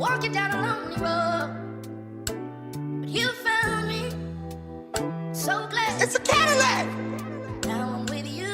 walking down a lonely road, but you found me. So glad It's a Cadillac. now I'm with you.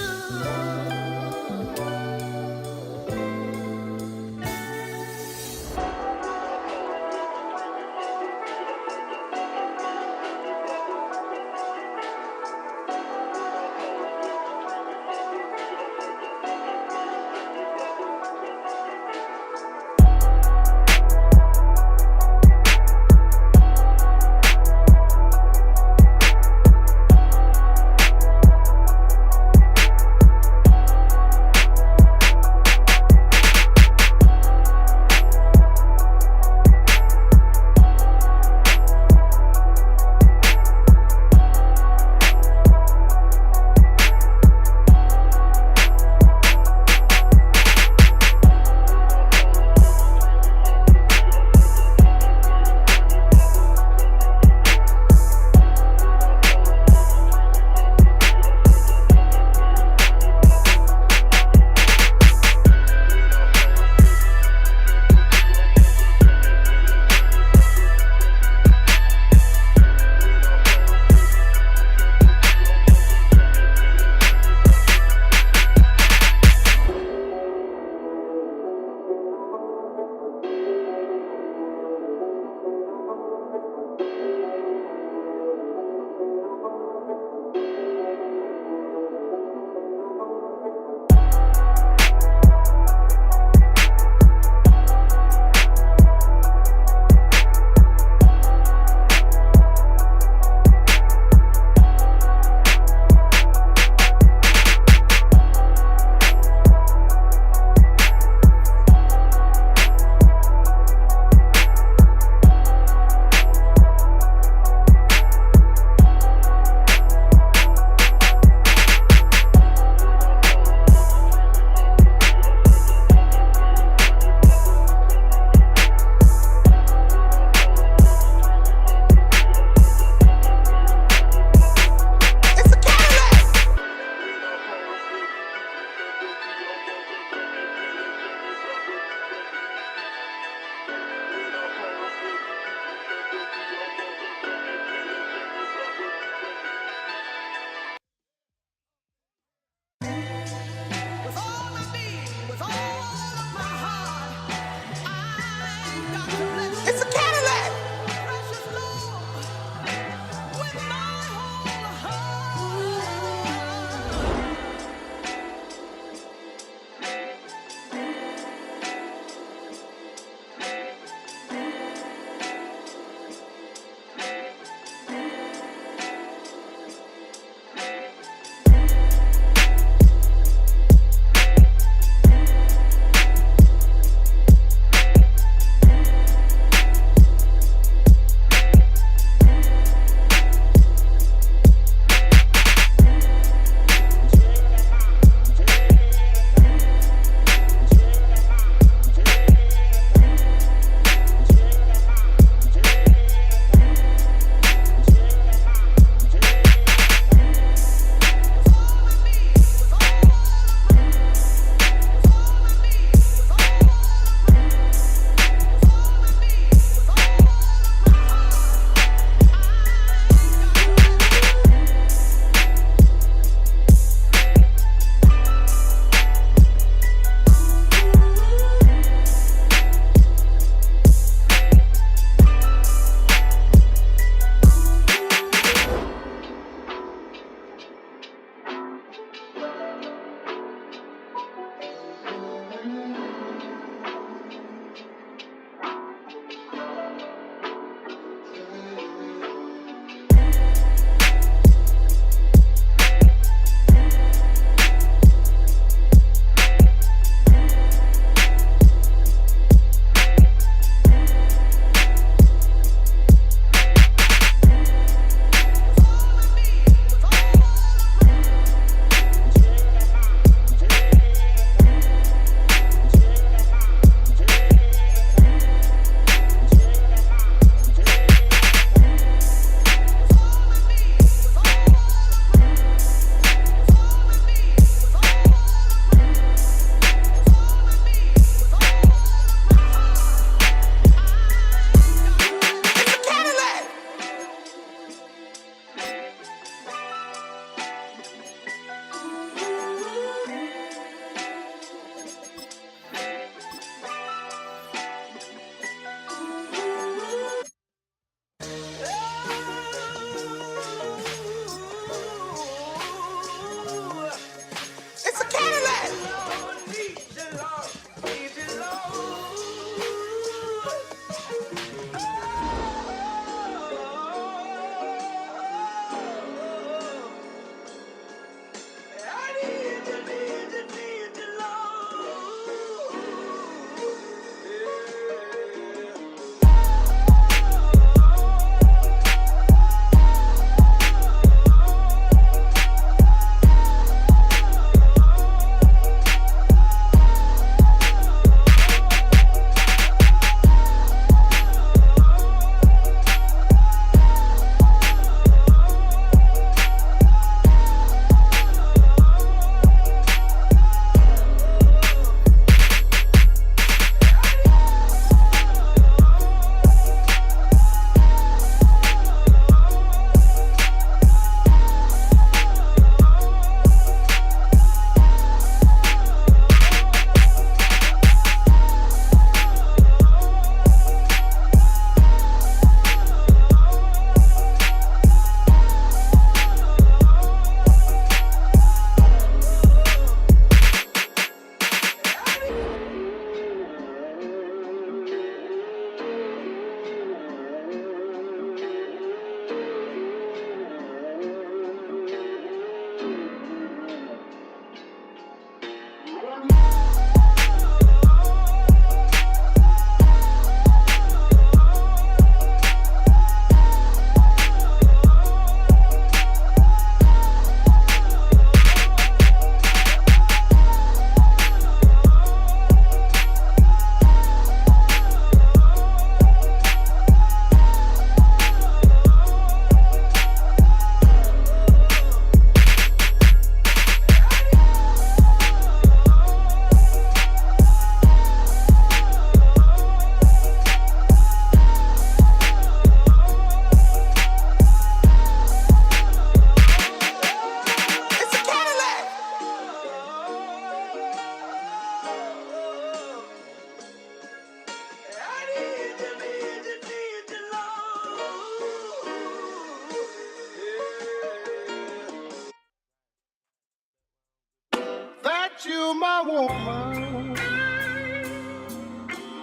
you my woman.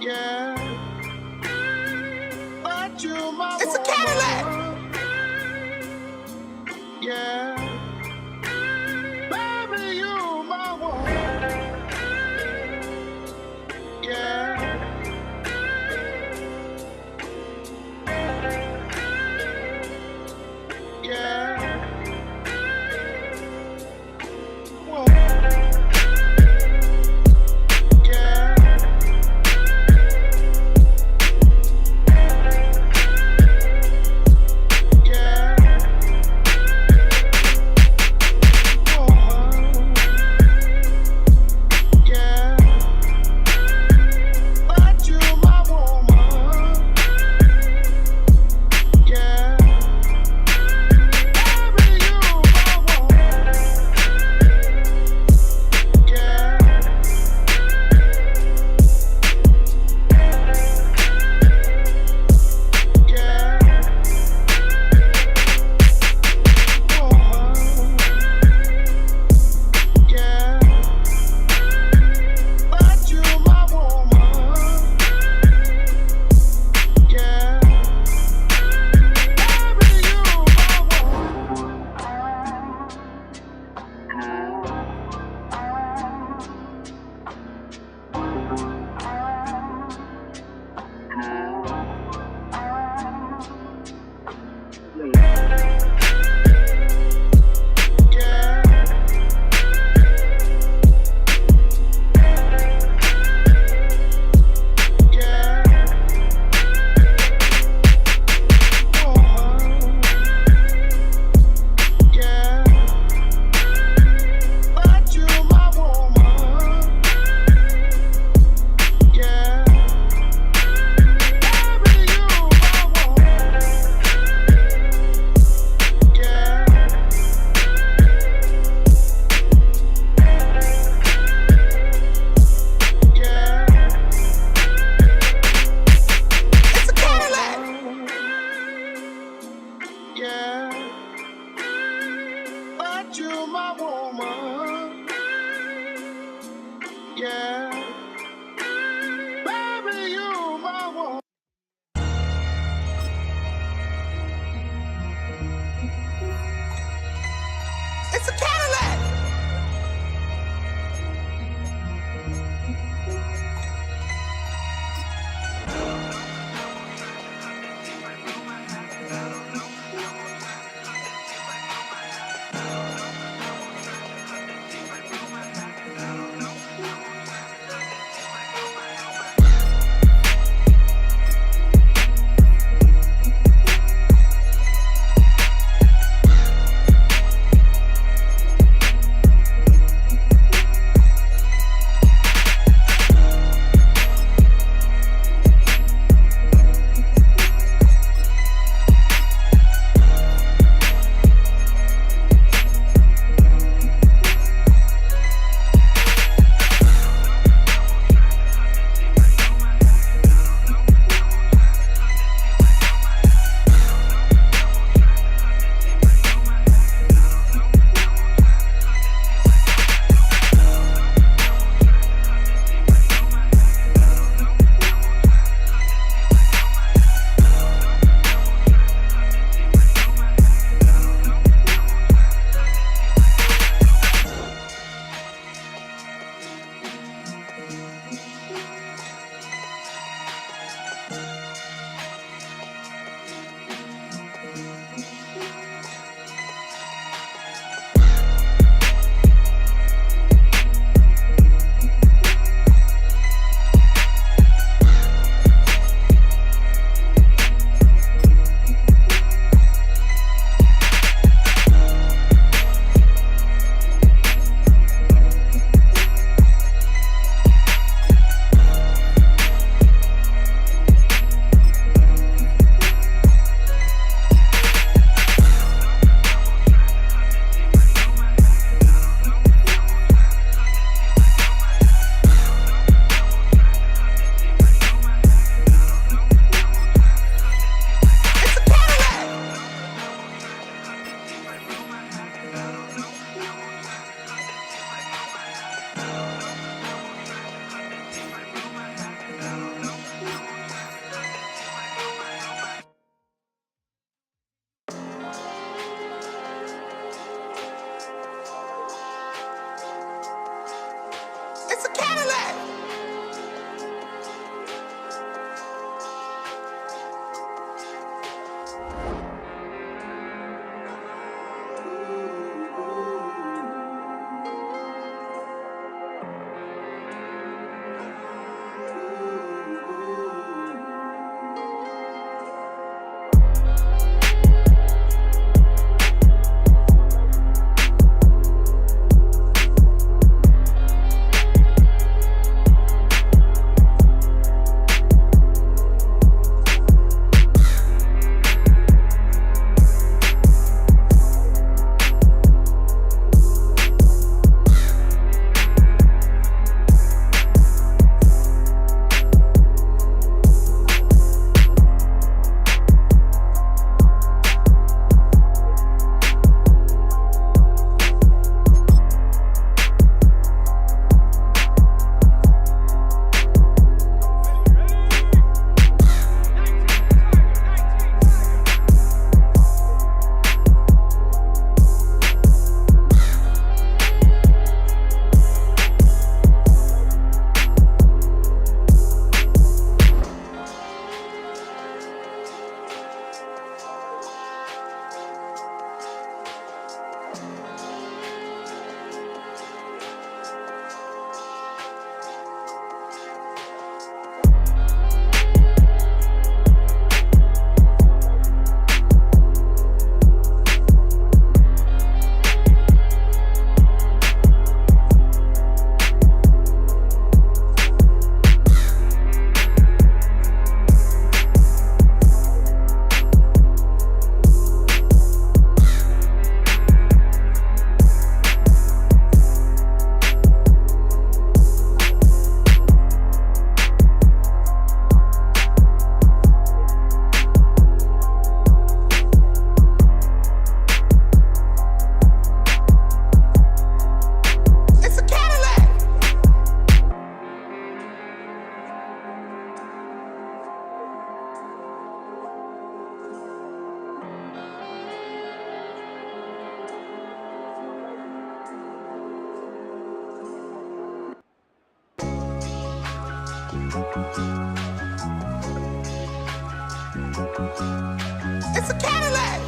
Yeah. But you my It's a woman. Cadillac. Yeah. Baby, you my woman. Yeah. Yeah. Yeah. It's a Cadillac.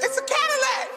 It's a Cadillac.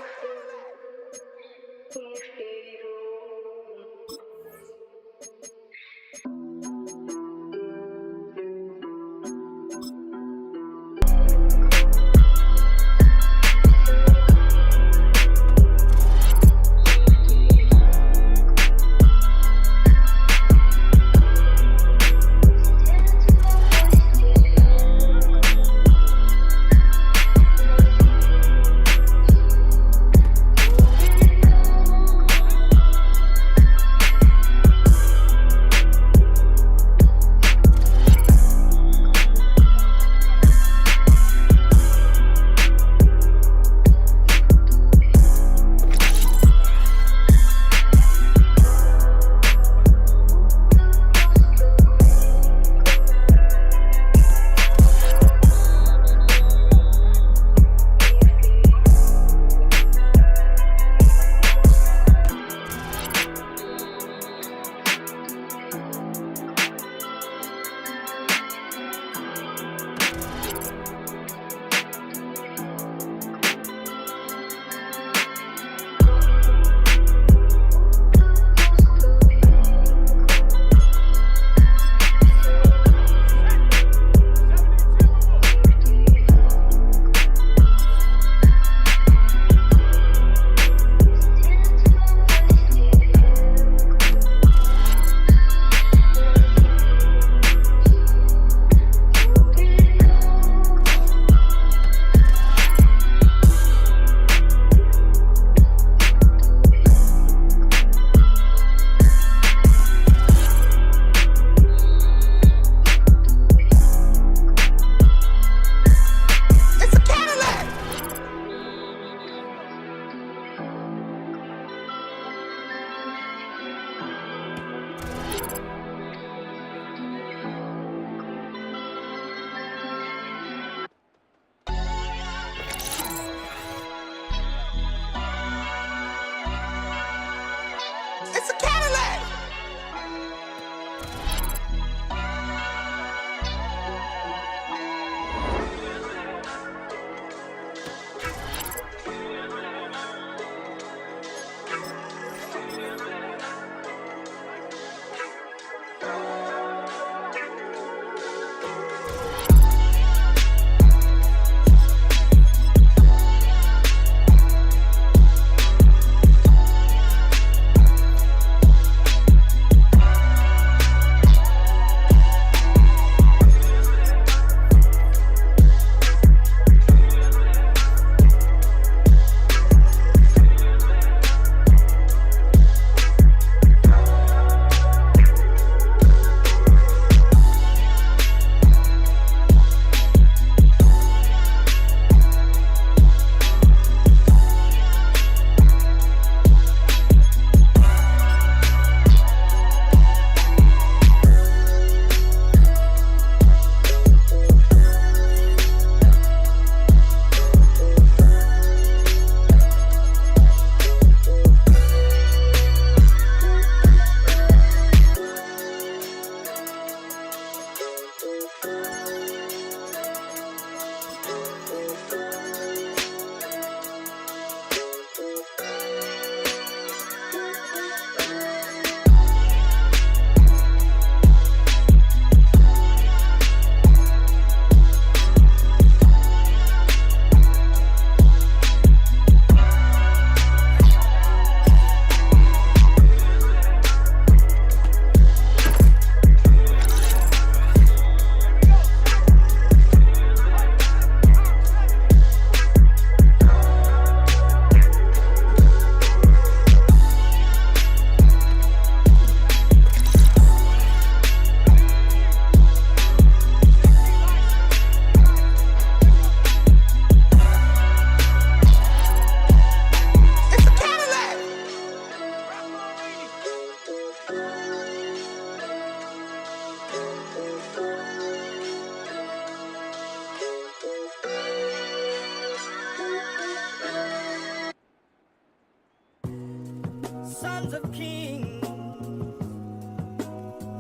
sons of kings,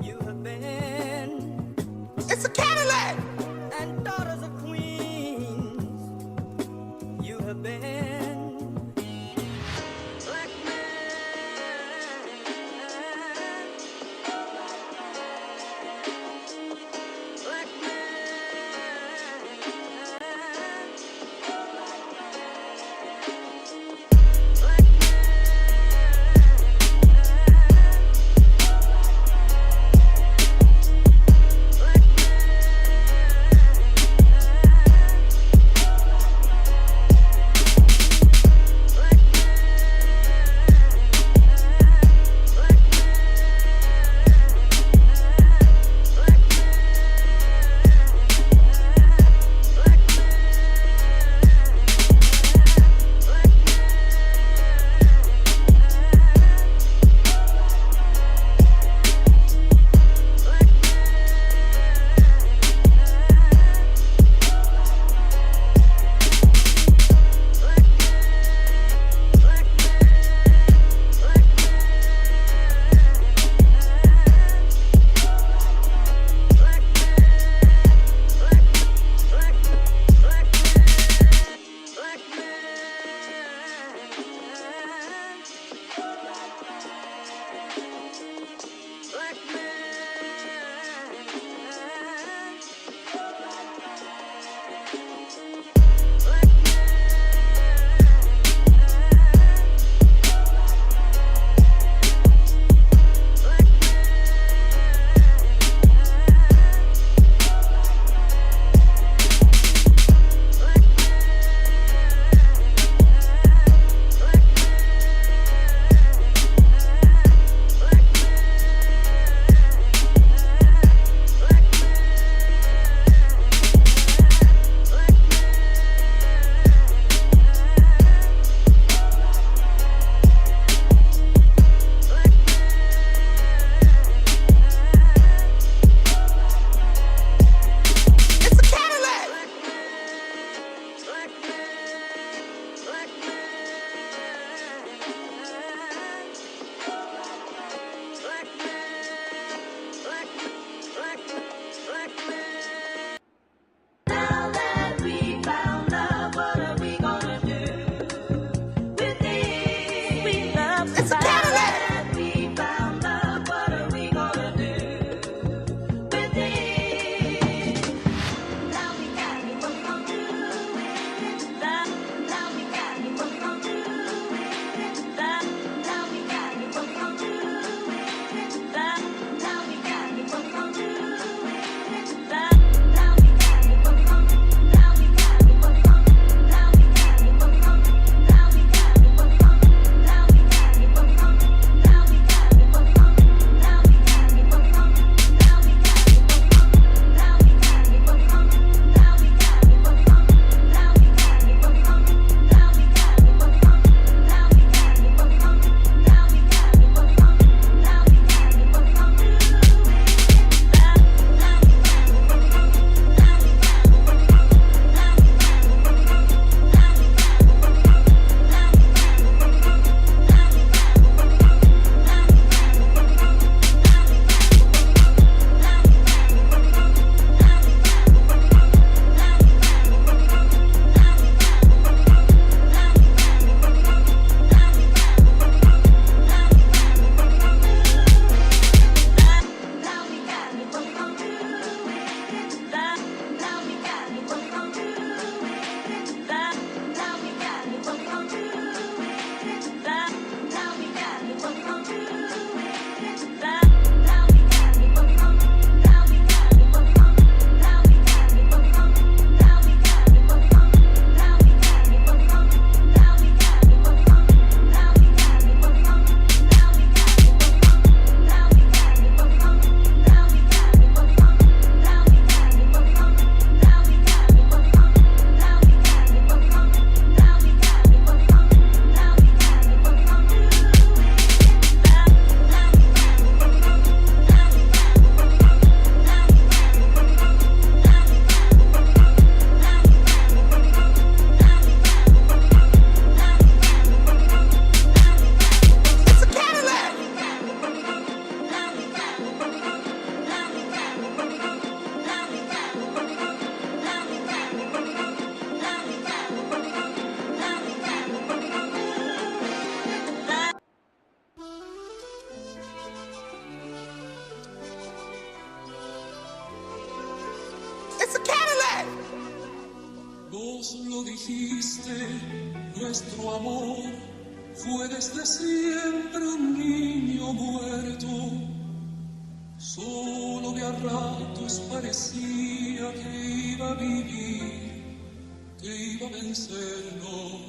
you have been. It's a Cadillac! And daughters of queens, you have been. Black man, black man, black man. Vos lo dijiste, nuestro amor fue desde siempre un niño muerto. Solo que a ratos parecía que iba a vivir, que iba a vencernos.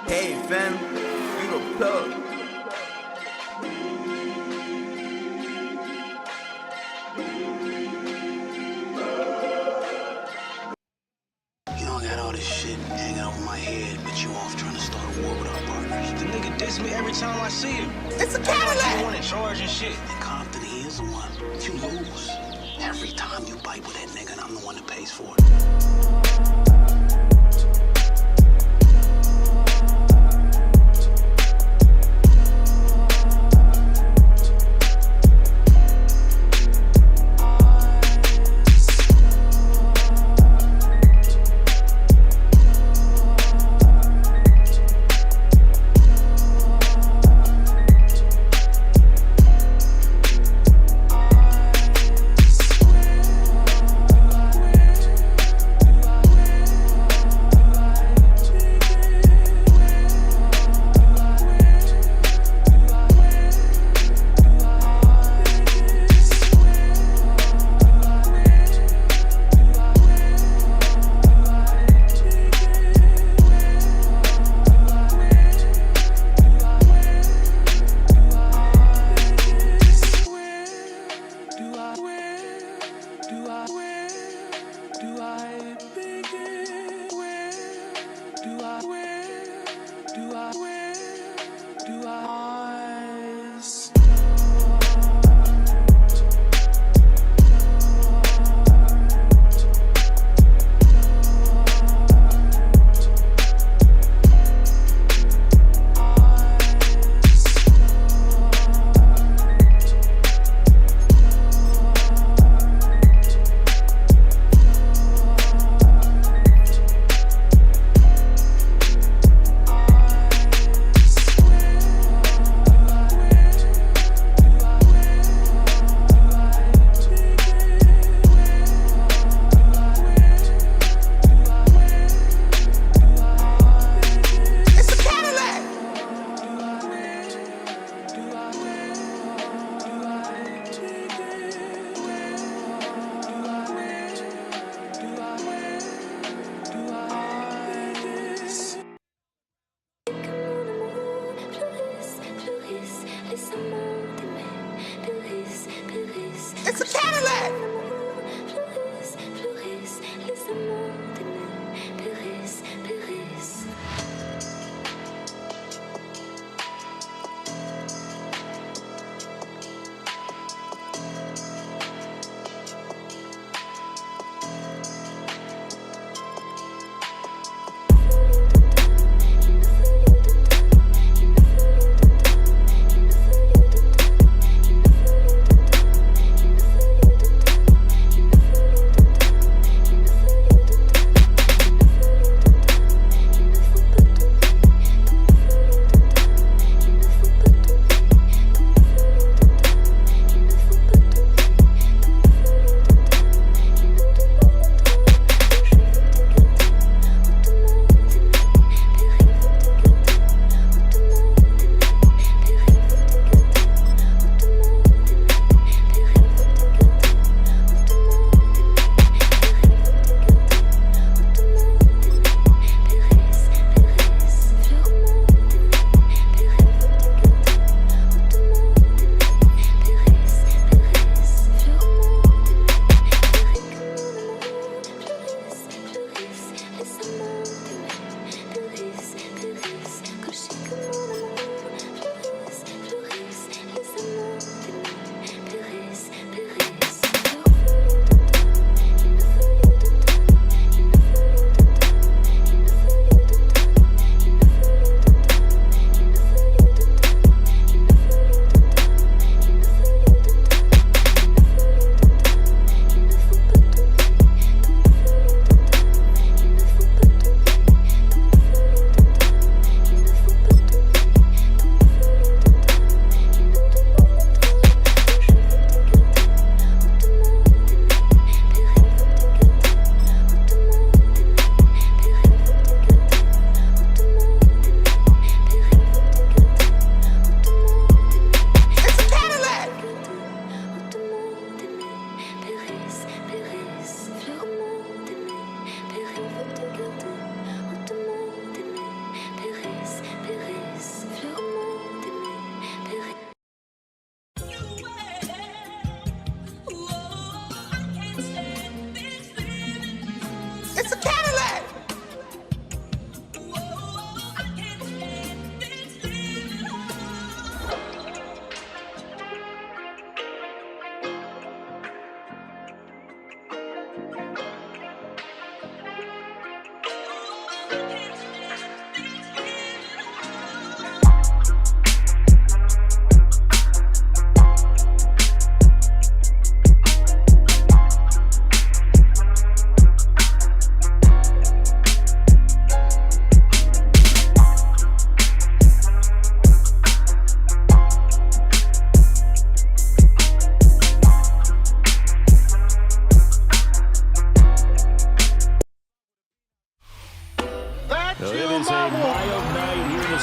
Hey fam, you the plug. You know I got all this shit hanging over my head, but you off trying to start a war with our partners. The nigga diss me every time I see him. It's a Cadillac! You one in charge and shit. In Compton, he is the one. You lose. Every time you bite with that nigga, and I'm the one that pays for it.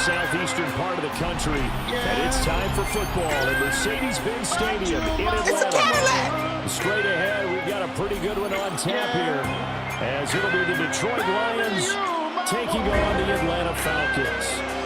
southeastern part of the country, and it's time for football at Mercedes-Benz Stadium in Atlanta. Straight ahead, we've got a pretty good one on tap here, as it'll be the Detroit Lions taking on the Atlanta Falcons.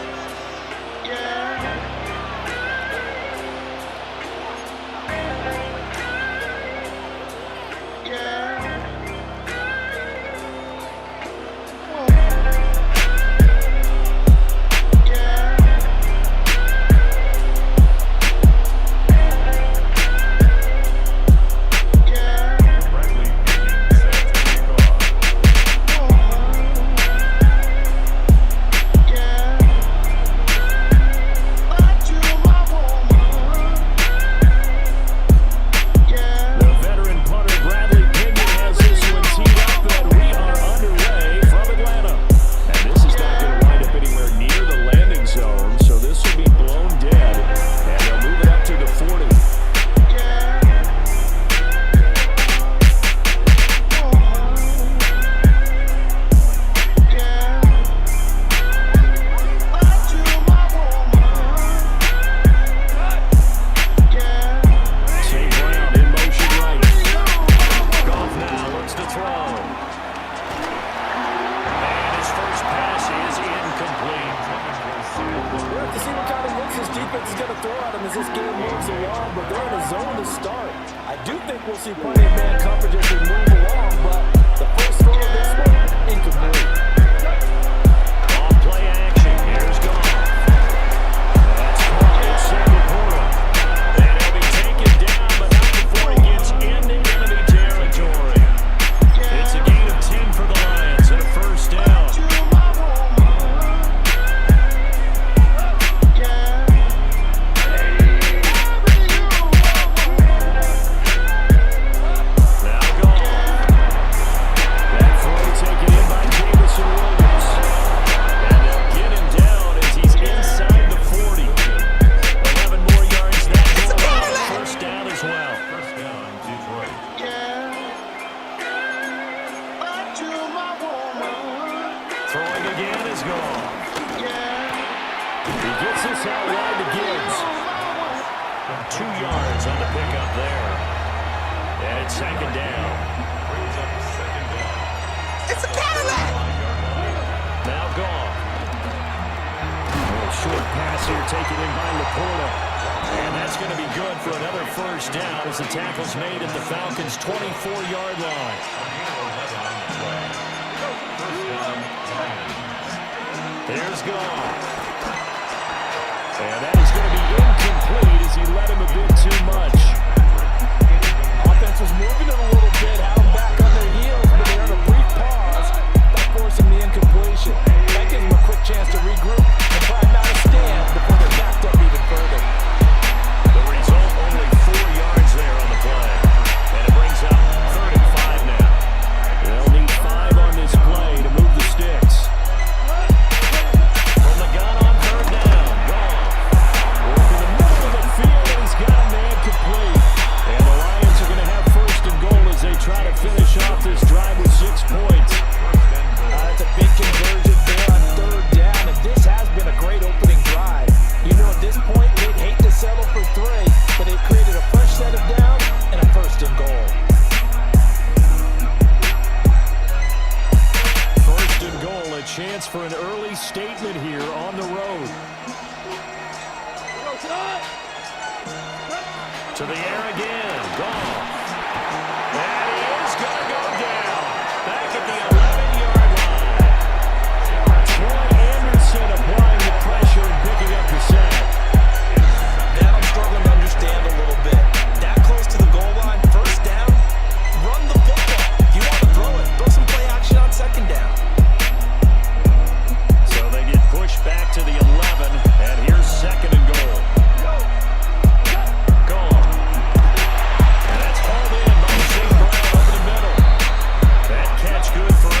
Good for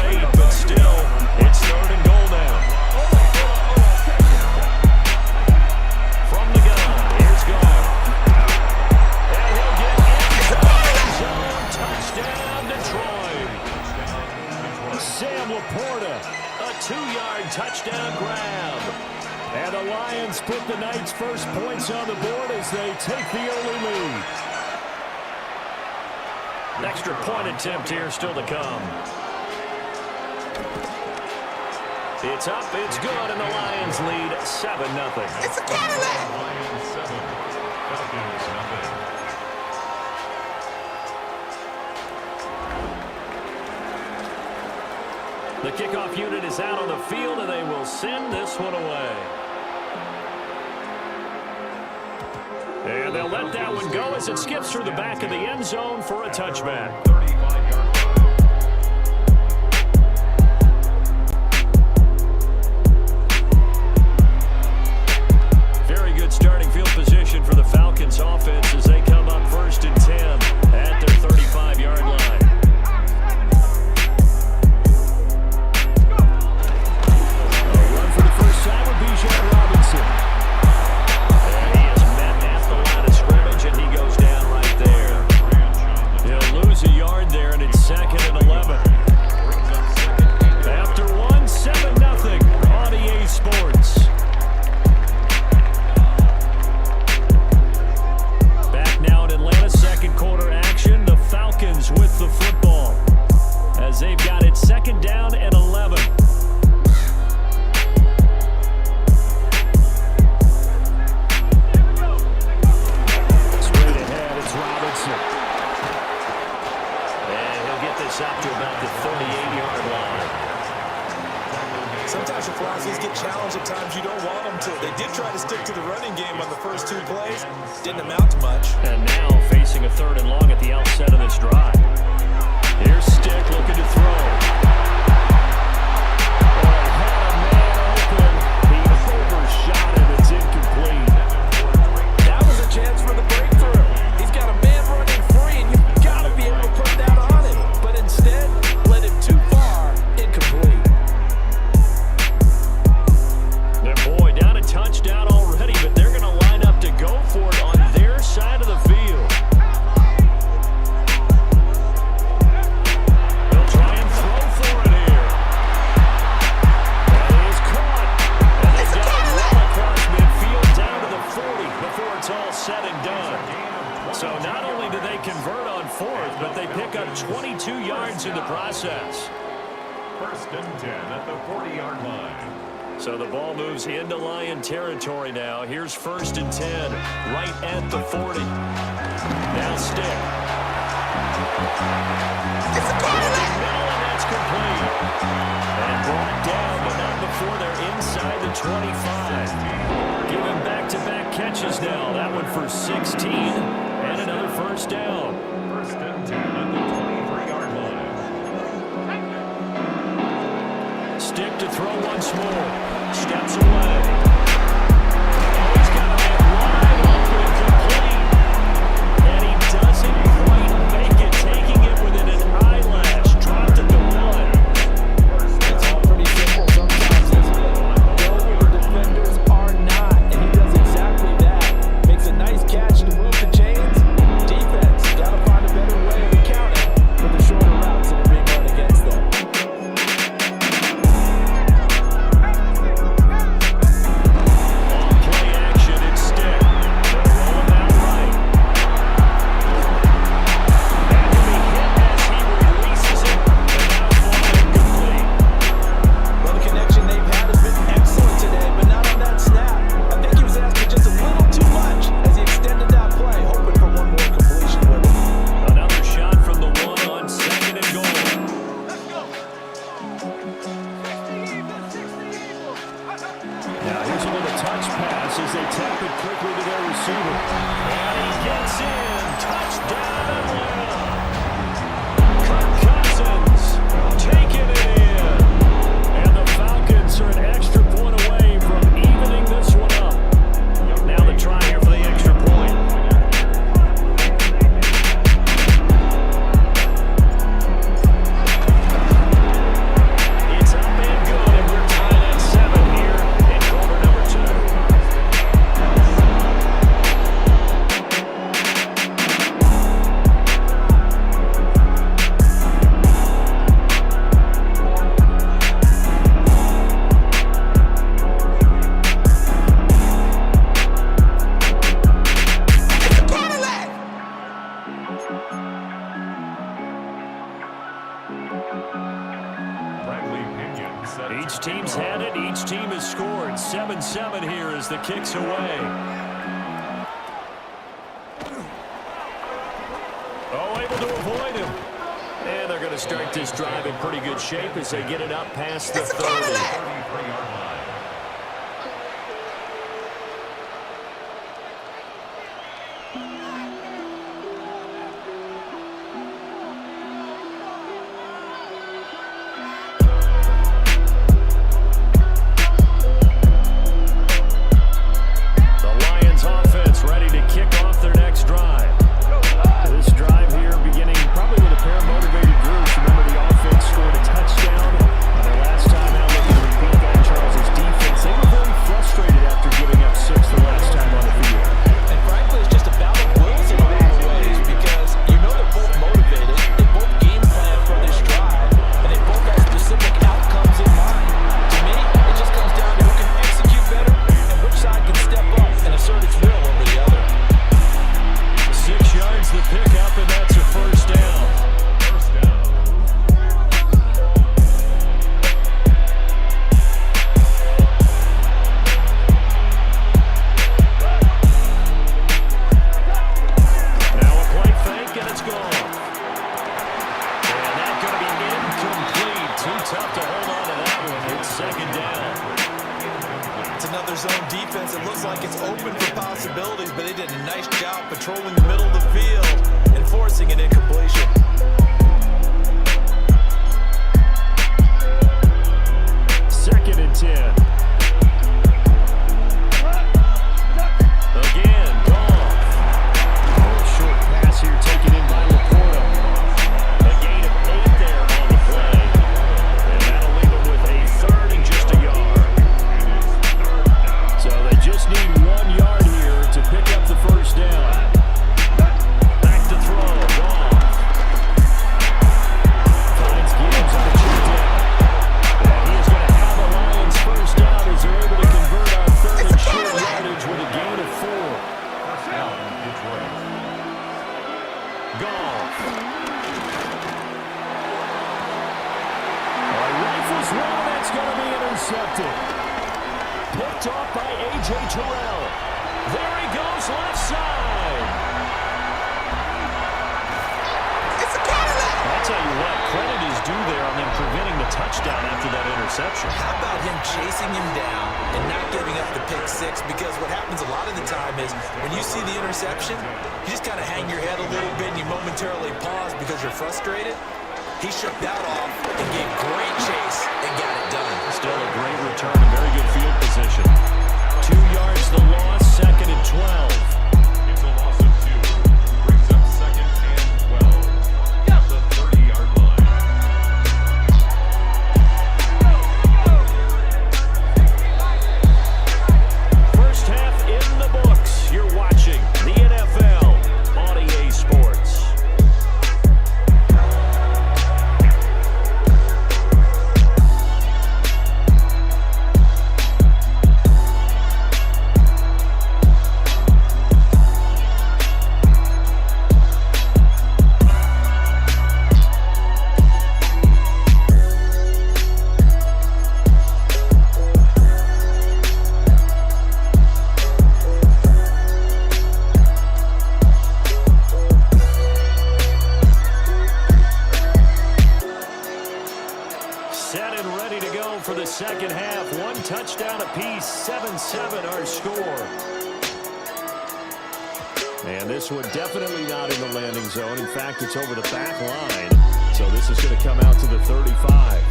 And the Lions put the Knights' first points on the board as they take the early lead. Extra point attempt here still to come. It's up, it's good, and the Lions lead 7-0. It's a Cadillac! Lions 7, Falcons nothing. The kickoff unit is out on the field, and they will send this one away. And they'll let that one go as it skips through the back of the end zone for a touchback. 35-yard Very good starting field position for the Falcons offense as they come up 1st and 10 at their 35-yard line. Second and 11. After one, 7-0 on EA Sports. Back now in Atlanta, second quarter action. The Falcons with the football as they've got it 2nd down and 11. Straight ahead, it's Robinson. Out to about the 38-yard line. Sometimes your philosophies get challenged at times you don't want them to. They did try to stick to the running game on the first 2 plays. Didn't amount to much. And now facing a 3rd and long at the outset of this drive. Here's Stick looking to throw. Oh, had a man open. He overshot it. It's incomplete. That was a chance for the breakthrough. He's got a man running free, and you've got to be able to put that on him. But instead, led it too far, incomplete. And boy, down a touchdown already, but they're going to line up to go for it on their side of the field. They'll try and throw for it here. That is caught. And they got it well across midfield down to the 40 before it's all said and done. So not only do they convert on 4th, but they pick up 22 yards in the process. 1st and 10 at the 40-yard line. So the ball moves into Lion territory now. Here's 1st and 10, right at the 40. Now Stick. It's a Cadillac! Middle, and that's complete. And brought down, but not before they're inside the 25. Giving back-to-back catches now. That one for 16, and another 1st down. 1st and 10 at the 23-yard line. Stick to throw once more. Steps away. Oh, he's got a man wide open, complete. And he doesn't quite make it, taking it within an eyelash. Dropped at the 1. It's all pretty simple sometimes, isn't it? Go where the defenders are not, and he does exactly that. Makes a nice catch to move the chains. Defense, gotta find a better way of accounting for the shorter routes that are being run against them. 7-7 here as the kick's away. Oh, able to avoid him. And they're going to start this drive in pretty good shape as they get it up past the 30. Second half, one touchdown apiece, 7-7 our score. And this one definitely not in the landing zone. In fact, it's over the back line. So this is going to come out to the 35.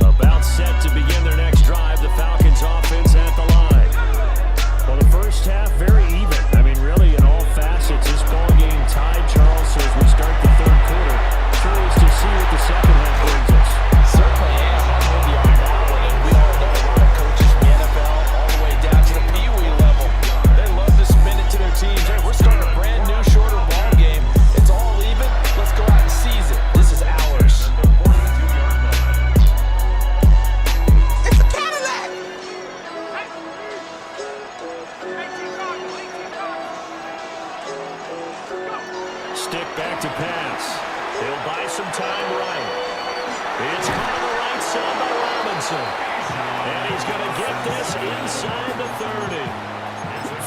About set to begin their next drive. The Falcons offense at the line. Well, the first half, very even. I mean, really, in all facets, this ball game tied, Charles, so as we start the third quarter. Curious to see what the second half brings us. Certainly am. I'm with you on that one. And we all know a lot of coaches in the NFL, all the way down to the Pee Wee level. They love to spin it to their teams. Hey, we're he's going to get this inside the 30.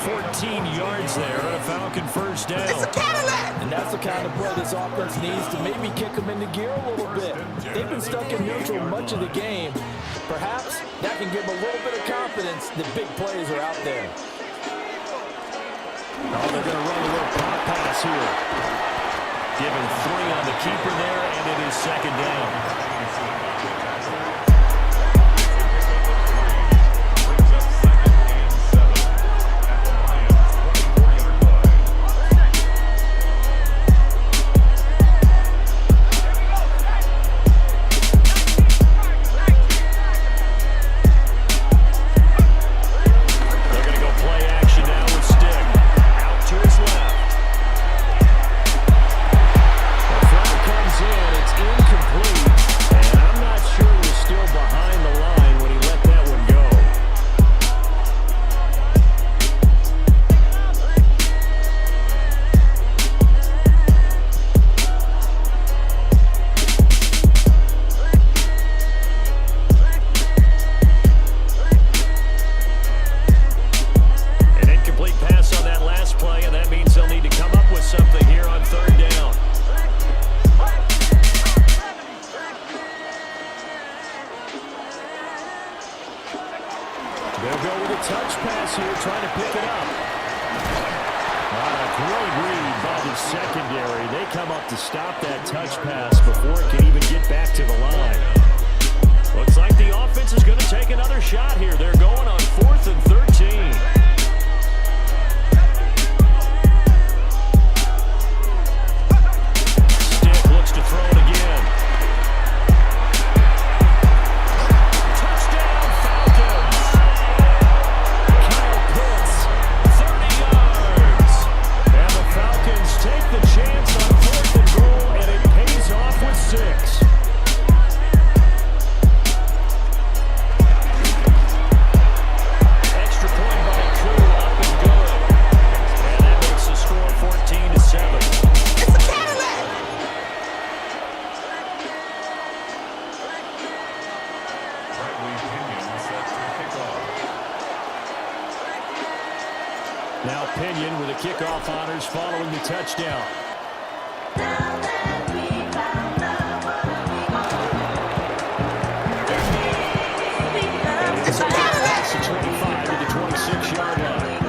14 yards there, a Falcon first down. It's a Cadillac! And that's the kind of play this offense needs to maybe kick them into gear a little bit. They've been stuck in neutral much of the game. Perhaps that can give them a little bit of confidence that big plays are out there. Oh, they're going to run a little pop pass here. Giving 3 on the keeper there, and it is second down. They'll go with a touch pass here, trying to pick it up. A great read by the secondary. They come up to stop that touch pass before it can even get back to the line. Looks like the offense is going to take another shot here. They're going on 4th and 13. Stick looks to throw it again. Touchdown Falcons. Kyle Pitts, 30 yards. And the Falcons take the chance on 4th and goal, and it pays off with 6. Extra point by Crew, up and good. And that makes the score 14-7. It's a Cadillac! Now Pinion with the kickoff honors following the touchdown. It's a Cadillac! It's the 25 to the 26-yard line.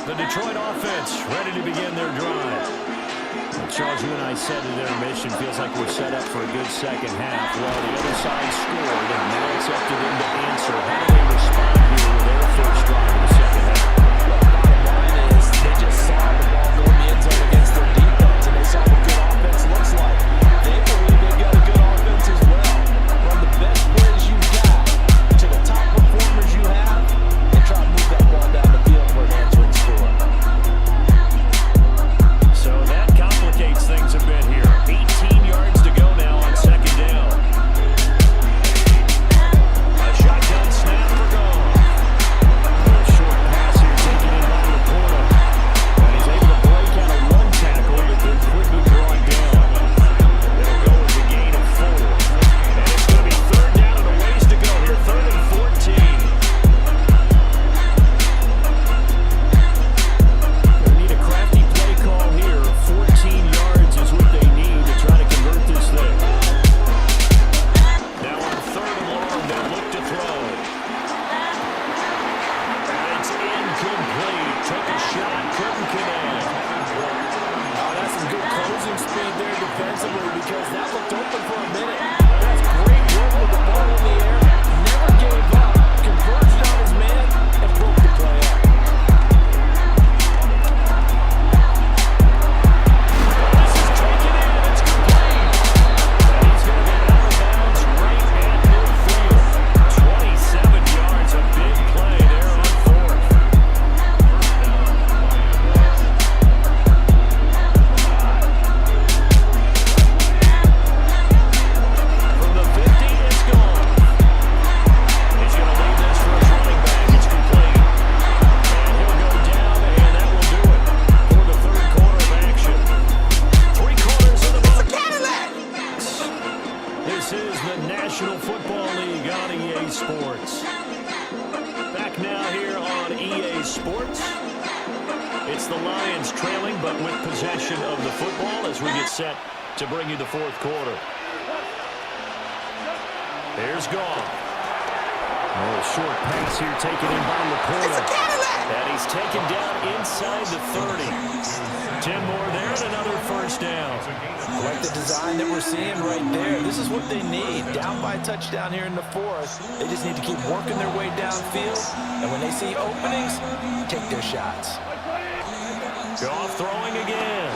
The Detroit offense ready to begin their drive. Charles, you and I said at intermission, feels like we're set up for a good second half. Well, the other side scored, and now it's up to them to answer. How do they respond here with their first drive in the second half? Bottom line is they just saw the ball go in the end zone against their defense, and they saw what good offense looks like. They believe they've got a good offense as well. Run the best plays you've got to the top performers you have, and try to move that ball down the field for an answering score. So that complicates things a bit here. 18 yards to go now on second down. A shotgun snap for goal. sports. It's the Lions trailing, but with possession of the football as we get set to bring you the fourth quarter. There's Goff. A little short pass here taken in by Laporta. And he's taken down inside the 30. 10 more there and another first down. Like the design that we're seeing right there. This is what they need. Down by a touchdown here in the fourth. They just need to keep working their way downfield. And when they see openings, take their shots. Goff throwing again.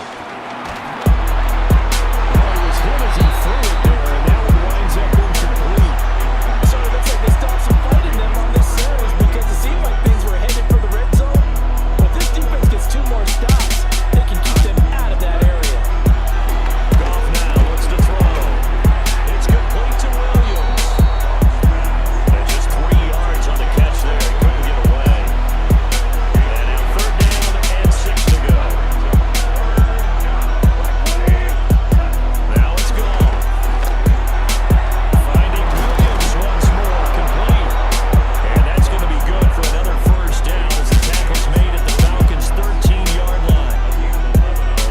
It was him as he threw it there, and now it winds up incomplete. So it looks like they stopped some fighting them on this series because it seemed like things were headed for the red zone. But this defense gets 2 more stops. They can keep them out of that area. Goff now looks to throw. It's complete to Williams. And just 3 yards on the catch there. He couldn't get away. And now 3rd down and 6 to go. Now it's Goff. Finding Williams once more, complete. And that's going to be good for another first down as the tackle's made at the Falcons' 13-yard line.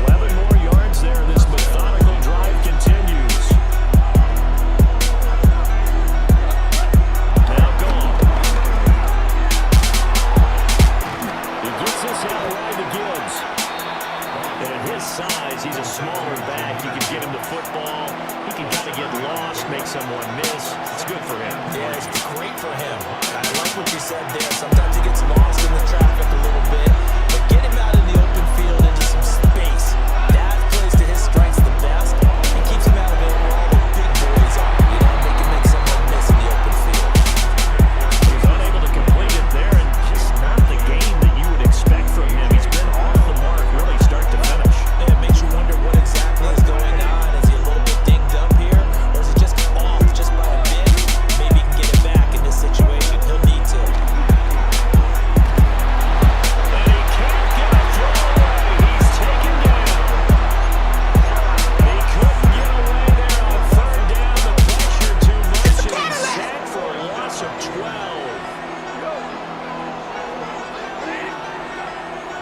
11 more yards there. This methodical drive continues. Now Goff. He gets this out wide to Gibbs. And at his size, he's a smaller back. You can get him the football. He can kind of get lost, make someone miss. It's good for him. Yeah, it's great for him. I like what you said there. Sometimes he gets lost in the traffic a little bit. But get him out in the open field into some space. That plays to his strengths the best. It keeps him out of it where all the big boys are. You know, they can make someone miss in the open field. He was unable to complete it there, and just not the game that you would expect from him. He's been off the mark, really start to finish. Yeah, it makes you wonder what exactly is going on. Is he a little bit dinged up here? Or is he just off just by a bit? Maybe he can get it back in this situation. He'll need to. And he can't get a throw away. He's taken down. He couldn't get away there on 3rd down. The pressure too much, and he's sacked for a loss of 12.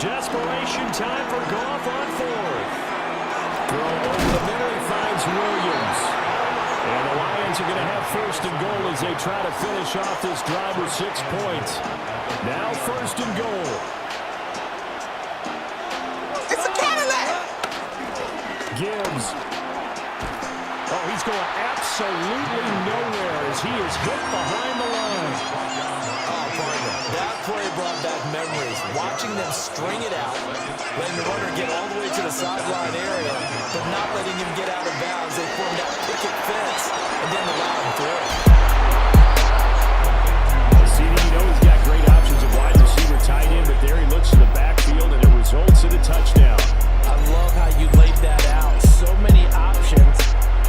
Desperation time for Goff on 4th. Throw over the middle, he finds Williams. And the Lions are going to have 1st and goal as they try to finish off this drive with 6 points. Now 1st and goal. It's a Cadillac! Gibbs. Oh, he's going absolutely nowhere as he is hit behind the line. Oh, partner, that play brought back memories. Watching them string it out, letting the runner get all the way to the sideline area, but not letting him get out of bounds. They formed that picket fence and then allowed him through. CD, you know he's got great options of wide receiver, tight end, but there he looks to the backfield, and it results in a touchdown. I love how you laid that out. So many options.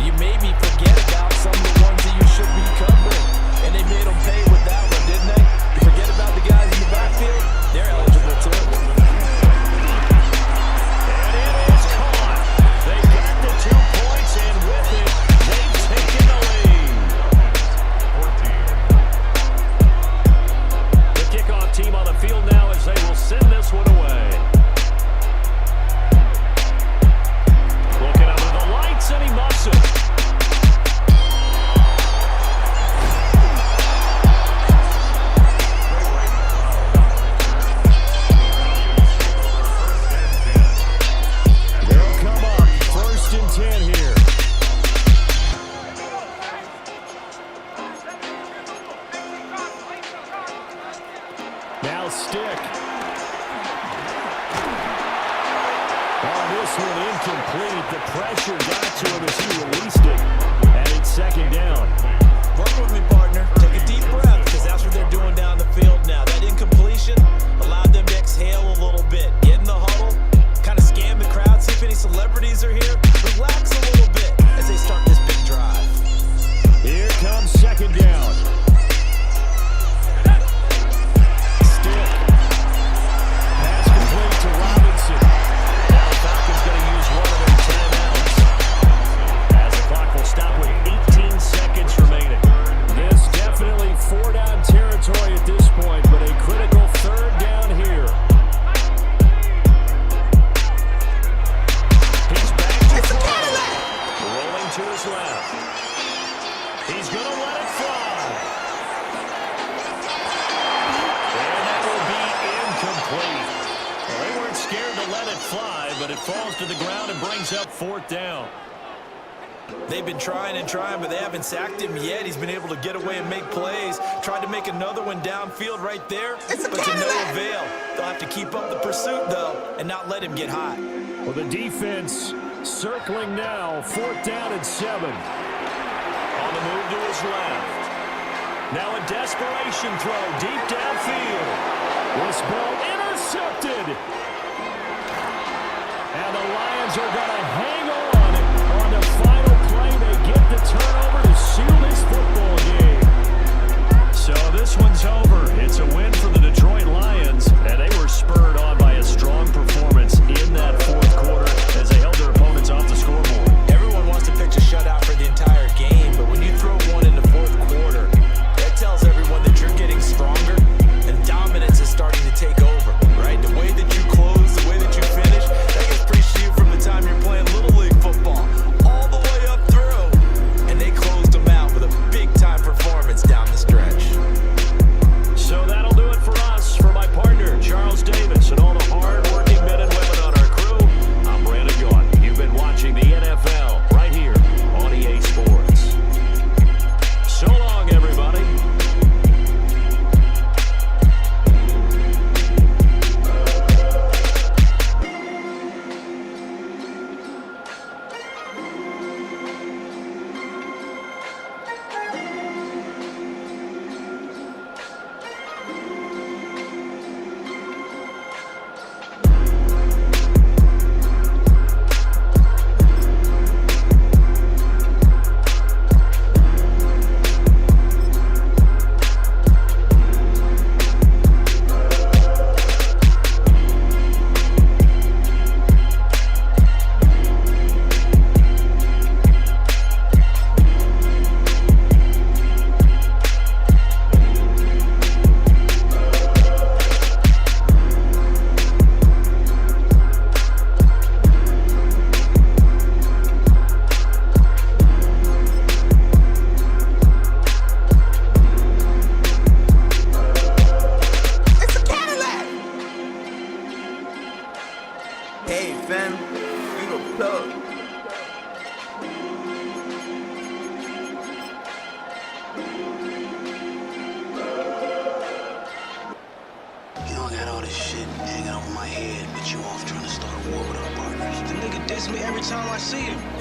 You made me forget about some of the ones that you should be covering. And they made them pay with that one, didn't they? You forget about the guys in the backfield? They're eligible too. And it is caught. They got the 2 points, and with it, they've taken the lead. The kickoff team on the field now as they will send this one away. Looking under the lights, and he muffs it. They'll come up 1st and 10 here. Now Stick. On this one, incomplete. The pressure got to him as he released it. And it's 2nd down. Work with me, partner. Take a deep breath, because that's what they're doing down the field now. That incompletion allowed them to exhale a little bit. Get in the huddle, kind of scan the crowd, see if any celebrities are here. Relax a little bit as they start this big drive. Here comes 2nd down. Stick. Pass complete to Robinson. Now the Falcons going to use one of their timeouts. As the clock will stop with 18 seconds remaining. This definitely 4-down territory at this point, but a critical 3rd down here. to let it fly, but it falls to the ground and brings up 4th down. They've been trying and trying, but they haven't sacked him yet. He's been able to get away and make plays. Tried to make another one downfield right there, but to no avail. They'll have to keep up the pursuit, though, and not let him get hot. Well, the defense circling now, 4th down and 7. On the move to his left. Now a desperation throw deep downfield. This ball intercepted. And the Lions are going to hang on the final play. They get the turnover to seal this football game. So this one's over. It's a win for the Detroit Lions, and they were spurred on by a strong performance in that 4th quarter as they held their opponents off the scoreboard. Everyone wants to pitch a shutout for the entire game, but when you throw one in the 4th quarter, that tells everyone that you're getting stronger and dominance is starting to take over, right? The way that you close, the way that you finish, that gets preached to you from the time you're playing Little League football all the way up through. And they closed them out with a big-time performance down the stretch. So that'll do it for us. For my partner, Charles Davis, and all the hard-working men and women on our crew, I'm Brandon Gaughan. You've been watching the NFL right here on EA Sports. So long, everybody.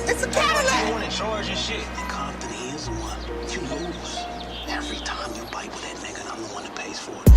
It's a Cadillac! You want to charge and shit. And Compton, he is the one. You lose. Every time you bite with that nigga, I'm the one that pays for it.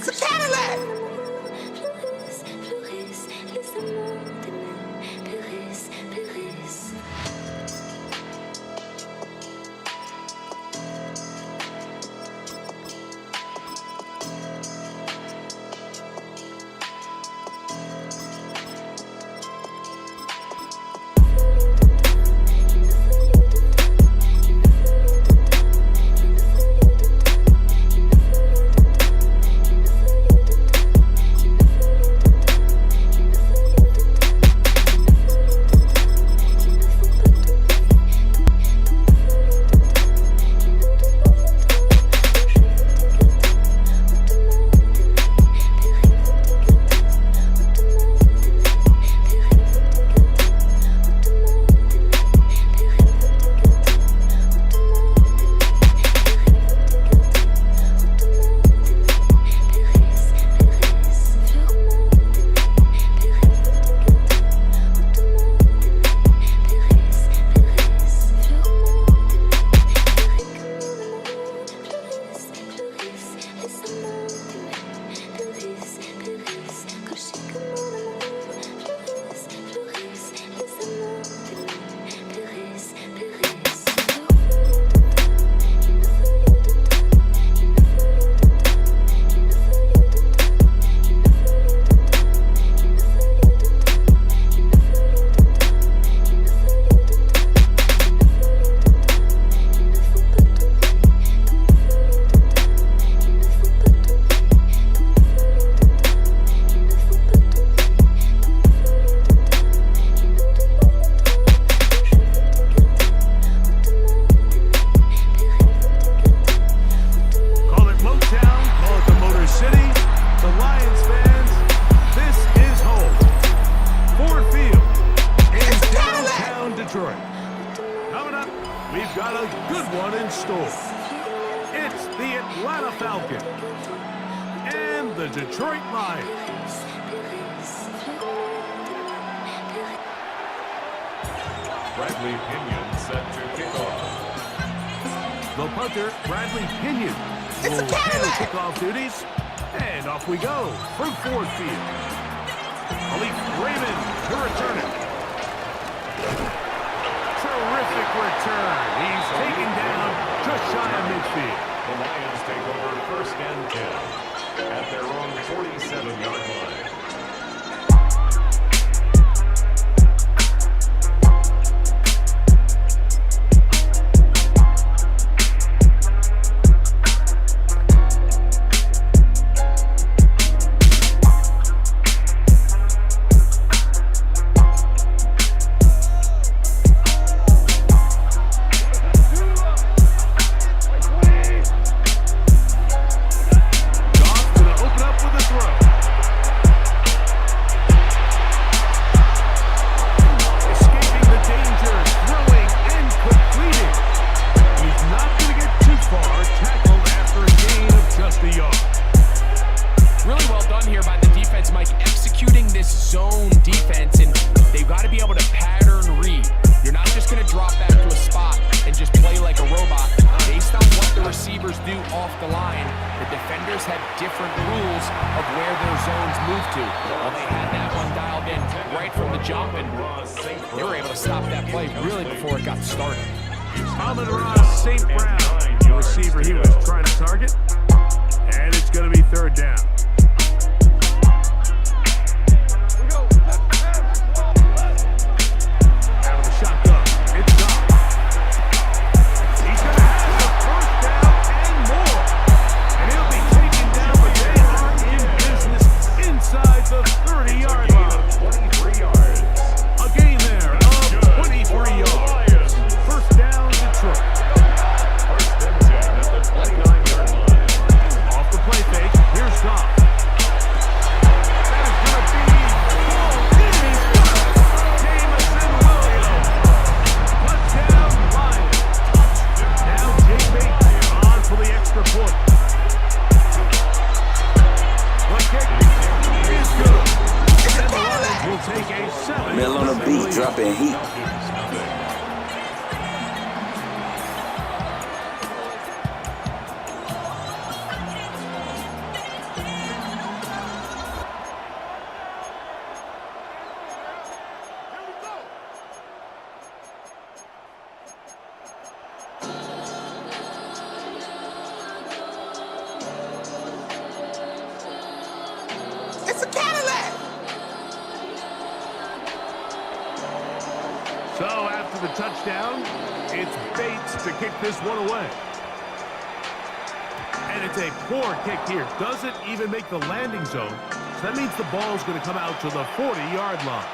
It's a Cadillac! Here's Doc. So after the touchdown, it's Bates to kick this one away. And it's a poor kick here. Doesn't even make the landing zone. So that means the ball's going to come out to the 40-yard line.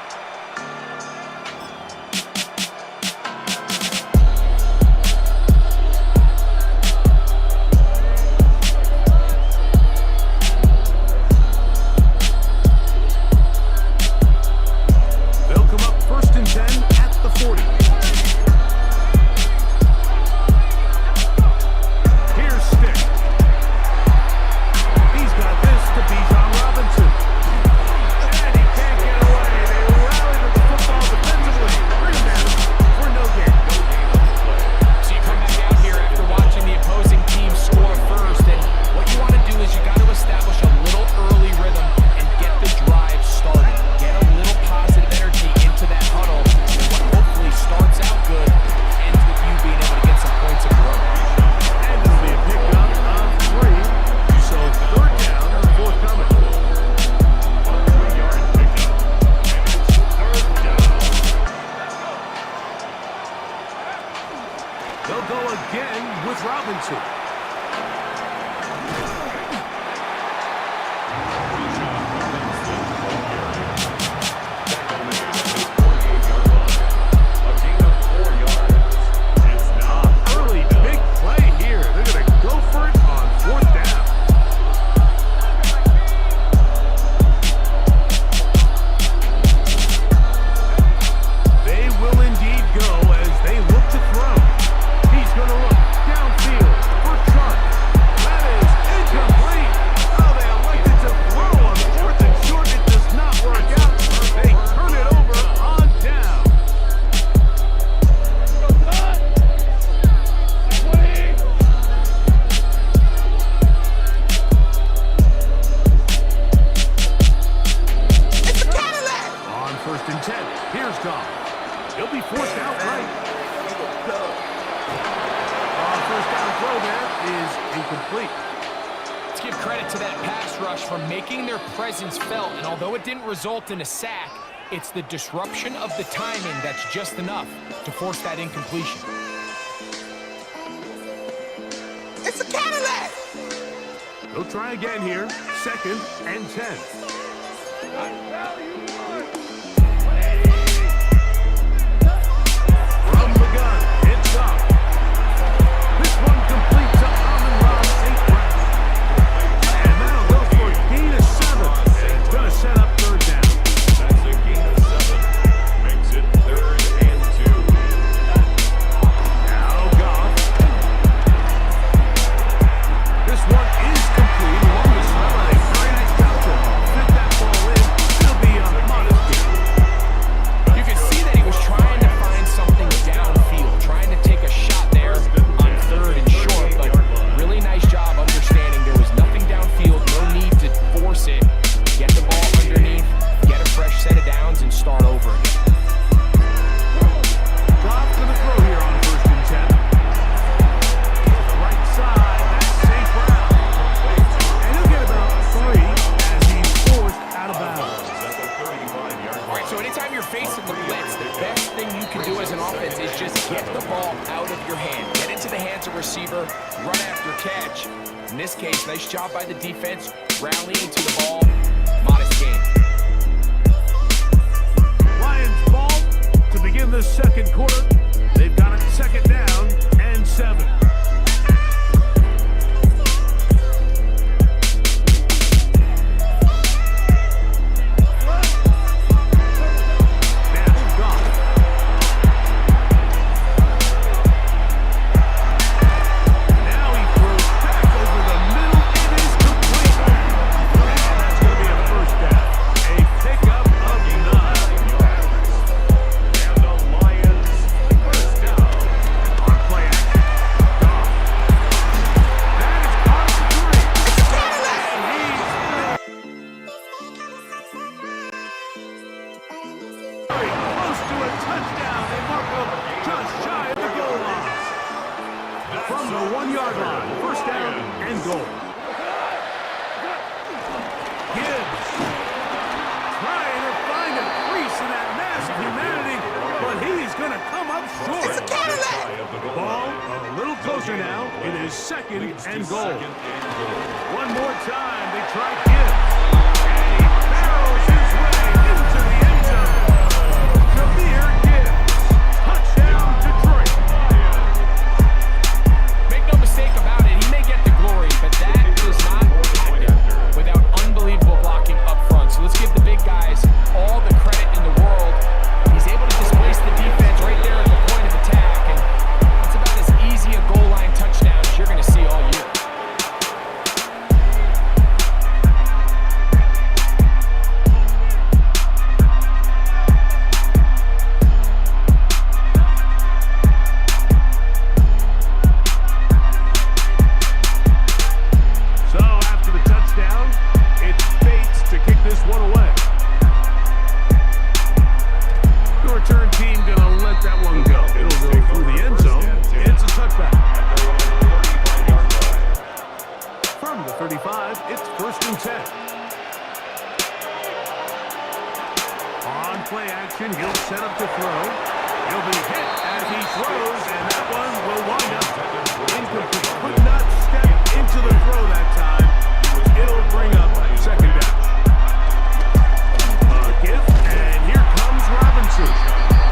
Result in a sack, it's the disruption of the timing that's just enough to force that incompletion. It's a Cadillac! They'll try again here, 2nd and 10. From the gun, it's up. This one complete to Amon-Ra St. Brown. And that'll go for a gain of 7. And it's going to set up 3rd down. That's a gain of 7. Makes it 3rd and 2. Now Goff. This one is complete along the sideline. Very nice job to fit that ball in. It'll be a modest gain. You can see that he was trying to find something downfield, trying to take a shot there on 3rd and short, but really nice job understanding there was nothing downfield, no need to force it. Get the ball underneath, get a fresh set of downs, and start over again. Goff to the throw here on 1st and 10. To the right side, that's St. Brown. And he'll get about 3 as he's forced out of bounds. All right, so anytime you're facing the blitz, the best thing you can do as an offense is just get the ball out of your hand. Get into the hands of receiver, run after catch. In this case, nice job by the defense, rallying to the ball. Modest gain. Lions ball to begin the 2nd quarter. They've got it 2nd down and 7. Now Goff. Now he throws back over the middle. It is complete. And that's going to be a 1st down. A pickup of 9. And the Lions 1st down. On play action. Goff. That is caught at 3. And he's very close to a touchdown. They mark him just shy of the goal line. From the 1-yard line, 1st down and goal. Gibbs trying to find a crease in that mass of humanity, but he's going to up short. It's a Cadillac. Ball a little closer now. It is second and goal. One more time, they try Gibbs. And he barrels his way into the end zone. Jameer Gibbs. Touchdown, Detroit. Make no mistake about it, he may get the glory, but that is not happening without unbelievable blocking up front. So let's give the big guys all the credit in the world. He's able to displace the defense right there at the point of attack, and that's about as easy a goal line touchdown as you're going to see all year. So after the touchdown, it's Beatz to kick this one away. The return team gonna let that one go. It'll go through the end zone. It's a touchback. From the 35, it's 1st and 10. On play action, he'll set up to throw. He'll be hit as he throws, and that one will wind up incomplete. Could not step into the throw that time. It'll bring up second down. Give, and here comes Robinson.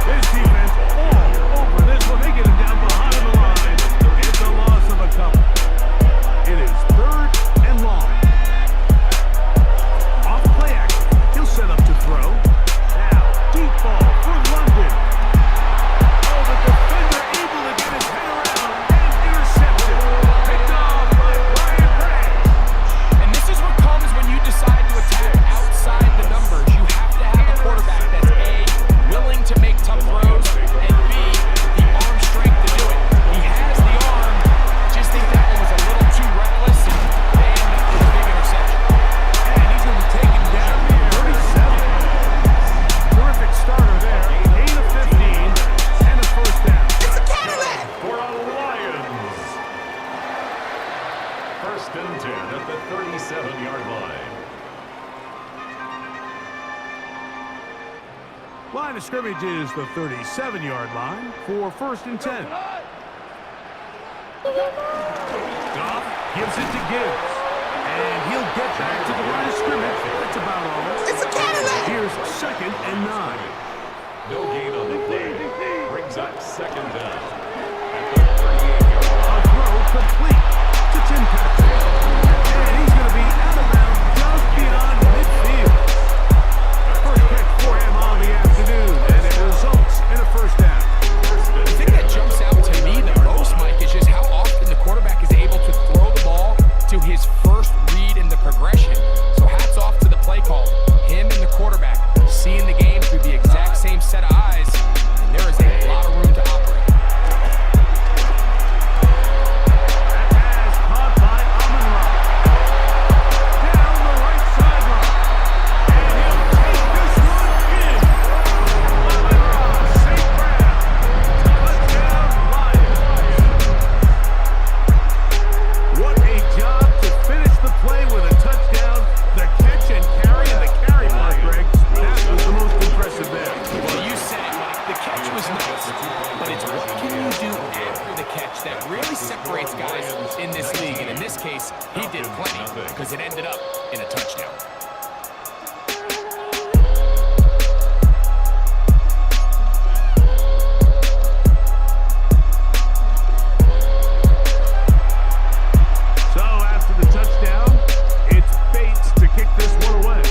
This defense all over this one. They get him down behind the line. It's a loss of a couple. It is 3rd and long. Off play action, he'll set up to throw. Now, deep ball for London. Oh, the defender able to get his head around and intercepted. Picked off by Brian Bray. And this is what comes when you decide to attack outside the numbers. You have to have a quarterback that's A, willing to make tough throws, and B, the arm strength to do it. He has the arm, just think that one was a little too reckless, and they end up with a big interception. And he's going to be taken down to 37. Terrific starter there. 8 of 15 and a 1st down. It's a Cadillac. For a Lions. 1st and 10 at the 37-yard line. Line of scrimmage is the 37-yard line for 1st and 10. Goff gives it to Gibbs. And he'll get back to the line of scrimmage. That's about all. It's a Cadillac. Here's 2nd and 9. No gain on the play. Brings up 2nd down. At the 38-yard line. A throw complete to Tim Patrick. And he's going to be out of bounds just beyond midfield. First catch for him on the afternoon, and it results in a 1st down. The thing that jumps out to me the most, Mike, is just how often the quarterback is able to throw the ball to his first read in the progression. So hats off to the play call. Him and the quarterback seeing the game through the exact same set of eyes, and there is a lot of room to operate. That pass caught by Amon-Ra. Down the right sideline. And he'll take this one in. Amon-Ra, St. Brown. Touchdown, Lions. What a job to finish the play with a touchdown. The catch and carry, and the carry mark, Greg. That was the most impressive there. Well, you said it, Mike. The catch was nice, but it's what can you do after the catch that really separates guys in this league. And in this case, he did plenty because it ended up in a touchdown. So after the touchdown, it's Beatz to kick this one away.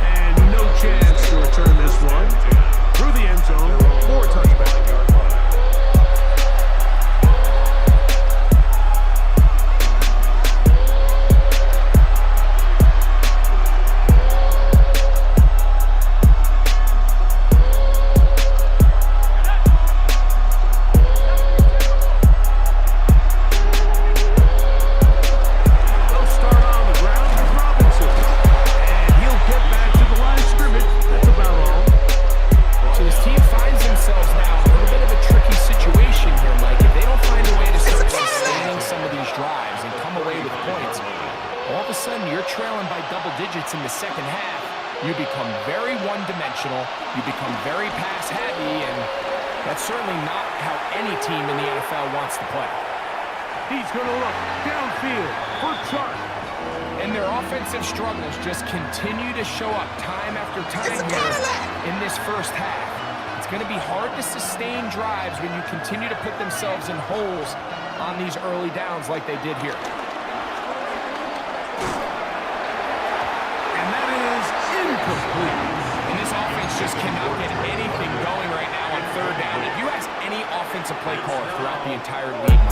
And no chance to return this one through the end zone for a touchback. all of a sudden you're trailing by double digits in the second half. you become very one-dimensional, you become very pass-heavy, and that's certainly not how any team in the NFL wants to play. He's going to look downfield for Chark. And their offensive struggles just continue to show up time after time here in this first half. It's going to be hard to sustain drives when you continue to put themselves in holes on these early downs like they did here. And that is incomplete. And this offense just cannot get anything going right now on third down. If you ask any offensive play caller throughout the entire league,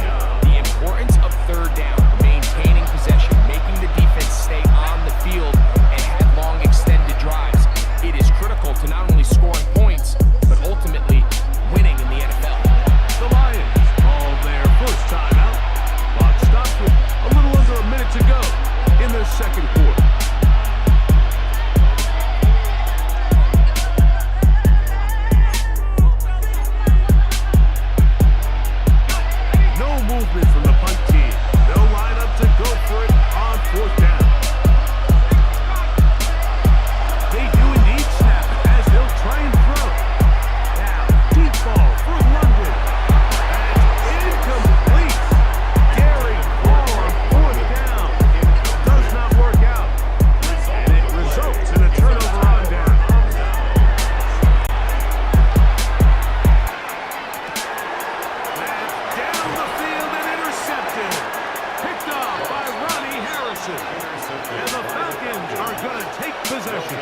the importance of third down, maintaining possession, making the defense stay on the field and have long extended drives, it is critical to not only scoring points, but ultimately winning in the NFL. The Lions call their first timeout. Clock stops with a little under a minute to go in the second quarter. No movement from the punt team. They'll line up to go for it on fourth down. They do indeed snap it as they'll try and throw. Now, deep ball for London. That's incomplete. Gary ball on fourth down. Does not work out. And it results in a turnover on down. That's down the field and intercepted. Picked off by Ronnie Harrison. And the Falcons are going to take possession.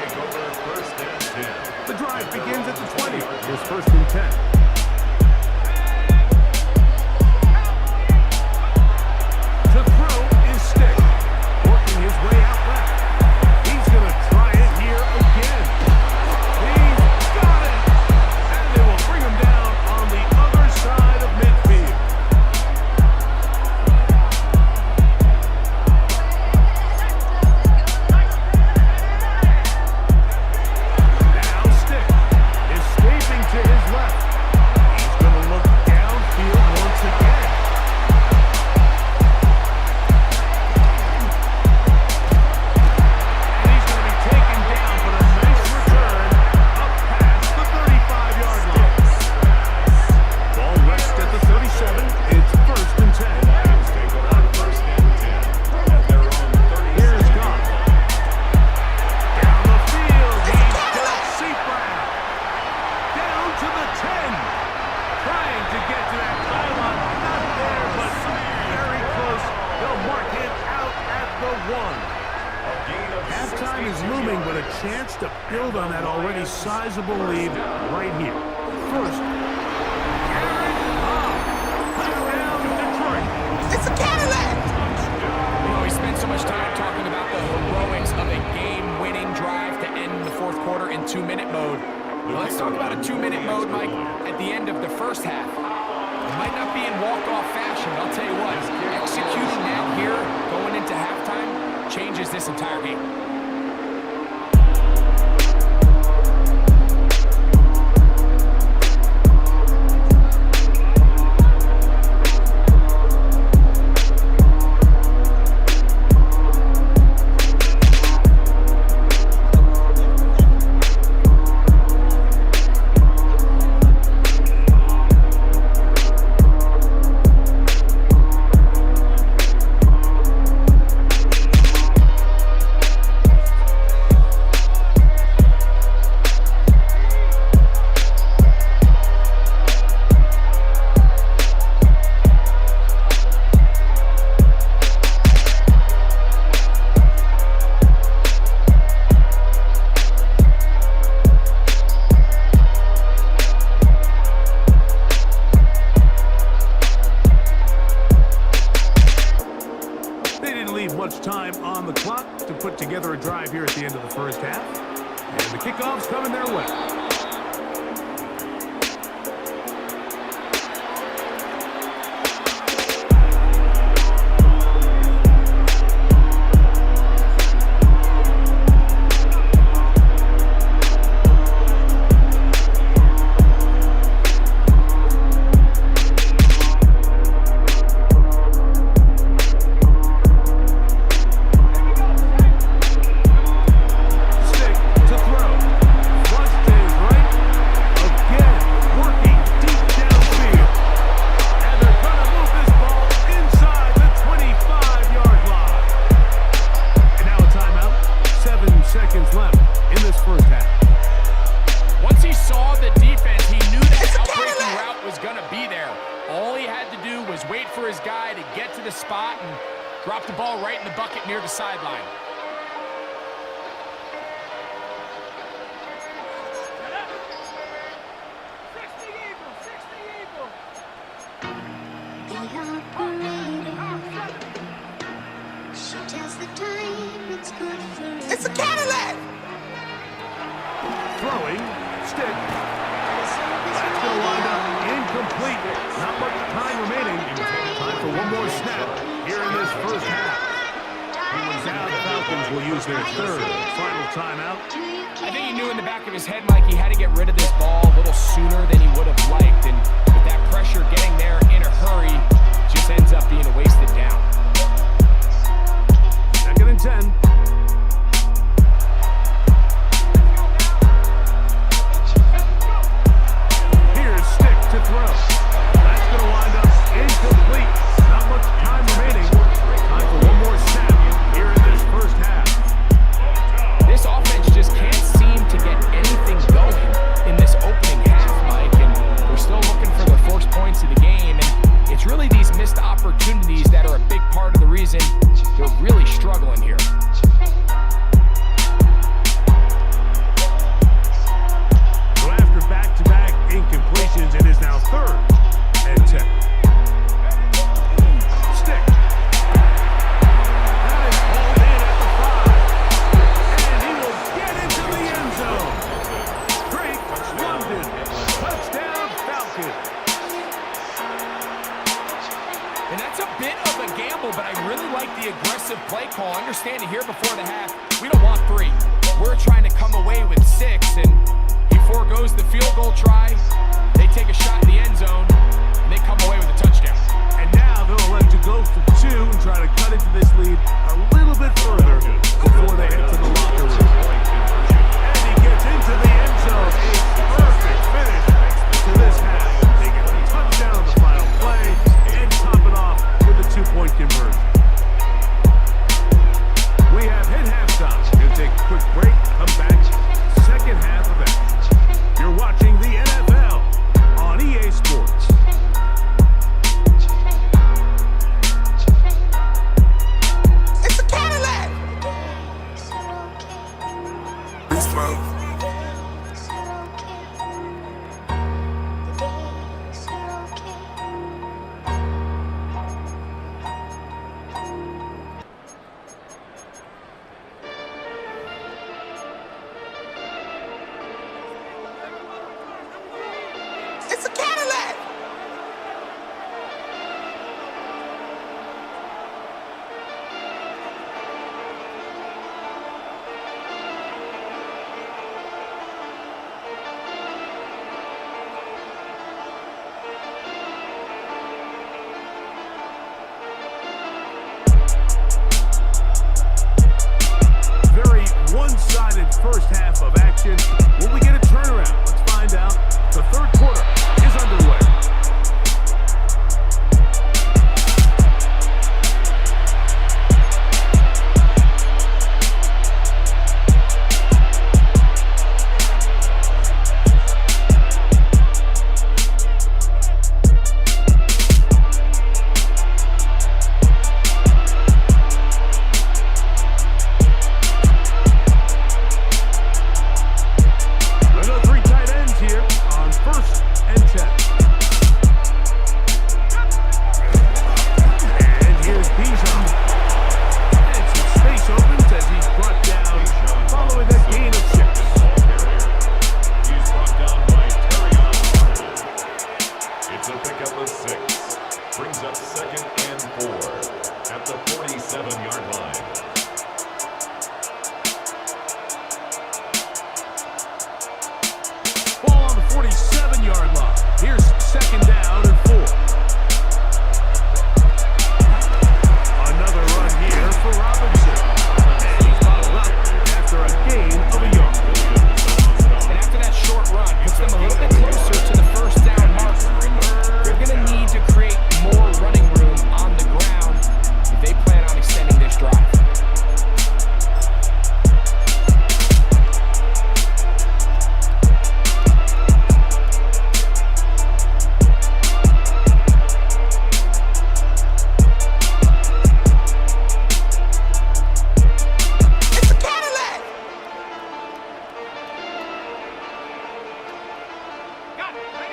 The drive begins at the 20. Here's first and 10. To throw is Stick, working his way out left. He's going to try it here again. He's got it! And they will bring him down on the other side of midfield. Now Stick escaping to his left. He's going to look downfield once again. And he's going to be taken down, but a nice return up past the 35-yard line. Ball rests at the 37. It's first and 10. Here's Goff. Down the field. He's got Seafowl. Down to the 10. Trying to get to that pylon. Not there, but very close. They'll mark him out at the 1. Halftime is looming, but a chance to build on that already sizable lead right here. First, Aaron Cobb. Touchdown, Detroit. It's a Cadillac! You know, we spent so much time talking about the heroics of a game-winning drive to end the fourth quarter in 2-minute mode. Well, let's talk about a 2-minute mode, Mike, at the end of the first half. It might not be in walk-off fashion, but I'll tell you what, executing that here, going into halftime, changes this entire game. Much time on the clock to put together a drive here at the end of the first half. And the kickoff's coming their way. Stick to this spot and dropped the ball right in the bucket near the sideline. It's a Cadillac! Throwing, stick. That's going to wind up incomplete. Not much time remaining. Time for one more snap here in this first half. Now the Falcons will use their third final timeout. I think he knew in the back of his head, Mike, he had to get rid of this ball a little sooner than he would have liked. And with that pressure getting there in a hurry, just ends up being a wasted down. 2nd and 10. Here's Stick to throw. That's going to wind up incomplete. Not much time remaining. Time for one more snap here in this first half. This offense just can't seem to get anything going in this opening half, Mike, and they're still looking for their first points of the game, and it's really these missed opportunities that are a big part of the reason they're really struggling here. So after back-to-back incompletions, it is now 3rd and 10. Stick. That is hauled in at the 5. And he will get into the end zone. Drake London. Touchdown Falcons. And that's a bit of a gamble, but I really like the aggressive play call. Understanding here before the half, we don't want 3. We're trying to come away with 6, and he foregoes the field goal try. They take a shot in the end zone, and they come away with a touchdown. And now they'll elect to go for 2 and try to cut into this lead a little bit further before they head to the locker room. And he gets into the end zone. A perfect finish to this half. They get a touchdown on the final play and top it off with a 2-point conversion. We have hit halftime. We'll take a quick break, come back, second half of action. You're watching the NFL on EA Sports. It's a Cadillac! It's a Cadillac! Very one-sided first half of action. Will we get a turnaround? Let's find out. The third quarter is underway. There are 3 tight ends here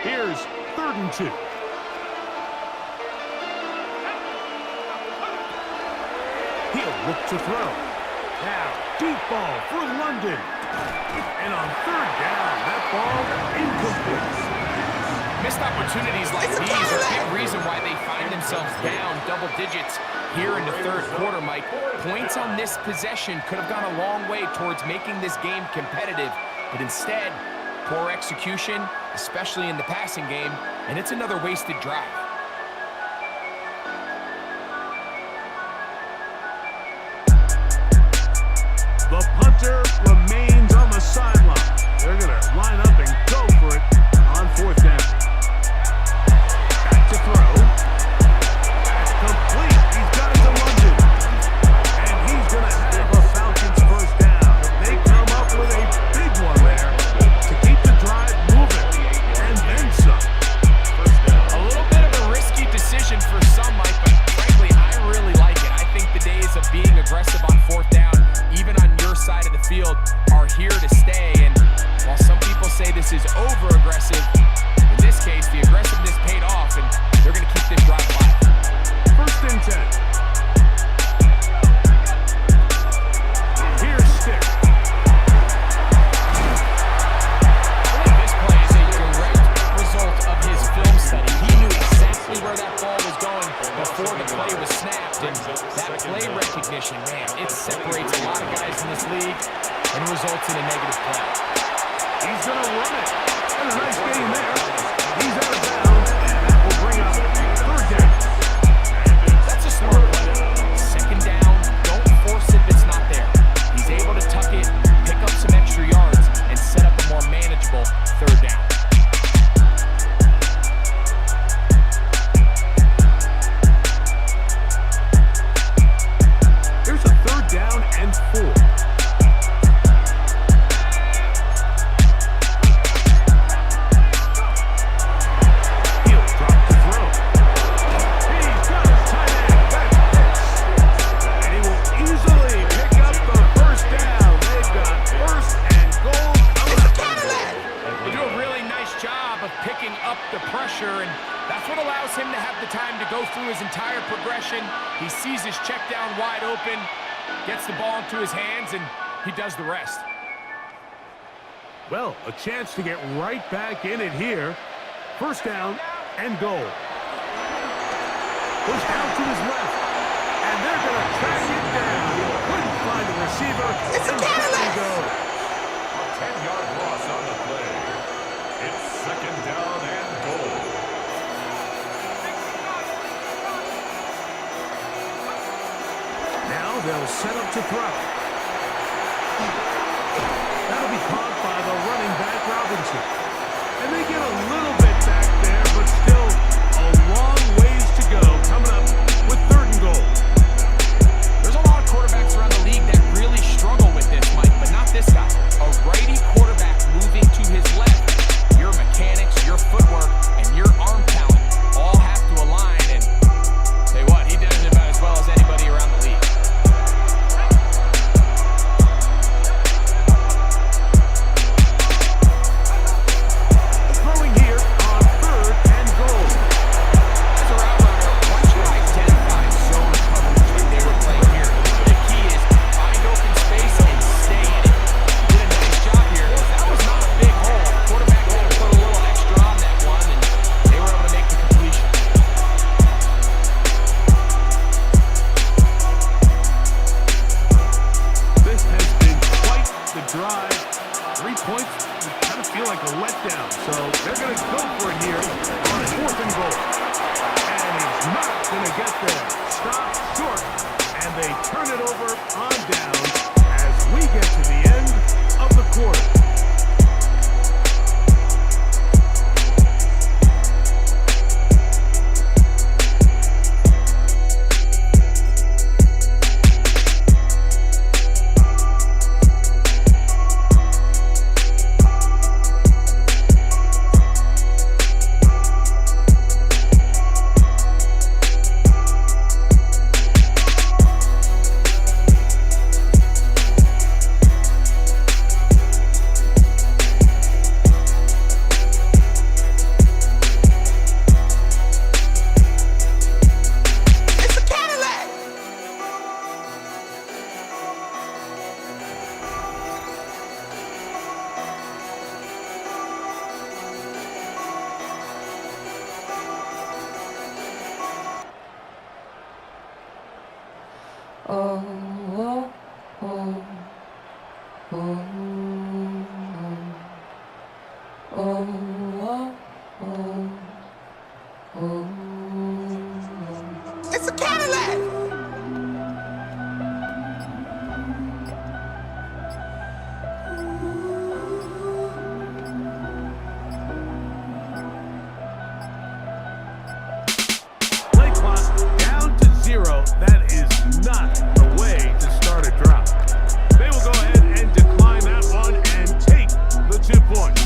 Here's 3rd and 2. He'll look to throw. Now, deep ball for London. And on 3rd down, that ball incomplete. Missed opportunities like these are a big reason why they find themselves down double digits here in the 3rd quarter, Mike. Points on this possession could have gone a long way towards making this game competitive, but instead, poor execution, especially in the passing game, and it's another wasted drive. The punter remains on the sideline. They're going to line up and go for it on 4th down. Back to throw. That's complete. He's got it to London. And he's going to have a Falcons 1st down. They come up with a big one there to keep the drive moving. And then some. A little bit of a risky decision for some, Mike, but frankly, I really like it. I think the days of being aggressive on 4th down, even on your side of the field, are here to stay. And while some people say this is over-aggressive, in this case, the aggressiveness paid off, and they're going to keep this drive alive. 1st and 10. Here's Stick. This play is a direct result of his film study. He knew exactly where that ball was going before the play was snapped, and that play recognition, man, it separates a lot of guys in this league and results in a negative play. He's going to run it. And a nice gain there. He's out of bounds, and that will bring up 3rd down. That's a smart play. 2nd down, don't force it if it's not there. He's able to tuck it, pick up some extra yards, and set up a more manageable 3rd down. Here's a 3rd down and 4. He sees his check down wide open, gets the ball into his hands, and he does the rest. Well, a chance to get right back in it here. 1st down and goal. Push down to his left, and they're going to track it down. Couldn't find a receiver. It's a Cadillac. Go. A 10-yard loss on the play. It's 2nd down and goal. Now they'll set up to throw. That'll be caught by the running back, Robinson. And they get a little bit back there, but still a long ways to go. Coming up with 3rd and goal. There's a lot of quarterbacks around the league that really struggle with this, Mike, but not this guy. A righty quarterback moving to his left. Your mechanics, your footwork, and your arm talent all have to align. And say what, he does it about as well as anybody around the league. Throwing here on 3rd and goal. As a route runner, once you identify zone coverage like they were playing here, the key is find open space and stay in it. He did a nice job here because that was not a big hole. Quarterback had to put a little extra on that one, and they were able to make the completion. This has been quite the drive. 3 points, you kind of feel like a letdown. So they're going to go for it here on 4th and goal. And he's not going to get there. Stop short. And they turn it over on down as we get to the end of the quarter. not the way to start a drop. They will go ahead and decline that one and take the 2 points.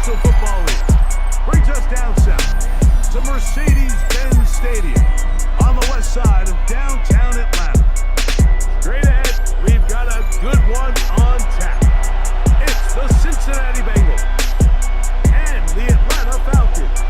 National Football League brings us down south to Mercedes-Benz Stadium on the west side of downtown Atlanta. Straight ahead, we've got a good one on tap. It's the Cincinnati Bengals and the Atlanta Falcons.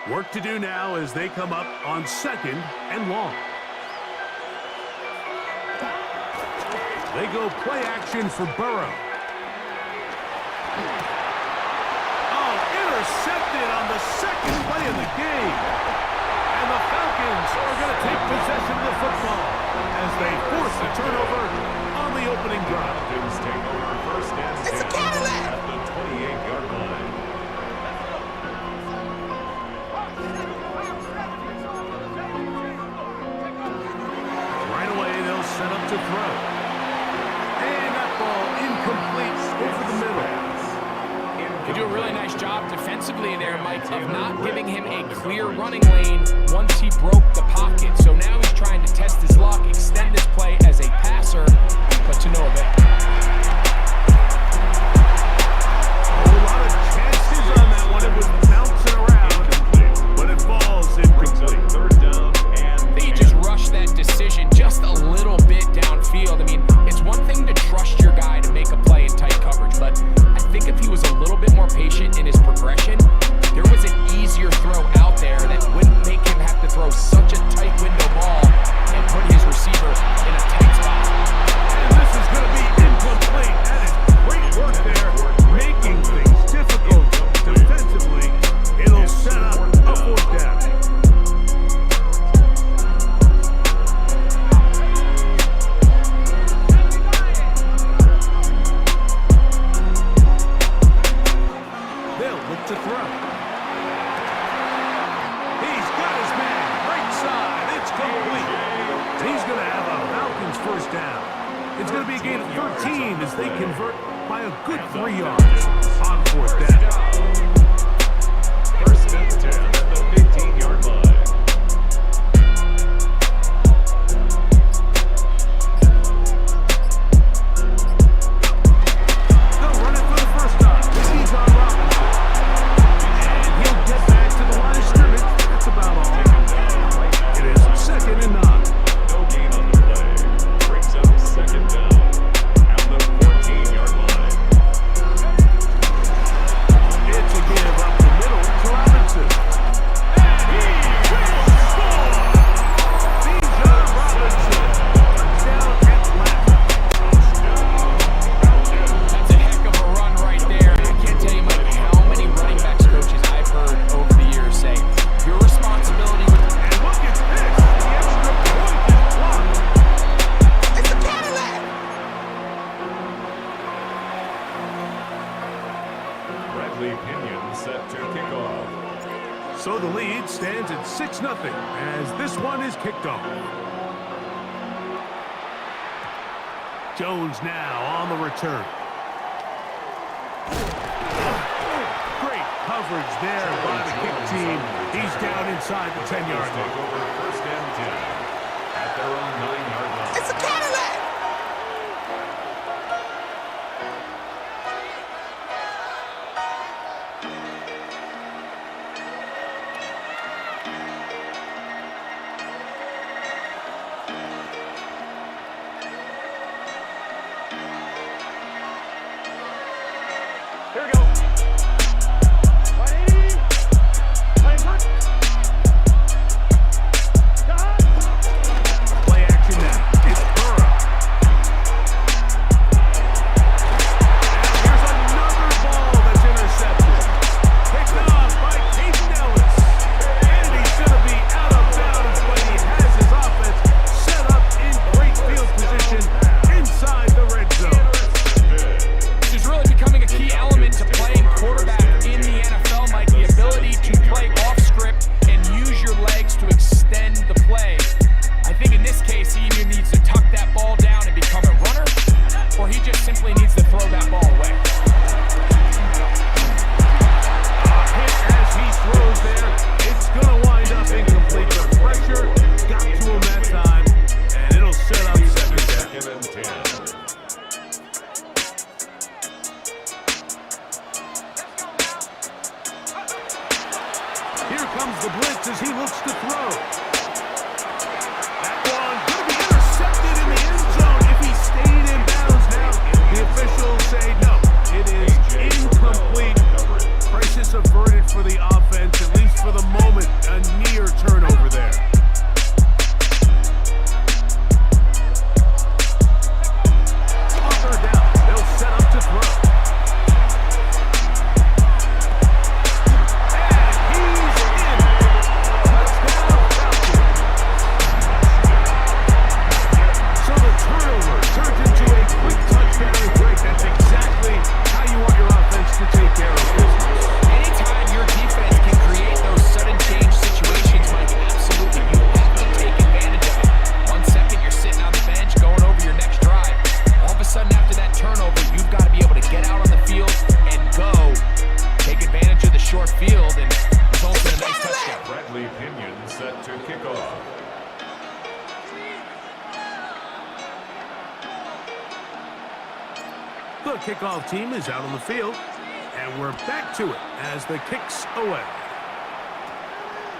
Work to do now as they come up on 2nd and long. They go play action for Burrow. Oh, intercepted on the 2nd play of the game. And the Falcons are going to take possession of the football as they force the turnover on the opening drive. Falcons take over 1st and 10 It's a Cadillac! at the 28-yard line. Set up to throw. And that ball incomplete over the middle. They do a really nice job defensively there, Mike, of not giving him a clear running lane once he broke the pocket. So now he's trying to test his luck, extend his play as a passer, but to no avail. A lot of chances on that one. It was bouncing around, but it falls incomplete. 3rd down and They just rushed that decision just a little bit downfield. I mean, it's one thing to trust your guy to make a play in tight coverage, but I think if he was a little bit more patient in his progression, there was an easier throw out there that wouldn't make him have to throw such a tight window ball and put his receiver in a tight spot. And this is going to be incomplete. That is great work there, making things difficult defensively. It'll set up a 4th down. To throw. He's got his man right side. It's complete. He's going to have a Falcons 1st down. It's going to be a gain of 13 as they convert by a good 3 yards on 4th down. 1st and 10 at the 15-yard line. They'll run it for the first time. He's on Robinson. That's about all. It is 2nd and 9. No gain on the play. Brings up 2nd down at the 14-yard line. So the lead stands at 6-0 as this one is kicked off. Jones now on the return. Great coverage there by the kick team. He's down inside the 10-yard line. Over 1st and 10 at their own 9-yard line. It's a Cadillac. Here we go. Play action now. It's Burrow. And here's another ball that's intercepted. Picked off by Peyton Ellis. And he's going to be out of bounds when he has his offense set up in great field position inside the red zone. This is really becoming a key element to playing quarterback in the NFL, Mike. The ability to play off script and use your legs to extend the play. I think in this case, he either needs to tuck that ball down and become a runner, or he just simply needs to throw that ball away. Hit as he throws there. It's going to wind up incomplete. The pressure got to him that time, and it'll set up 2nd and 10. Here comes the blitz as he looks to throw. That one going to be intercepted in the end zone if he stayed in bounds now. The officials say no. It is incomplete. Crisis averted for the offense, at least for the moment. A near turnover there. On 3rd down, they'll set up to throw. So the turnover turns into a quick touchdown and break. That's exactly how you want your offense to take care of business. Anytime your defense can create those sudden change situations, Mike, absolutely, you have to take advantage of it. 1 second, you're sitting on the bench, going over your next drive. All of a sudden, after that turnover, you've got to be able to get out on the field and go. Take advantage of the short field and result in a nice touchdown. Bradley Pinion set to kick off. The kickoff team is out on the field, and we're back to it as the kick's away.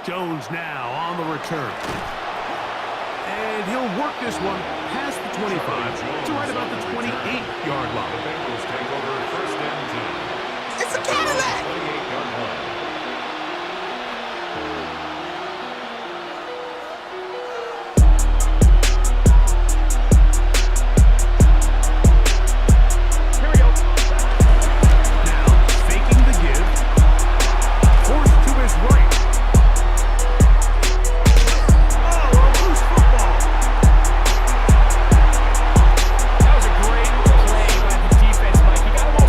Jones now on the return. And he'll work this one past the 25 to right about the 28-yard The line. Bengals take over 1st and 10 It's a Cadillac. 28-yard line. Here we go. Now, faking the give. Forced to his right. Oh, a loose football. That was a great play by the defense, Mike. You got to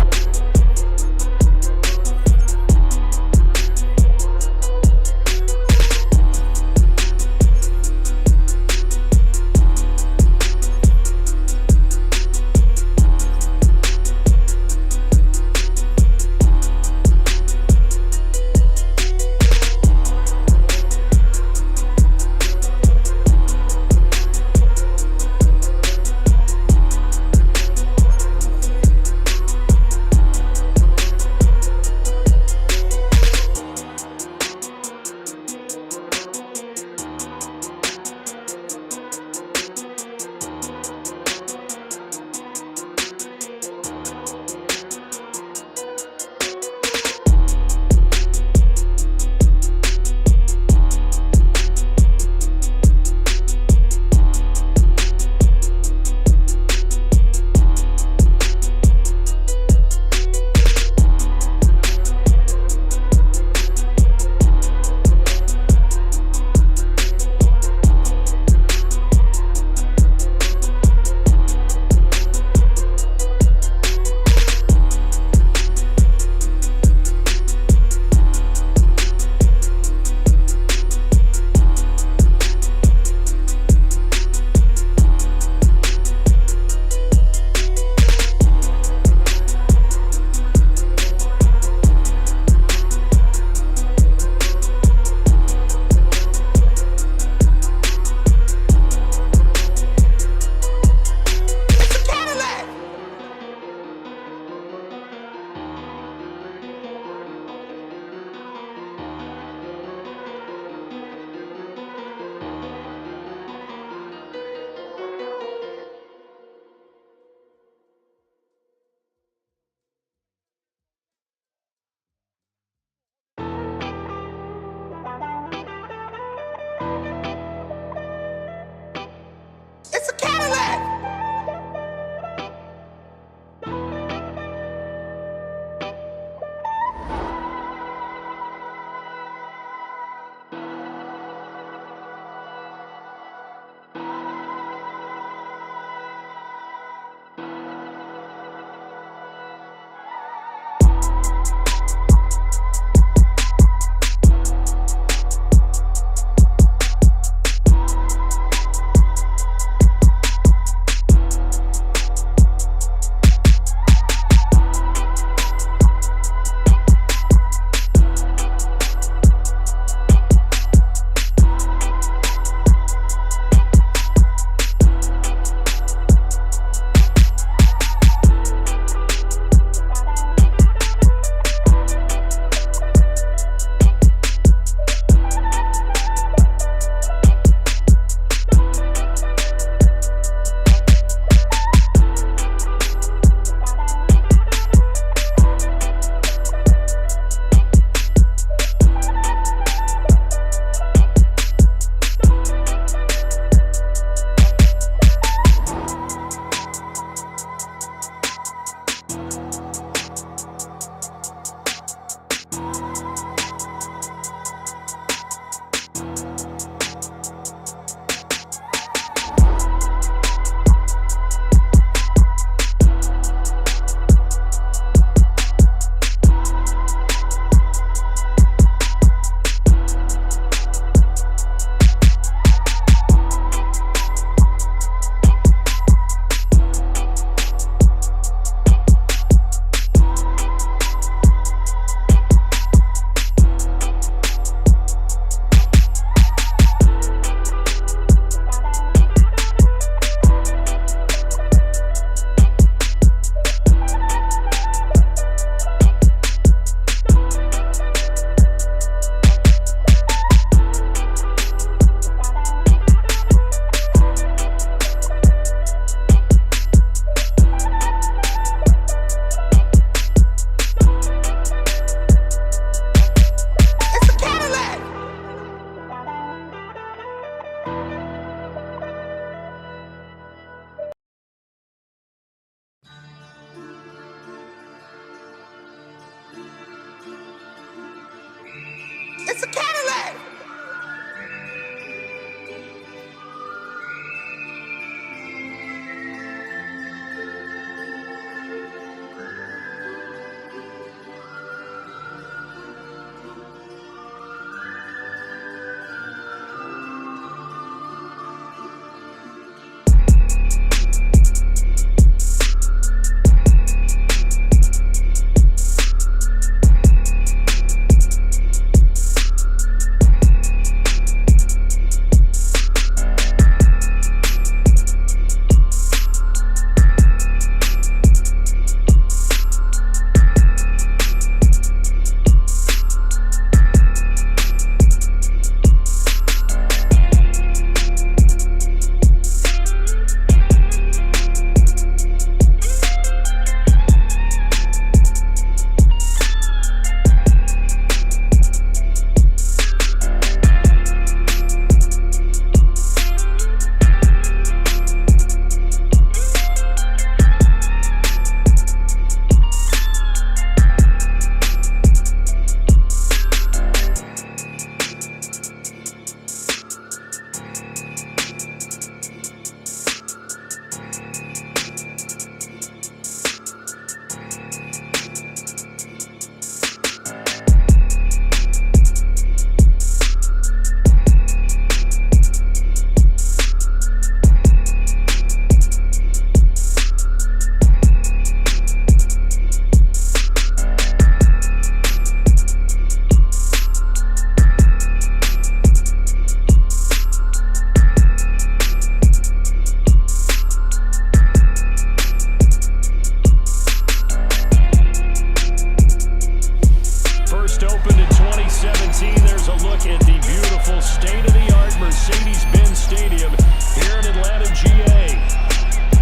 look at the beautiful state-of-the-art Mercedes-Benz Stadium here in Atlanta, GA.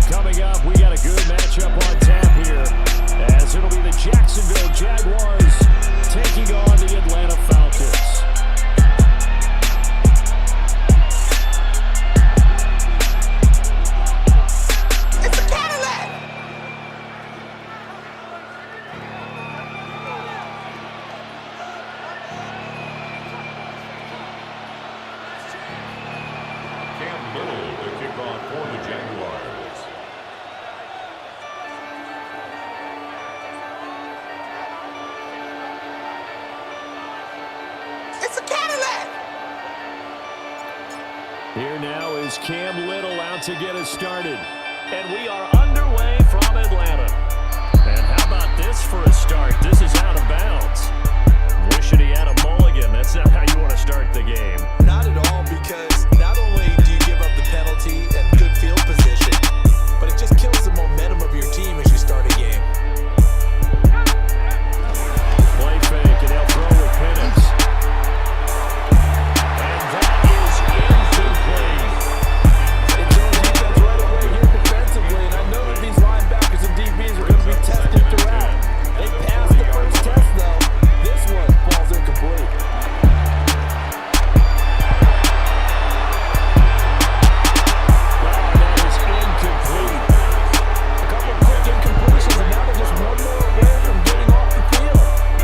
Coming up, we got a good matchup on tap here, as it'll be the Jacksonville Jaguars taking on the Atlanta Falcons. It's a Cadillac. Cam Little to kick off for the Jaguars. It's a Cadillac. Here now is Cam Little out to get us started. And we are underway from Atlanta. And how about this for a start? This is out of bounds. Wishing he had a mulligan. That's not how you want to start the game. Not at all, because not only do you give up the penalty and good field position, but it just kills the momentum of your team as you start a game. Play fake, and they'll throw with Penix. And that is incomplete. It's on defense right away here defensively, and I know that these linebackers and DBs are going to be tested throughout. They passed the first test, though. This one falls incomplete. That is incomplete. A couple of quick incompletions, and now they're just one more away from getting off the field.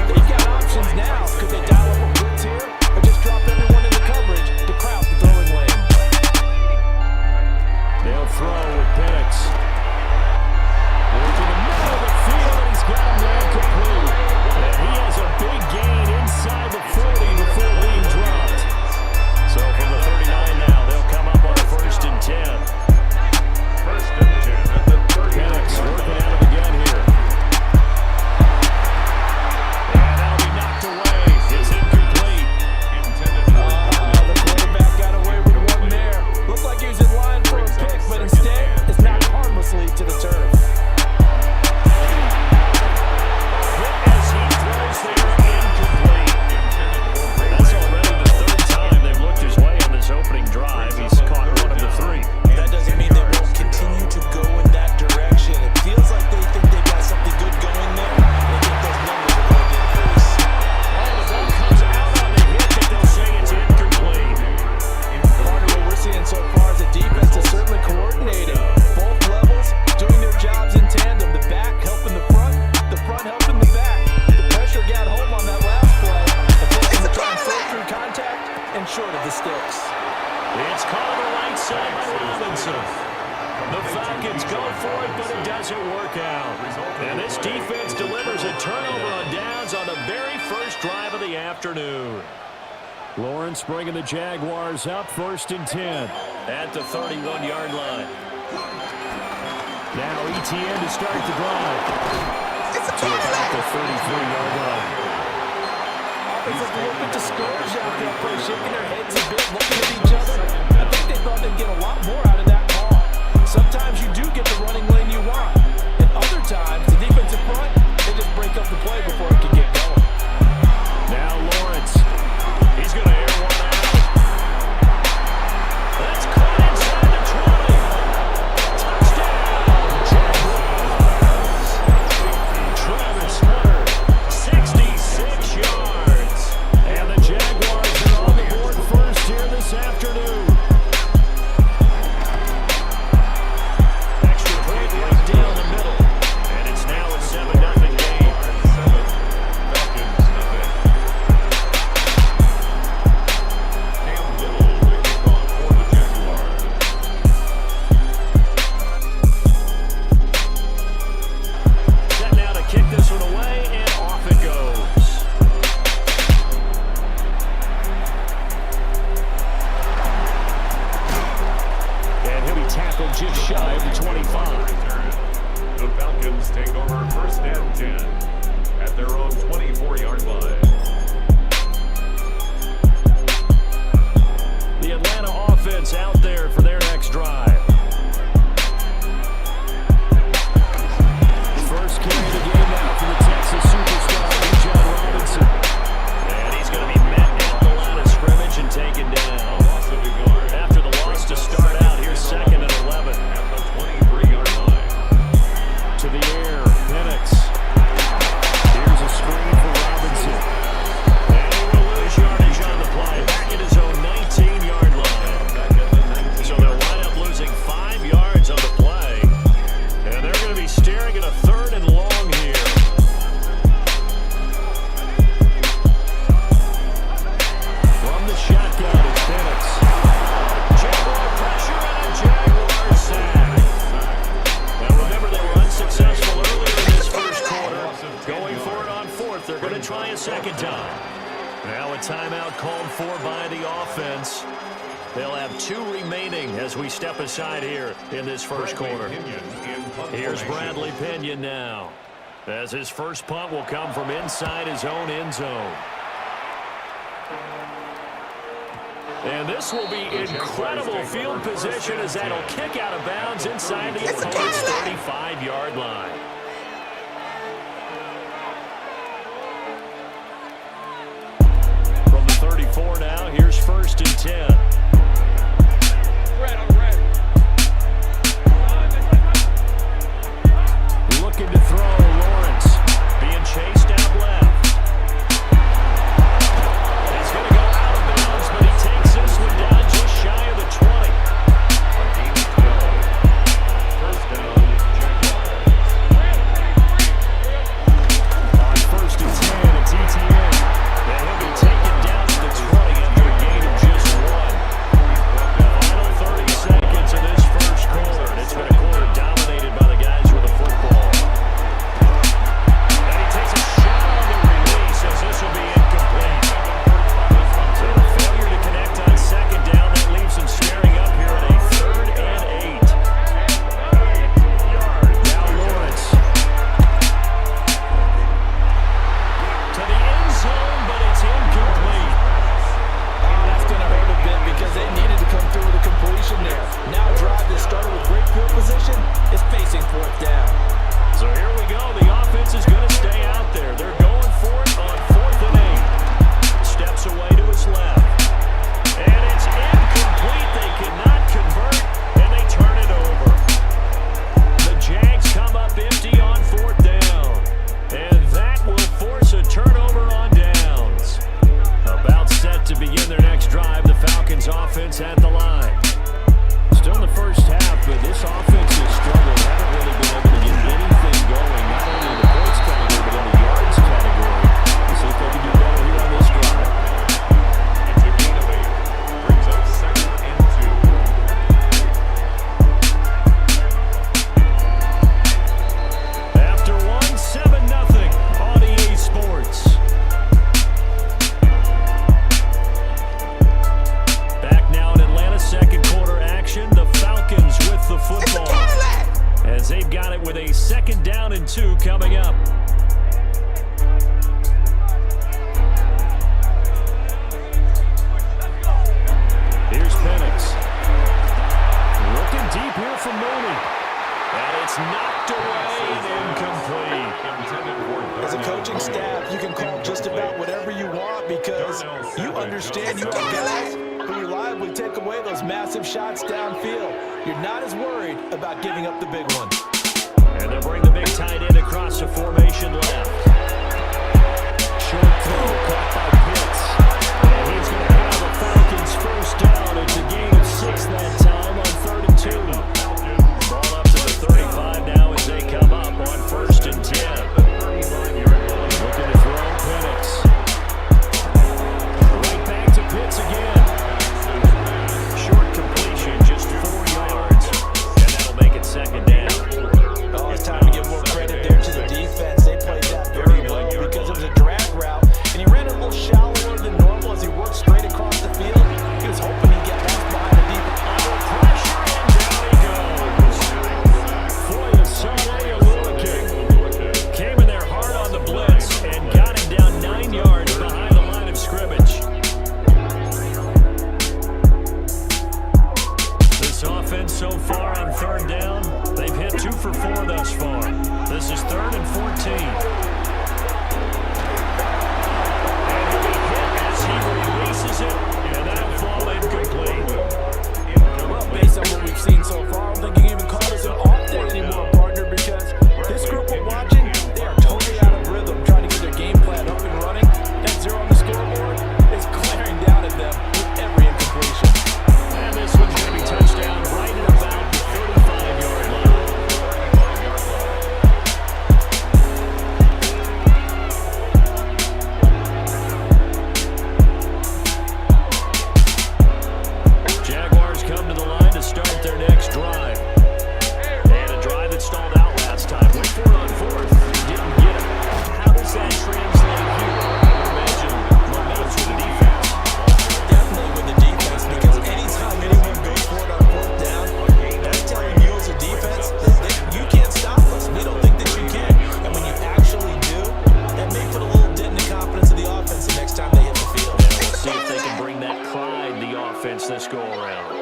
They've got options now. Could they dial up a blitz here, or just drop everyone into coverage to crowd the throwing lane? They'll throw with Penix. Into the middle of the field, and he's got him there complete. And he has a big gain inside the 40 before being dropped. So from the 39 now, they'll come up on 1st and 10. 1st and 10 at the 39. Penix working at him again here. And that'll be knocked away. It's incomplete. Intended for The quarterback got away with one there. Looked like he was in line for a pick, but instead it's knocked harmlessly to the turf. As he throws there, incomplete. That's already the 3rd time they've looked his way on this opening drive. He's caught one of the 3. That doesn't mean they won't continue to go in that direction. It feels like they think they got something good going there. They think those numbers are going to increase. The ball comes out on the hit, but they'll say it's incomplete. Part of what we're seeing so far is the defense is certainly coordinating. Both levels doing their jobs in tandem. The back helping the front helping the back. The pressure got home on that last play. It's a through contact and short of the sticks. It's called the right side by Robinson. The Falcons go for it, but it doesn't work out. And this defense delivers a turnover on downs on the very first drive of the afternoon. Lawrence bringing the Jaguars up 1st and 10 at the 31-yard line. Now ETN to start the drive. It's a To about Cadillac. the 33-yard line. It's a little bit discouraged out there, play shaking their heads a bit, looking at each other. I think they thought they'd get a lot more out of that call. Sometimes you do get the running lane you want, and other times the defensive front, they just break up the play before it can get going. Now Lawrence, he's going to air one out. That's caught inside the 20. Touchdown, Jaguars. Travis Hunter, 66 yards. And the Jaguars are on the board first here this afternoon. Extra point right down the middle. And it's now a 7-0 game. Falcons nothing. Cam Little to kick off for the Jaguars. Set now to kick this one away, and off it goes. And he'll be tackled just shy of the 25. The Falcons take over 1st and 10 at their own 24-yard line. The Atlanta offense out there for their next drive. First carry of the game now for the Texas superstar, John Robinson. And he's going to be met at the line of timeout called for by the offense. They'll have 2 remaining as we step aside here in this first quarter. Here's Bradley Pinion now, as his first punt will come from inside his own end zone. And this will be incredible field position as that'll kick out of bounds inside the opponent's 35-yard line. From the 34 now, here's 1st and 10. Looking to throw, Lawrence being chased out left. He's going to go out of bounds, but he takes this one down just shy of the 20. First down, on 1st and 10, it's ETN. And he'll be taken down to the 20 after a gain of just 1. Final 30 seconds of this first quarter, and it's been a quarter dominated by the guys with the football. And he takes a shot on the release as this will be incomplete. So a failure to connect on 2nd down, that leaves him staring up here at a 3rd and 8. Now Lawrence to the end zone, but it's incomplete. That's going to hurt a bit because they needed to come through with a completion there. Now a drive that started with great field position is facing 4th down. So here we go. The offense is going to stay out there. They're going for it on 4th and 8. Steps away to his left. And it's incomplete. They cannot convert, and they turn it over. The Jags come up empty on 4th down. And that will force a turnover on downs. About set to begin their next drive, the Falcons offense at the line. Still in the first half, but this offense has struggled. Haven't really been able to get anything going, not only in the points category, but in the yards category. We'll see if they can do better here on this drive. It's a gain of 8. Brings up 2nd and 2. After 1, 7-0 on EA Sports. Back now in Atlanta, 2nd quarter action. The Falcons with the football, as they've got it with a 2nd down and 2 coming up. Here's Penix. Looking deep here from Mooney. And it's knocked away and incomplete. As a coaching staff, you can call just about whatever you want because you understand you have guys who reliably take away those massive shots downfield. You're not as worried about giving up the big one. And they'll bring the big tight end across the formation left. Short throw caught by Beatz. And he's going to have a Falcons 1st down. It's a gain of 6 that time on 3rd and 2. Ball up to the 35 now as they come up on 1st and 10. Looking to throw Penix. Right back to Beatz again. Short completion, just 4 yards. And that'll make it 2nd down. Oh, it's time to give more credit there to the defense. They played that very well because it was a drag route, and he ran a little offense this go-around.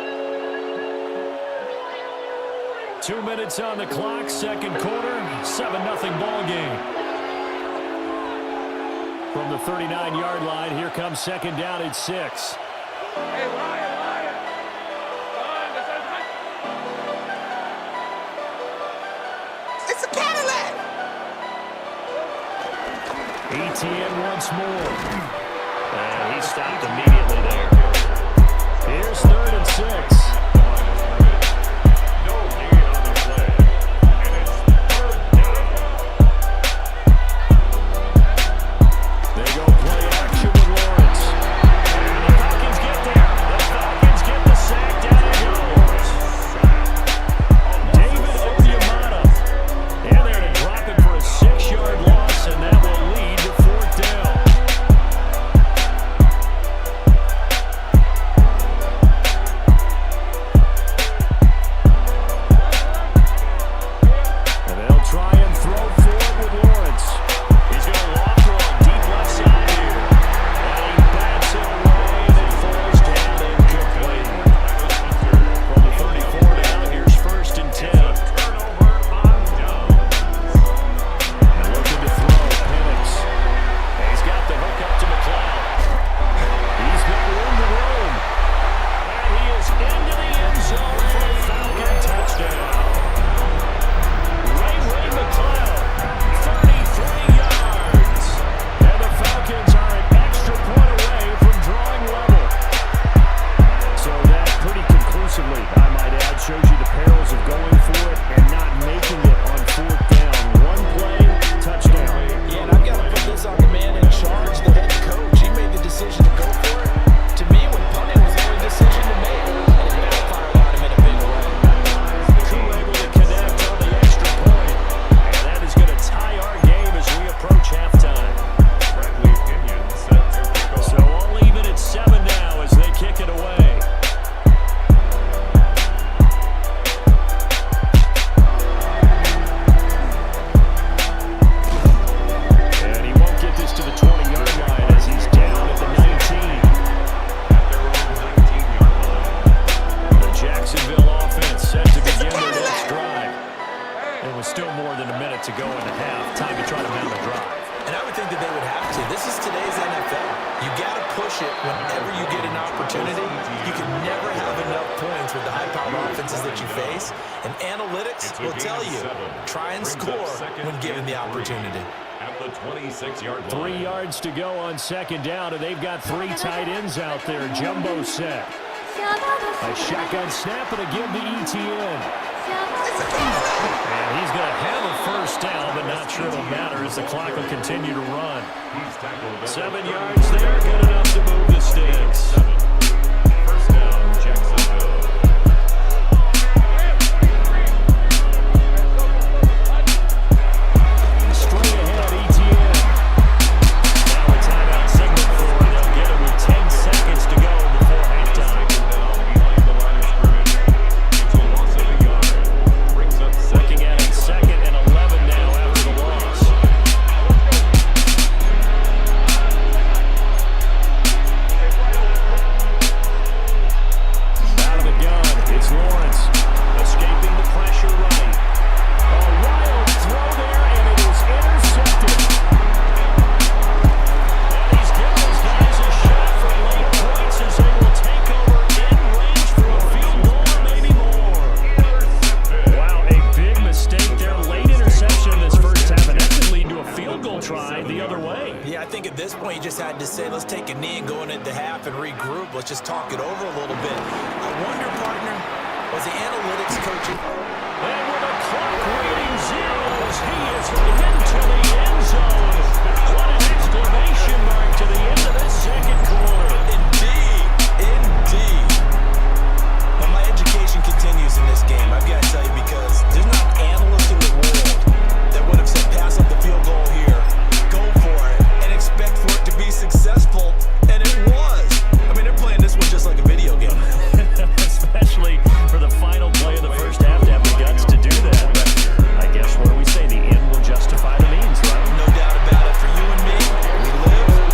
2 minutes on the clock, second quarter, 7-0 ball game. From the 39-yard line, here comes second down at 6. Hey, Ryan. Come on, let's go. It's a Cadillac. ETN once more. And he stopped immediately there. Here's 3rd and 6. No gain on the play. And it's 3rd down. They go play action with Lawrence. And the Falcons get there. The Falcons get the sack. Down it goes. David Onyemata. And they're to drop it for a 6-yard loss, and that will lead to 4th down. And they'll try and throw forward with Lawrence. He's going to walk through on deep left side here. And he bats it away, and it falls down incomplete. From the 34 down, here's 1st and 10. Turnover on downs. And looking to throw, Penix. He's got the hook up to McLeod. He's got room to roam. And he is into the end zone for a Falcon touchdown. Ray McLeod, 33 yards. And the Falcons are an extra point away from drawing level. So that pretty conclusively, I might add, shows you the perils of going for it and not making it on 4th down. One play, touchdown. Yeah, and I've got to put this on the man in charge, the head coach. He made the decision to go for it. To me, when punting was the only decision to make, and it backfired on him in a big way. Crew able to connect on the extra point, and that is going to tie our game as we approach halftime. Friendly opinion set to kick off. So all even at 7 now as they kick it away. And he won't get this to the 20-yard line as he's down at the 19. At their own 19-yard line. The Jacksonville offense set to begin their next drive. It was still more than a minute to go in the half. Time to try to mount a drive. And I would think that they would have to. This is today's NFL. You got to push it whenever you get an opportunity. You can never have enough points with the high-powered offenses that you face. And analytics will tell you, try and score when given the opportunity. At the 26-yard line. 3 yards to go on second down, and they've got 3 tight ends out there. Jumbo set. A shotgun snap and a give to ETN. And he's going to have a 1st down, but not sure it'll matter as the clock will continue to run. He's tackled. 7 yards there, good enough to move the stakes. 1st down, Jacksonville. Straight ahead, ETN. Now a timeout signal for him. They'll get him with 10 seconds to go before halftime. Down behind the line of scrimmage. It's a loss of a yard. Brings up Looking at it, 2nd and 11 now after the loss. Out of the gun, it's Lawrence. Escaping the pressure right. A wild throw there, and it is intercepted. And he's giving his guys a shot for late points as they will take over in range for a field goal or maybe more. Wow, a big mistake there. Late interception in this first half, and that could lead to a field goal try the other way. Yeah, I think at this point you just had to say, let's take a knee and go into the half and regroup. Let's just talk it over a little bit. I wonder, partner, was the analytics coaching? And with a clock reading zeros, he is into the end zone. What an exclamation mark to the end of this second quarter. Indeed, indeed. But my education continues in this game, I've got to tell you, because there's not an analyst in the world that would have said pass up the field goal here, go for it, and expect for it to be successful, and it was. I mean, they're playing this one just like a video game. Especially for the final play of the first half to have the guts to do that. But I guess what do we say? The end will justify the means, right? No doubt about it. For you and me, we live,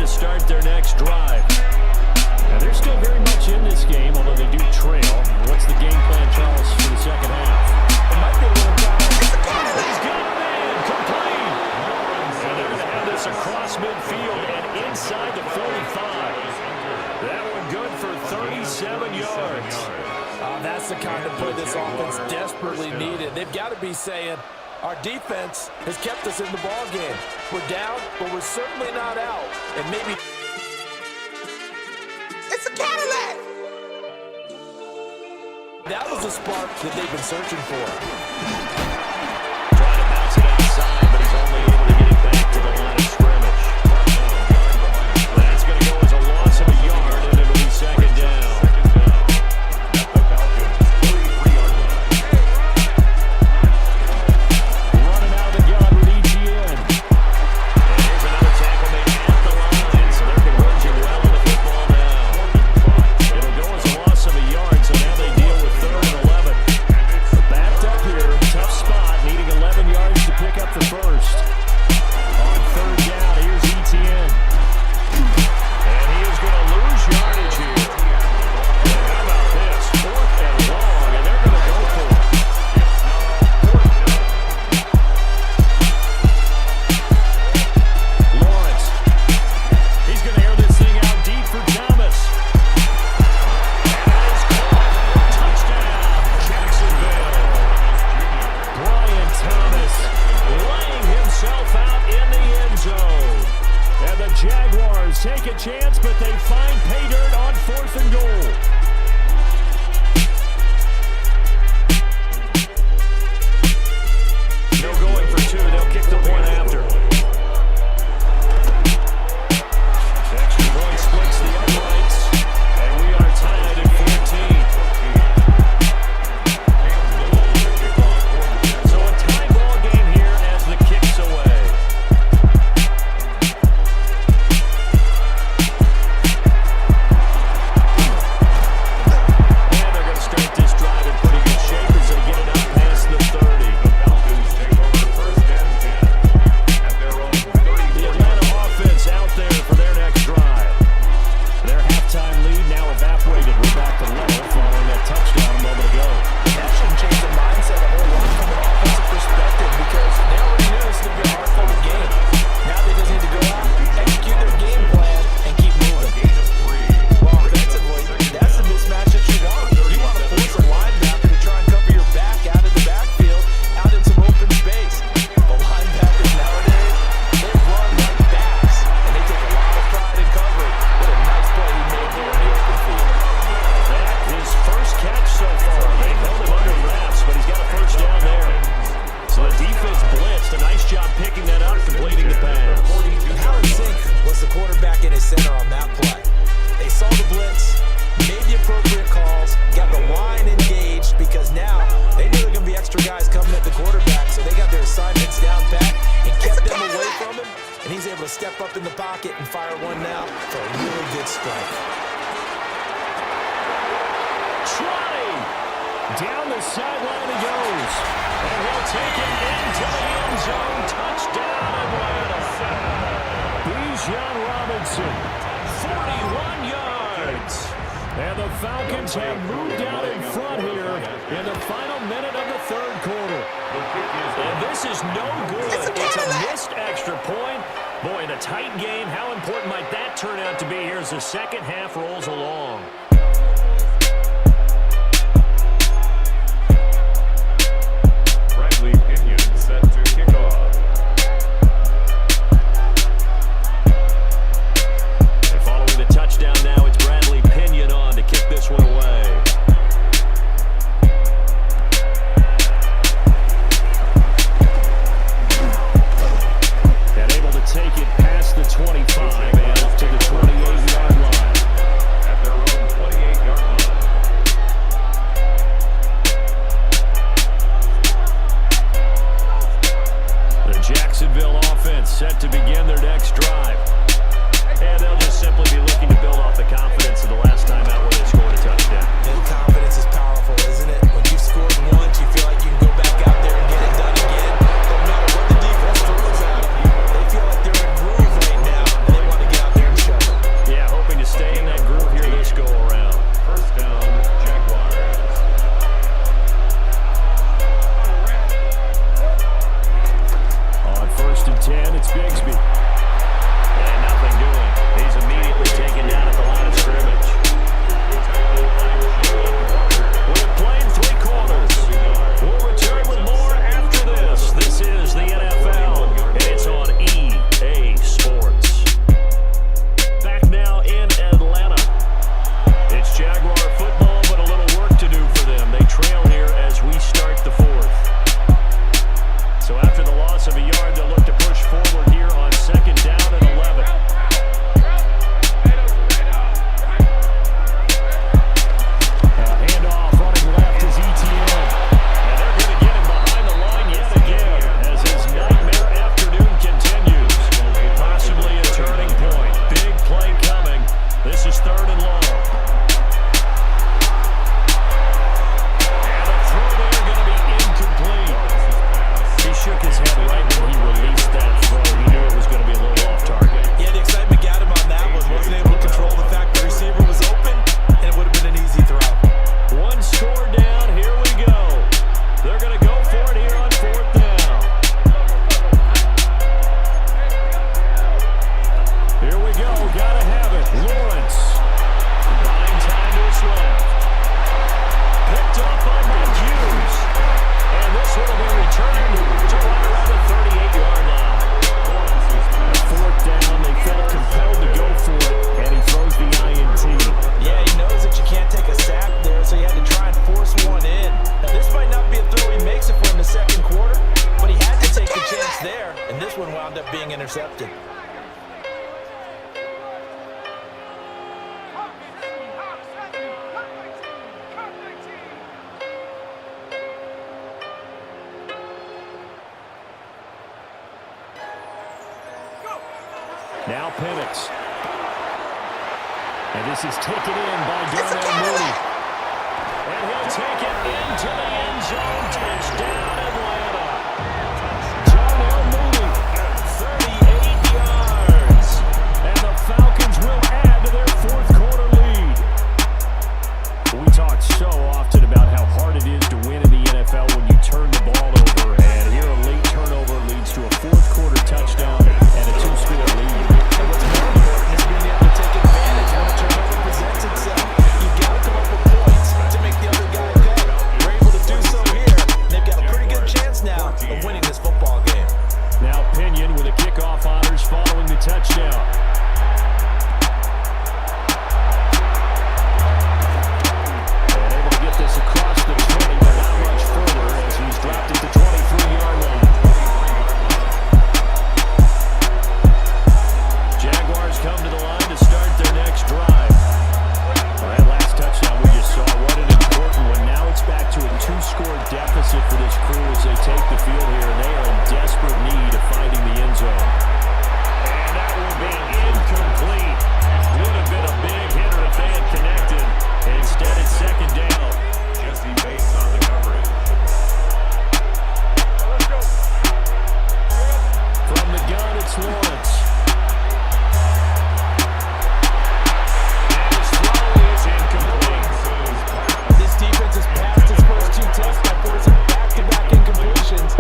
to start their next drive. Now, they're still very much in this game, although they do trail. What's the game plan, Charles, for the second half? It might be a little He's got a man, complete. And they're going to have this across midfield and inside the 45. That one good for 37 yards. That's the kind of play this offense desperately needed. They've got to be saying, our defense has kept us in the ball game. We're down, but we're certainly not out. And maybe It's a Cadillac! that was the spark that they've been searching for. Trying to bounce it outside, but he's only able to get it back to the line of scrimmage. That's going to go as a loss of a yard, and it'll be second down. Running out of the gun with ETN. And here's another tackle made at the line, so they're converging well on the football now. It'll go as a loss of a yard, so now they deal with 3rd and 11. Backed up here, tough spot, needing 11 yards to pick up the first. On 3rd down, here's ETN. And he is going to lose yardage here. And how about this? 4th and long, and they're going to go for it. Lawrence. He's going to air this thing out deep for Thomas. And that is caught. Touchdown, Jacksonville. Brian Thomas laying himself out in the end zone. And the Jaguars take a chance, but they find pay dirt on 4th and goal. No going for 2. They'll kick the point after. Extra point splits the uprights, and we are tied at 14. So a tie ball game here as the kick's away. And they're going to start this drive in pretty good shape as they get it up past the 30. The Atlanta offense out there for their next drive. Their halftime lead now evaporated. We're back to level following that touchdown a moment ago. That shouldn't change the mindset a whole lot from an offensive perspective because they already knew this was going to be a hard-fought game. Now they just need to go out, execute their game plan, and keep moving. Well, offensively, that's the mismatch that you want. You want to force a linebacker to try and cover your back out of the backfield, out in some open space. But linebackers nowadays, they run like bats, and they take a lot of pride in covering. What a nice play he made there in the open field. That his first catch so far. They held him under wraps, but he's got a first down there. So the defense blitzed. A nice job picking that up, completing the pass. Howard Sink was the quarterback in his center on that play. They saw the blitz, made the appropriate calls, got the line engaged because now they knew there were going to be extra guys coming at the quarterback, so they got their assignments down pat and kept them away from him, and he's able to step up in the pocket and fire one now for a really good strike. Trotting. Down the sideline he goes. And he'll take it into the end zone. Touchdown, Atlanta. Bijan Robinson, 41 yards. And the Falcons have moved out in front here in the final minute of the 3rd quarter. And this is no good. It's a missed extra point. Boy, in a tight game, how important might that turn out to be here as the second half rolls along? Bradley Pinion set to kick off. And following the touchdown now, it's Bradley Pinion on to kick this one away. And able to take it past the 25 and up to the 28-yard line. At their own 28-yard line. The Jacksonville offense set to begin their next drive. And they'll just simply be looking to build off the confidence of the last time out where they scored a touchdown. And confidence is powerful, isn't it? When you've scored once, you feel like you can go back out there and get it done again. No matter what the defense throws at them, they feel like they're in a groove right now, and they want to get out there and It's Bigsby. And nothing doing. He's immediately taken down at the line of scrimmage. We're playing 3 quarters. We'll return with more after this. This is the NFL, and it's on EA Sports. Back now in Atlanta. It's Jaguar football, but a little work to do for them. They trail here as we start the 4th. So after the loss of a yard, they'll look to push forward here on 2nd down and 11. Handoff running left is ETN. And they're going to get him behind the line yet again as his nightmare afternoon continues. Possibly a turning point. Big play coming. This is 3rd and long. And the throw there going to be incomplete. He shook his head right when he released that throw. He knew it was going to be a little off target. Yeah, the excitement got him on that one. Wasn't able to control the fact the receiver was open, and it would have been an easy throw. 1 score down. Here we go. They're going to go for it here on 4th down. Here we go. Gotta have it. Lawrence. Buying time to his left. Picked up by Mike Hughes. And this will be returned to right around the 38-yard line. 4th down. They felt compelled to go for it, and he throws the INT. Yeah, he knows that you can't take a sack there, so he had to try and force one in. Now, this might not be a throw he makes it for in the 2nd quarter, but he had to take the chance there, and this one wound up being intercepted. Now Penix. And this is taken in by Darnell Mooney. And he'll take it into the end zone. Touchdown, Atlanta. Darnell Mooney, 38 yards. And the Falcons will add to their 4th quarter lead. We talk so often about how hard it is to win in the NFL when you turn the ball over. And here a late turnover leads to a 4th quarter touchdown and a 2-score lead. And what's more important is being able to take advantage when a turnover presents itself. You've got to come up with points to make the other guy pay. We're able to do so here. They've got a pretty good chance now of winning this football game. Now Pinion with a kickoff honors following the touchdown. And able to get this across the 20, but not much further as he's dropped at the 23-yard line. Jaguars come to the line to start their next drive. Well, that last touchdown we just saw, what an important one. Now it's back to a 2-score deficit for this crew as they take the field here, and they are in desperate need of finding the end zone. And that will be incomplete. Would have been a big hitter if they had connected. Instead, it's 2nd down. Jesse Bates on the coverage. From the gun, it's Lawrence. And his throw is incomplete. This defense has passed its first 2 tests by forcing back-to-back incompletions.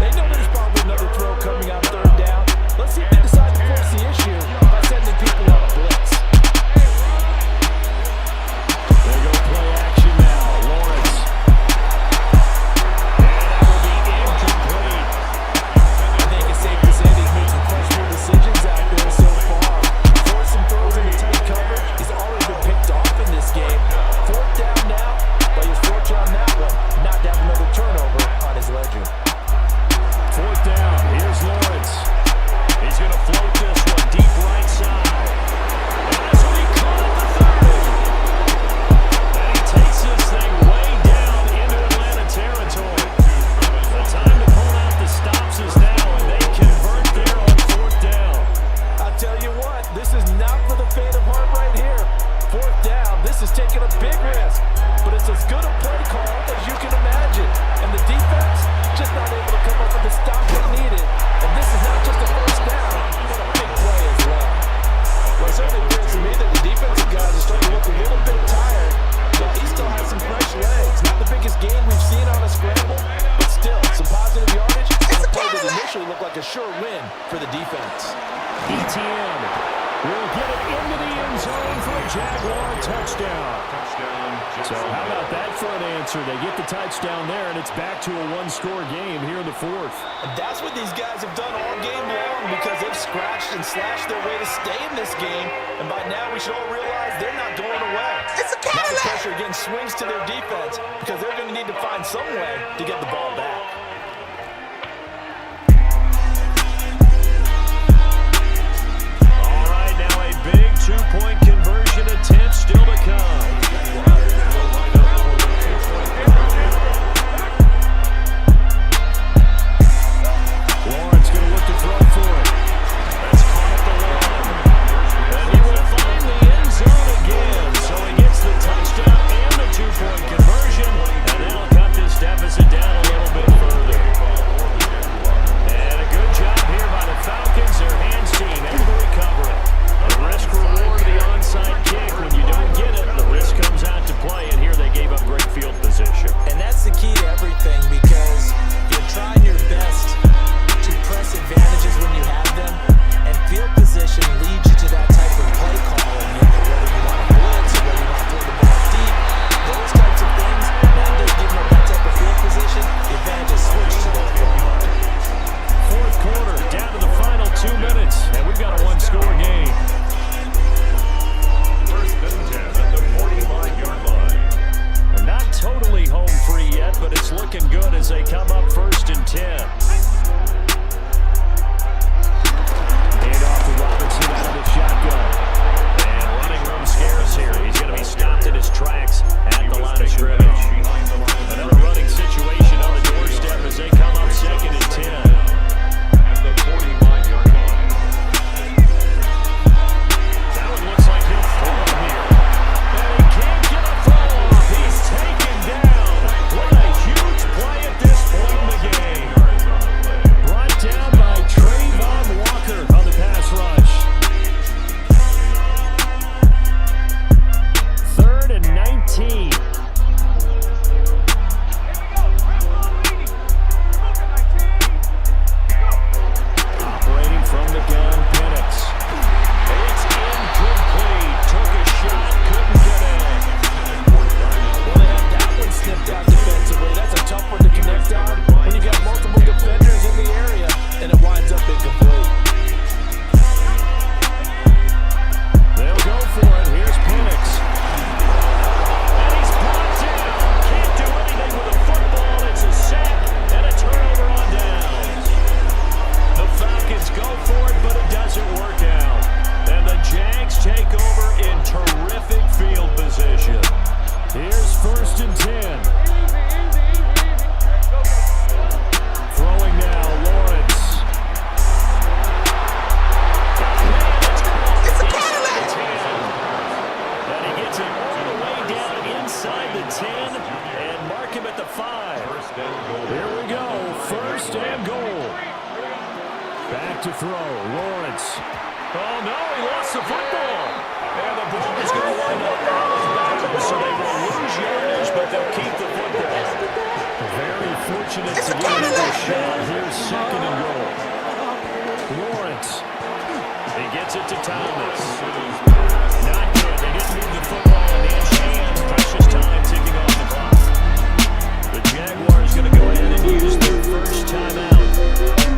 They know there's probably another throw coming on 3rd down. Let's see if they decide to force the issue by sending people on a blitz. They go play action now. Lawrence like a sure win for the defense. ETN will get it into the end zone for a Jaguar touchdown. So how about that for an answer? They get the touchdown there, and it's back to a one-score game here in the fourth. And that's what these guys have done all game long because they've scratched and slashed their way to stay in this game. And by now, we should all realize they're not going away. It's a Now the Cadillac! pressure again swings to their defense because they're going to need to find some way to get the ball back. All right, now a big two-point conversion attempt still to come. Lawrence going to look to throw for it. That's caught at the one. And he will find the end zone again. So he gets the touchdown and the two-point conversion. And that'll cut this deficit down a little bit further. And a good job here by the Falcons. Their hands team able to recover it. A risk reward of the onside kick. When you don't get it, the risk comes out to play. And here they gave up great field position. And that's the key to everything because you're trying your best to press advantages when you have them, and field position leads you to that type of play calling, whether you want to blitz or whether you want to throw the ball deep, those types of things. Now that you give them that type of field position, the advantage is switched to those balls. Fourth quarter, down to the final 2 minutes, and we've got a one-score game. First and 10 at the 45-yard line. They're not totally home free yet, but it's looking good as they come up first and 10. Hand off to Robinson out of the shotgun. And running room scarce here. He's going to be stopped in his tracks at the line of scrimmage. Another running situation on the doorstep as they come up second and 10. At the 45-yard line. That one looks like he'll fall here. And he can't get a throw off. He's taken down. What a huge play at this point in the game. Brought down by Trayvon Walker on the pass rush. 3rd and 19. Operating from the gun, Penix. It's incomplete. Took a shot, couldn't get in. Well, they have that one snipped out defensively. That's a tough one to connect on when you got multiple defenders in the area, and it winds up incomplete. They'll go for it. Here's Penix. And he's brought down. Can't do anything with the football. It's a sack and a turnover on downs. The Falcons go for it, but it doesn't work out. And the Jags take over in terrific field position. Here's first and 10. Throwing now, Lawrence. It's a Cadillac! And he gets it all the way down inside the 10 and mark him at the 5. Here we go, first and goal. Back to throw, Lawrence. Oh no, he lost the football. And the ball is going to wind up out of bounds, so they will lose yardage, but they'll keep the football. Very fortunate to get another shot. Here's second and goal. Lawrence. He gets it to Thomas. Not good. They didn't move the football in his hands. Precious time ticking off the clock. The Jaguars going to go ahead and use their first timeout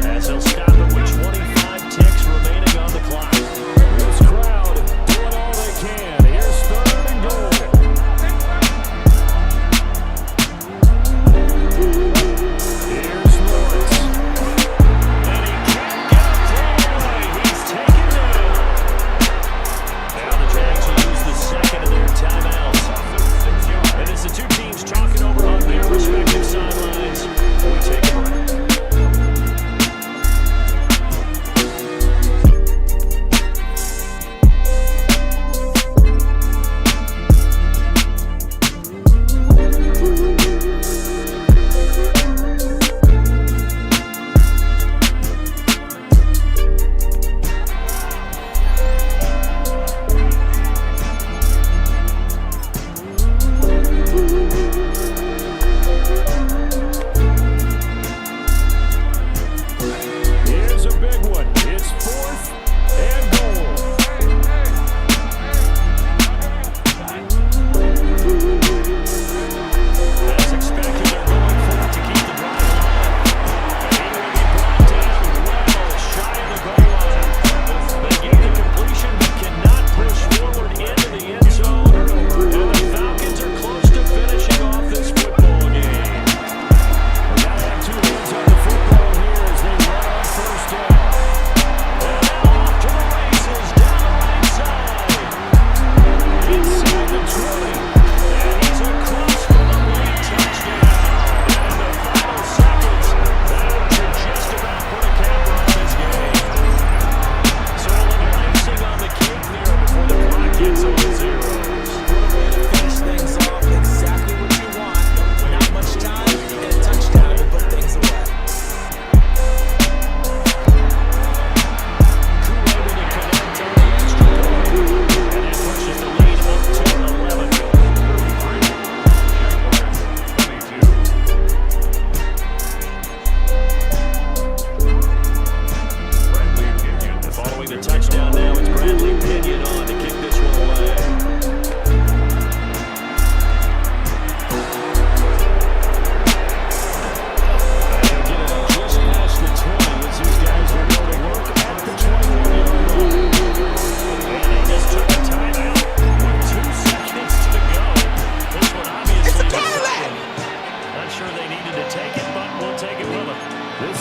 as they'll stop it with 25 ticks remaining on the clock. This crowd doing all they can. Here's third and goal. Here's Lawrence. And he can't get a throw away. He's taken down. Now the Jags will use the second of their timeout.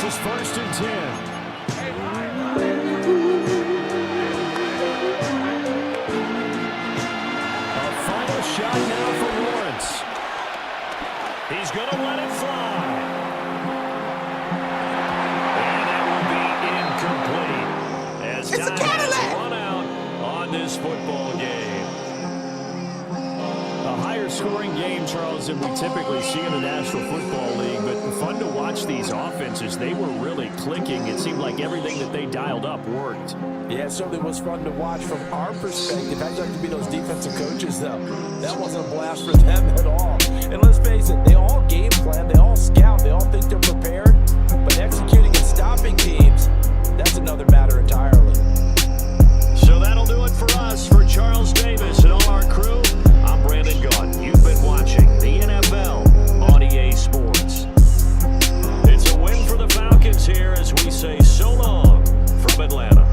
is 1st and 10. A final shot now for Lawrence. He's going to let it fly. And that will be incomplete. As time has run out on this football game. A higher scoring game, Charles, than we typically see in the National Football League, but fun to watch these offenses. They were really clicking. It seemed like everything that they dialed up worked. Yeah, it certainly was fun to watch from our perspective. I'd like to be those defensive coaches, though. That wasn't a blast for them at all. And let's face it, they all game plan, they all scout, they all think they're prepared, but executing and stopping teams, that's another matter entirely. So that'll do it for us. For Charles Davis and all our crew, I'm Brandon Gaunt. You've been watching the NFL on EA Sports. It's a win for the Falcons here as we say so long from Atlanta.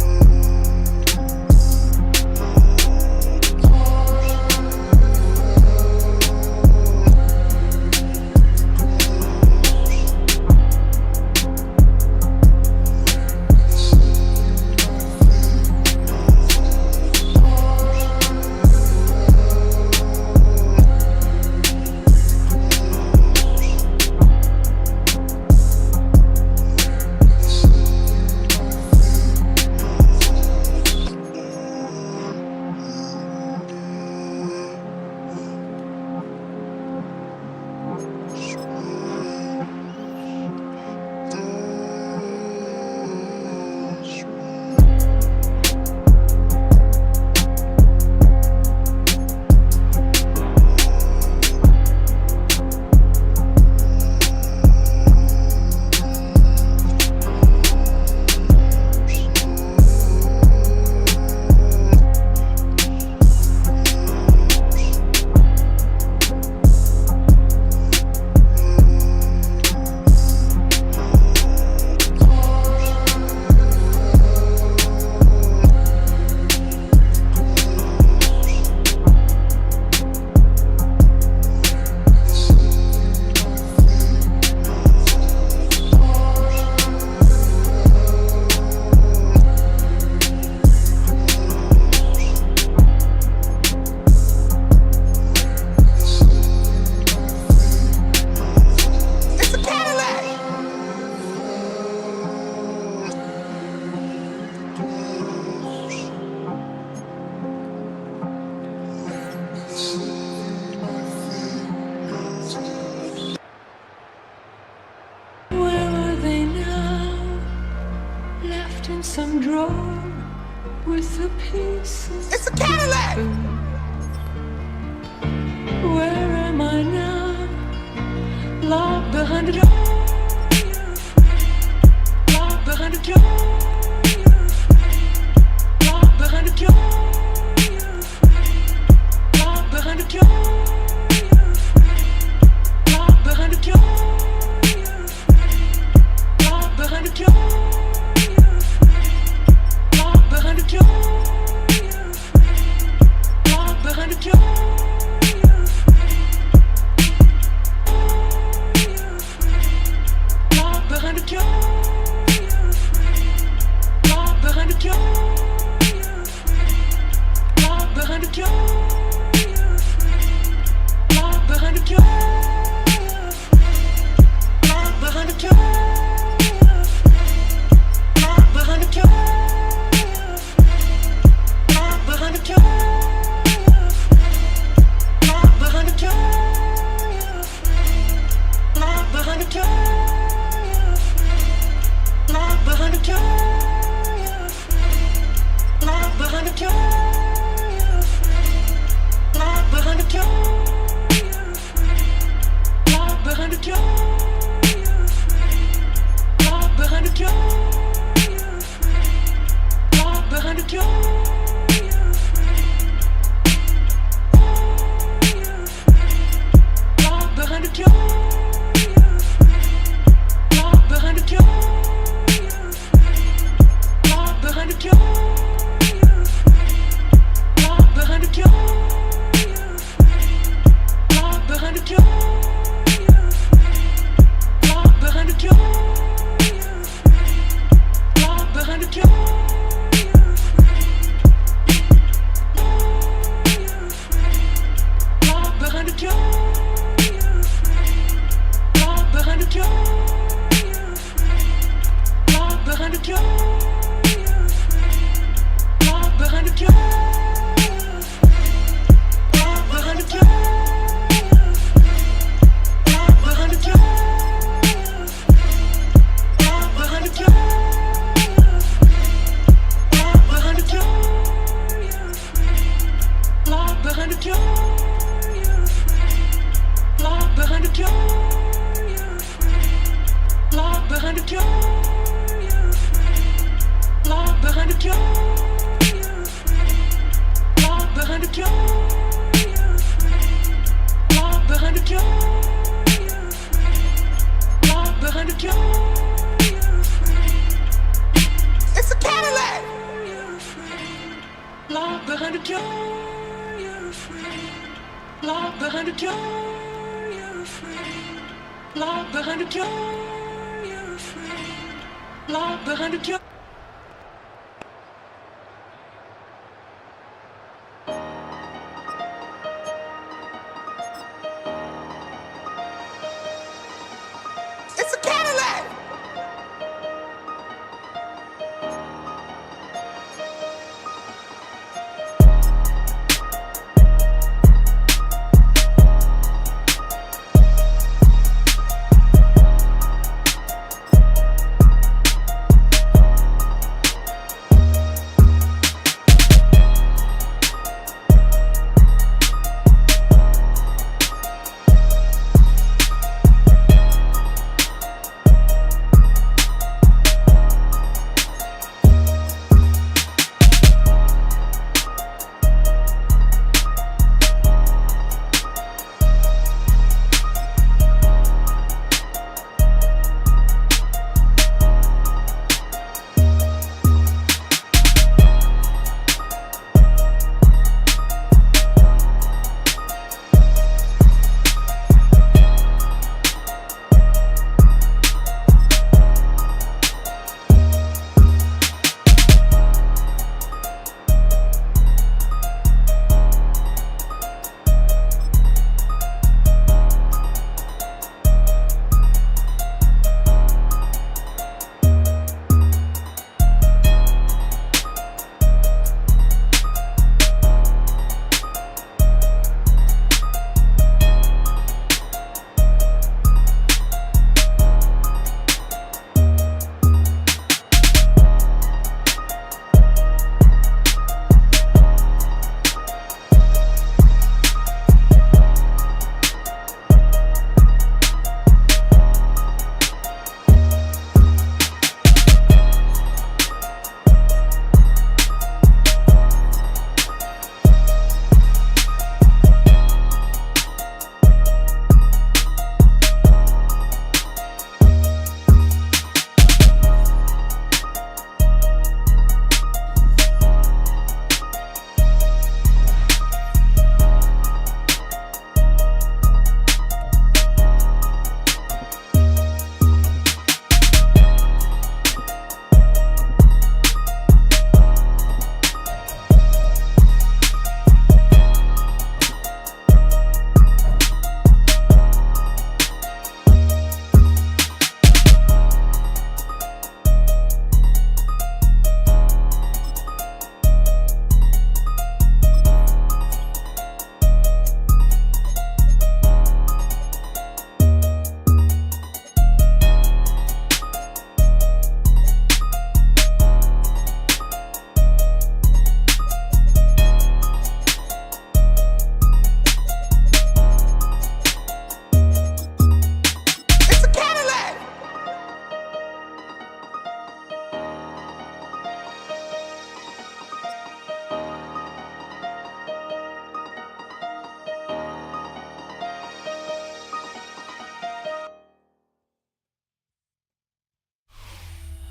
Some drawer with the pieces. It's a Cadillac! Where am I now? Locked behind a door, you're afraid. Locked behind a door, you're afraid. Locked behind a door, you're afraid. Locked behind a door, you're afraid. Locked behind a door, you're afraid. Locked behind a door. Behind a door, you're afraid. Locked behind a door, you're afraid. You're afraid. Locked behind a door, you're afraid. Locked behind a door, you're afraid. Locked behind a door, you're afraid. Locked behind a door, you're afraid. Locked behind a door, you're afraid. Locked behind a door. Behind a door, you're afraid. Locked behind a door, you're afraid. Locked behind a door, you're afraid. Locked behind a door, you're afraid. Locked behind a door, you're afraid. door, you're afraid. Locked behind the door, you're afraid. Locked behind the door, you're afraid. Locked behind the door, you're afraid. Locked behind the door, you're afraid. It's a Cadillac. You're afraid. Locked behind the door, you're afraid. Locked behind the door, you're afraid. Locked behind the door, you're afraid. Locked behind the door. It's a Cadillac.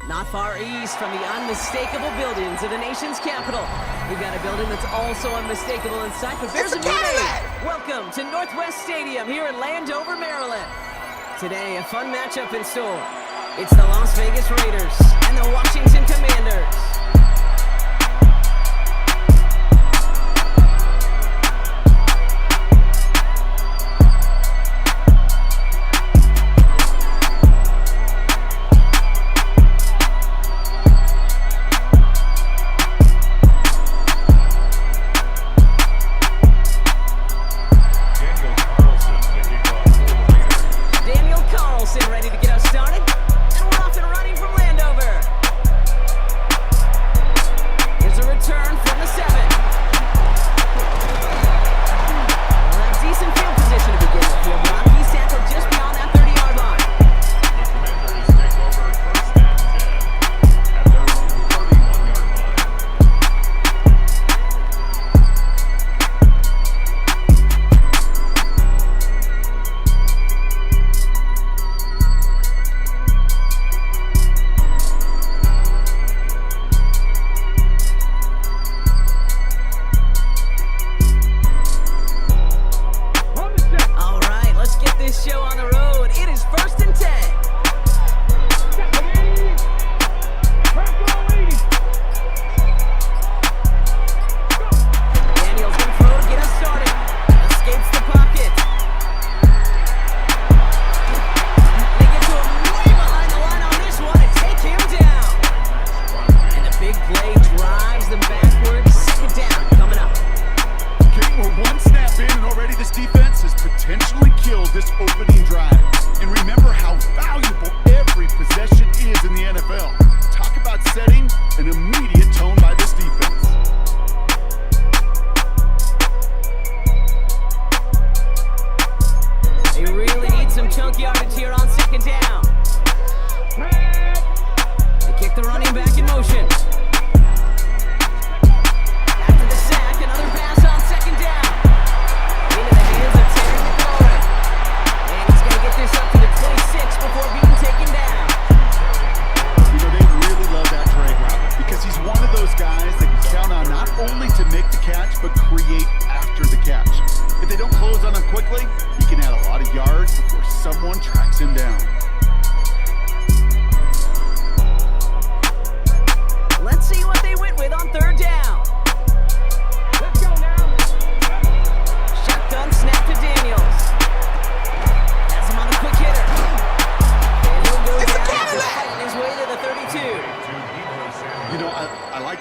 Not far east from the unmistakable buildings of the nation's capital, we've got a building that's also unmistakable inside, but bears a new name. Welcome to Northwest Stadium here in Landover, Maryland. Today, a fun matchup in store. It's the Las Vegas Raiders and the Washington Commanders. Ready to get us started, and we're off and running from Landover.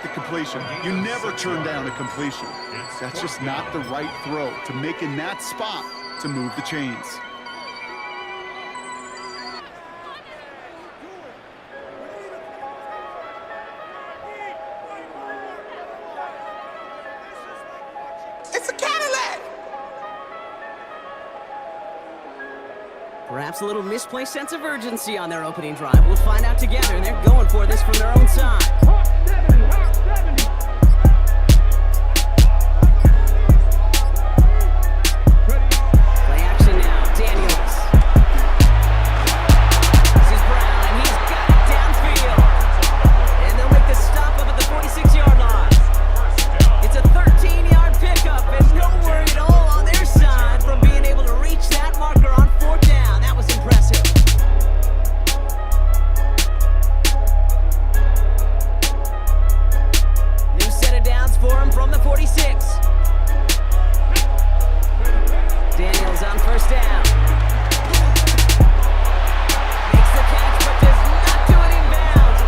the completion. You never turn down a completion. That's just not the right throw to make in that spot to move the chains. It's a Cadillac! Perhaps a little misplaced sense of urgency on their opening drive. We'll find out together, and they're going for this from their own side. Play action now, Daniels. This is Brown, and he's got it downfield. And they'll make the stop up at the 46-yard line. It's a 13-yard pickup, and no worry at all on their side from being able to reach that marker on 4th down. That was impressive. New set of downs for him from the 46. Daniels on 1st down. Makes the catch, but does not do it in bounds.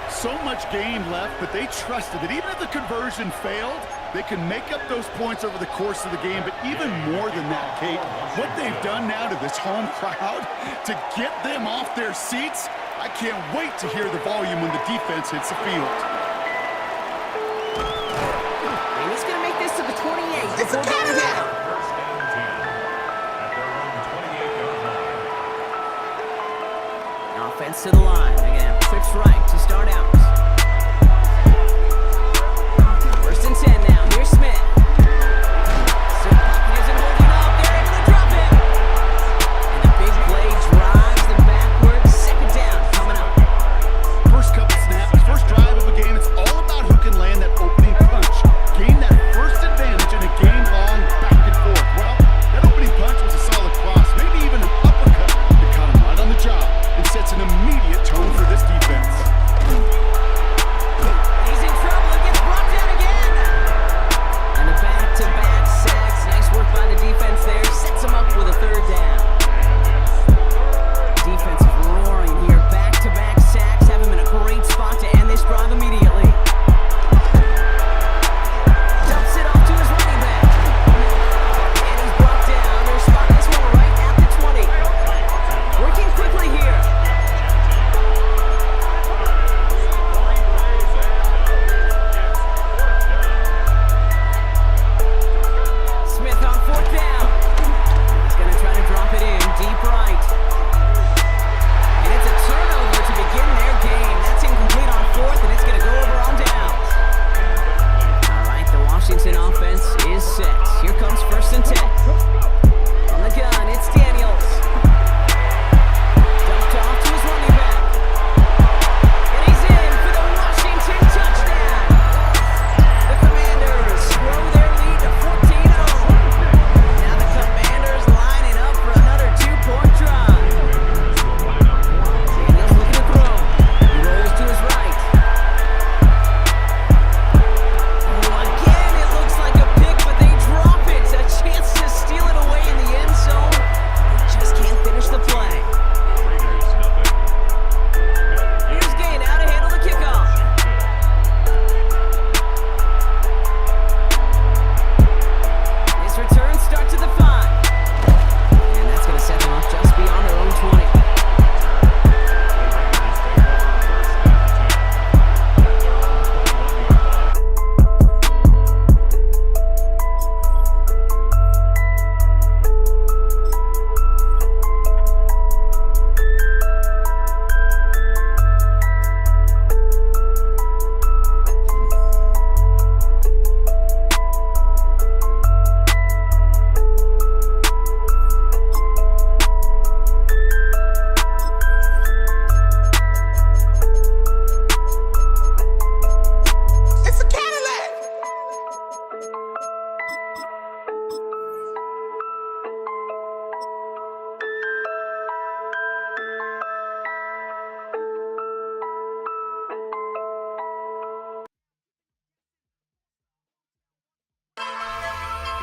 So much game left, but they trusted that even if the conversion failed, they can make up those points over the course of the game. But even more than that, Kate, what they've done now to this home crowd to get them off their seats, I can't wait to hear the volume when the defense hits the field. And he's going to make this to the 28. It's a Cadillac! First and 10 at their own 28-yard line. Offense to the line. Again, trips right to start out. First and 10 now. Here's Smith. So pocket isn't holding up. They're able to drop it. And the big play drives them backwards. Second down coming up. First couple snaps, first drive of a game, it's all about who can land that opening punch. Gain that first advantage in a game-long back and forth. Well, that opening punch was a solid cross, maybe even an uppercut that caught him right on the job and sets an immediate tone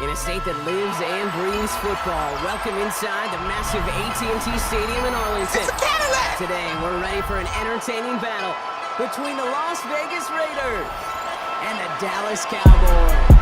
In a state that lives and breathes football, welcome inside the massive AT&T Stadium in Arlington. It's a Cadillac! Today, we're ready for an entertaining battle between the Las Vegas Raiders and the Dallas Cowboys.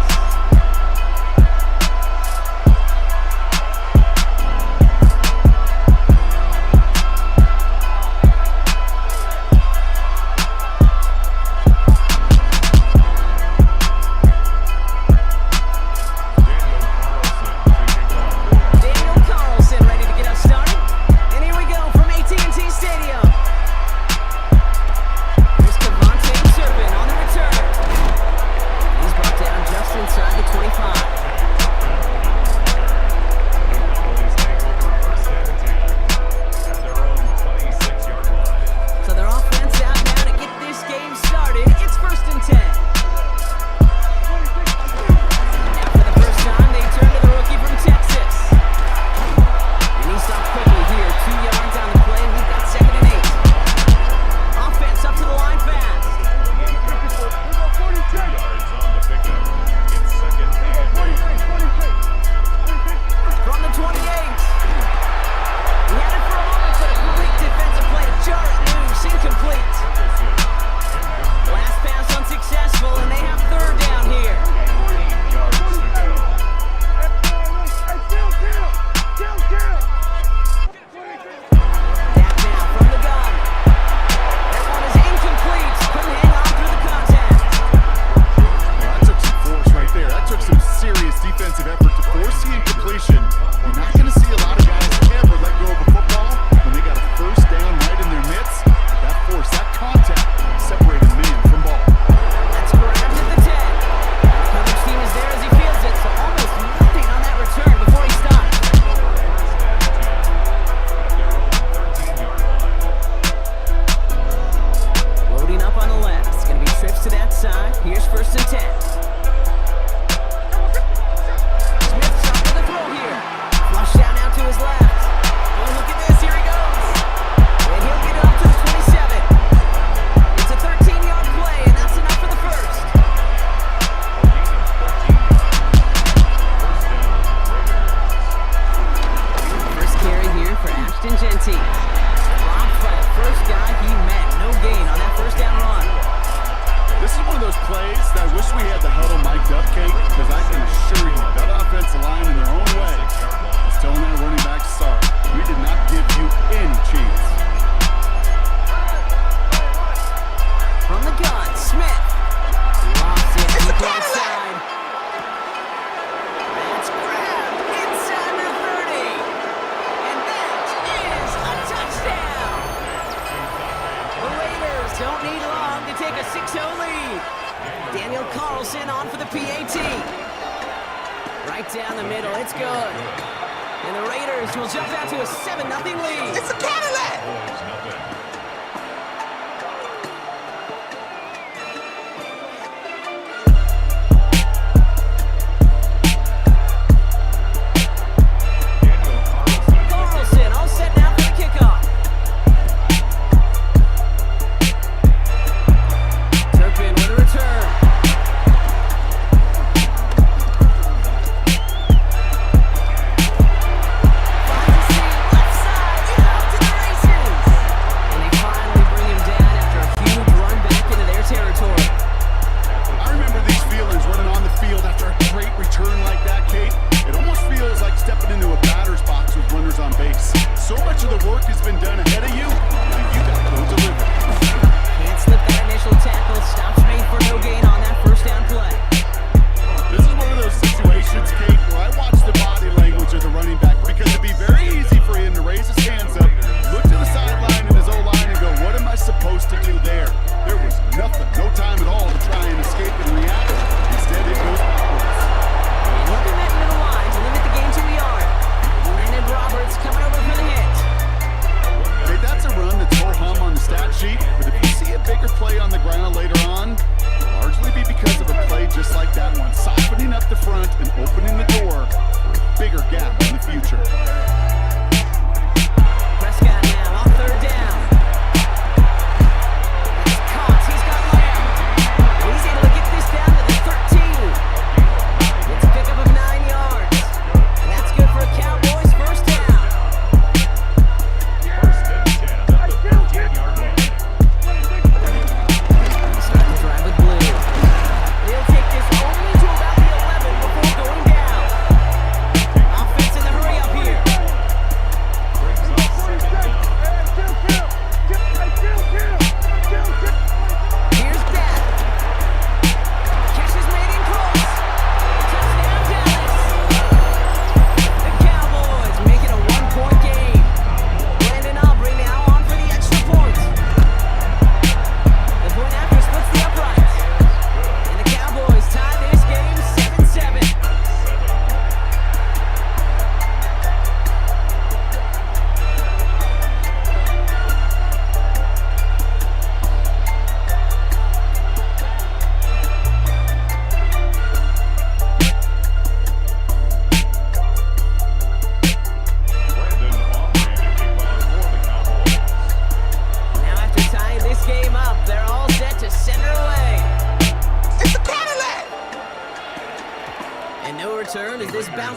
Right down the middle, it's good. And the Raiders will jump out to a 7-0 lead. It's a Cadillac!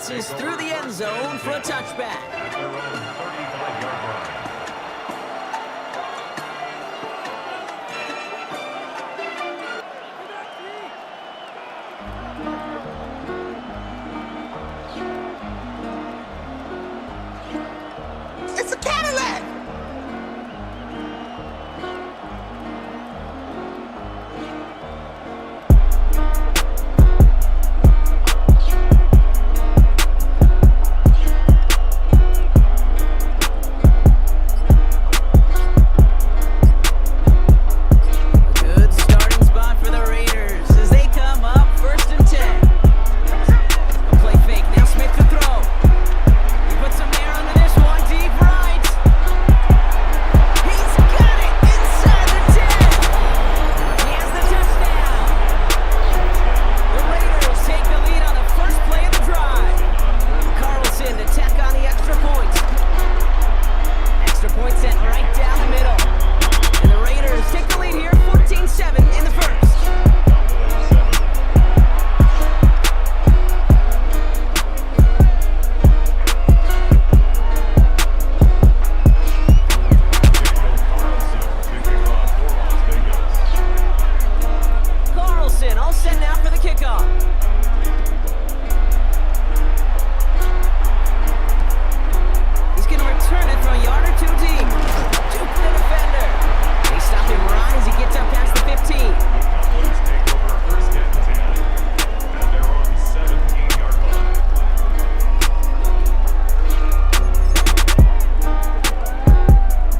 passes through the end zone for a touchback. At their own 35-yard line. It's a Cadillac! Good starting spot for the Raiders as they come up 1st and 10. A play fake, now Smith to throw. He puts some air under this one, deep right. He's got it inside the 10. He has the touchdown. The Raiders take the lead on the first play of the drive. Carlson to tack on the extra point. Extra point sent right down the middle. And the Raiders take the lead here 14-7 in the first. Carlson all set now for the kickoff. He's going to return it from a yard or two deep. Juke the defender. They stop him right as he gets up past the 15. Cowboys take over 1st and 10 at their own 17-yard line.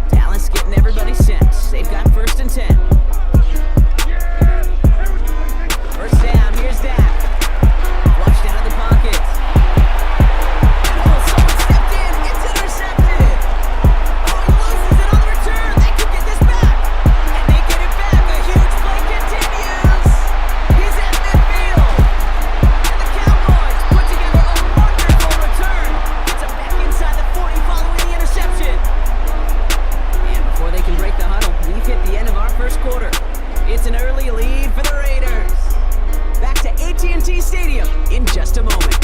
Dallas getting everybody set. They've got 1st and 10. First down, here's Dak. Flushed out of the pocket. Oh, someone stepped in. It's intercepted. Oh, he loses it on the return. They could get this back. And they get it back. A huge play continues. He's at midfield. And the Cowboys put together a wonderful return. Gets him back inside the 40 following the interception. And before they can break the huddle, we've hit the end of our first quarter. It's an early lead for the Raiders. Back to AT&T Stadium in just a moment.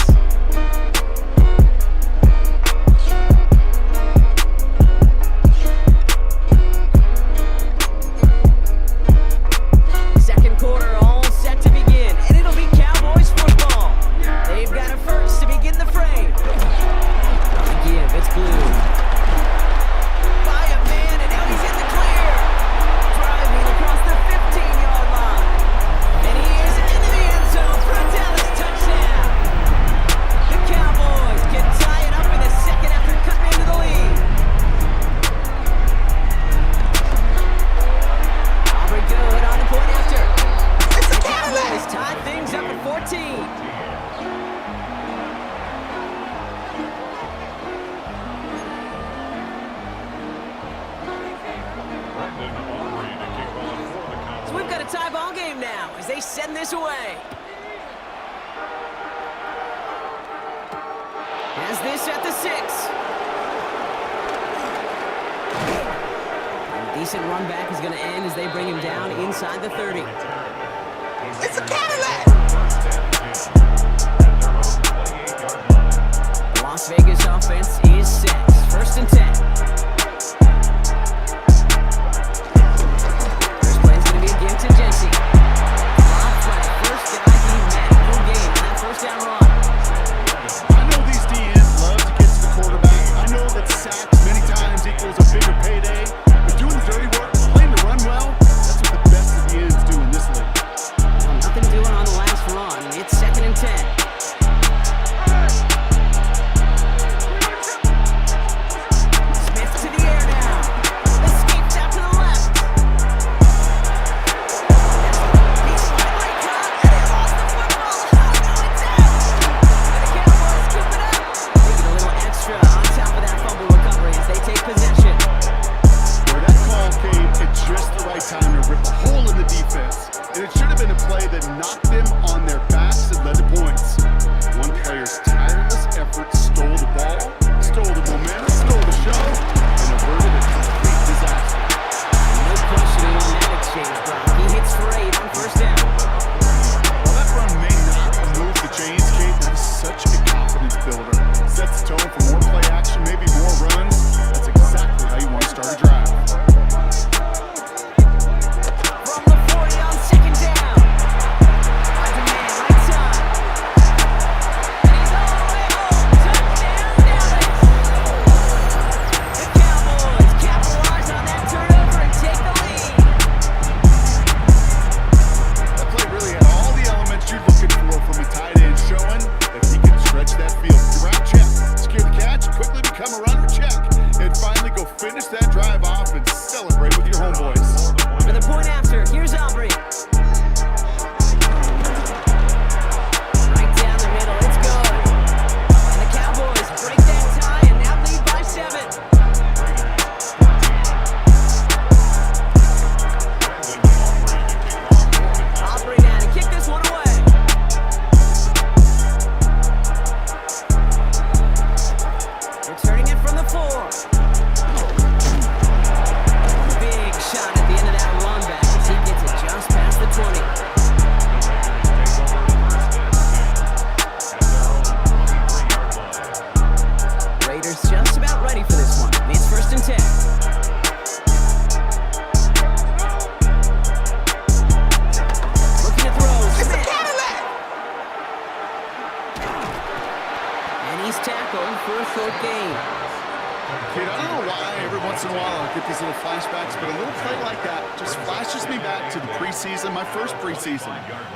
Second quarter all set to begin, and it'll be Cowboys football. They've got it first to begin the frame. Give, it's blue. By a man, and now he's in the clear. Driving across the 15-yard line. And he is into the end zone for a Dallas touchdown. The Cowboys can tie it up in the second after cutting into the lead. Aubrey good on the point after. It's a The Cadillac! Cowboys tie things up at 14. Brendan Aubrey to kick off for the Cowboys. So we've got a tie ball game now as they send this away. Has this at the 6. And a decent run back is going to end as they bring him down inside the 30. It's a Cadillac! 1st and 10 at their own 28-yard line. The Las Vegas offense is set. 1st and 10. First play is going to be a gift to Jesse. Bob Fletch, first guy he met. No gain on that first down run. I know these DNs love to get to the quarterback. I know that sacks many times equals a bigger payday. But doing the dirty work, playing to run well, that's what the best of the ends do in this league. Well, nothing doing on the last run. It's 2nd and 10. short game. Kid, I don't know why every once in a while I'll get these little flashbacks, but a little play like that just flashes me back to the preseason, my first preseason.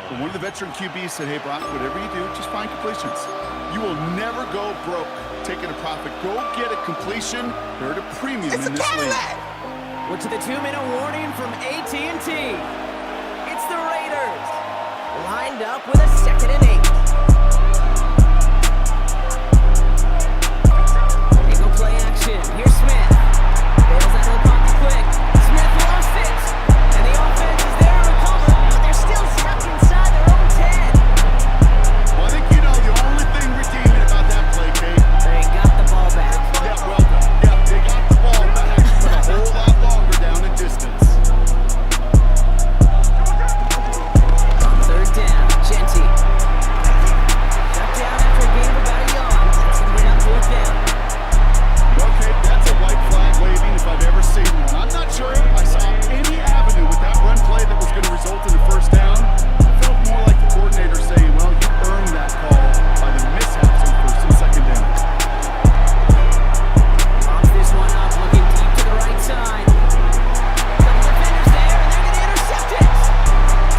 When one of the veteran QBs said, hey, Brock, whatever you do, just find completions. You will never go broke taking a profit. Go get a completion. They're at a premium in this league. We're to the 2-minute warning from AT&T. It's the Raiders, lined up with a 2nd and 8. Play action. Here's Smith. Bails out of the pocket quick. Smith lost it. And the offense is there to recover, but they're still stuck inside their own 10. Well, I think you know the only thing redeeming about that play, Kate. They got the ball back. Yeah, well done. Yeah, they got the ball back, but a whole lot longer down in distance. On 3rd down, Genty. Shut down after a gain of about a yard. That's going to bring up 4th down. Okay, that's a white flag waving if I've ever seen one. I'm not sure I saw any avenue with that run play that was going to result in a 1st down. It felt more like the coordinator saying, well, you earned that call by the mishaps on 1st and 2nd down. Locks this one up, looking deep to the right side. Couple defenders there, and they're going to intercept it.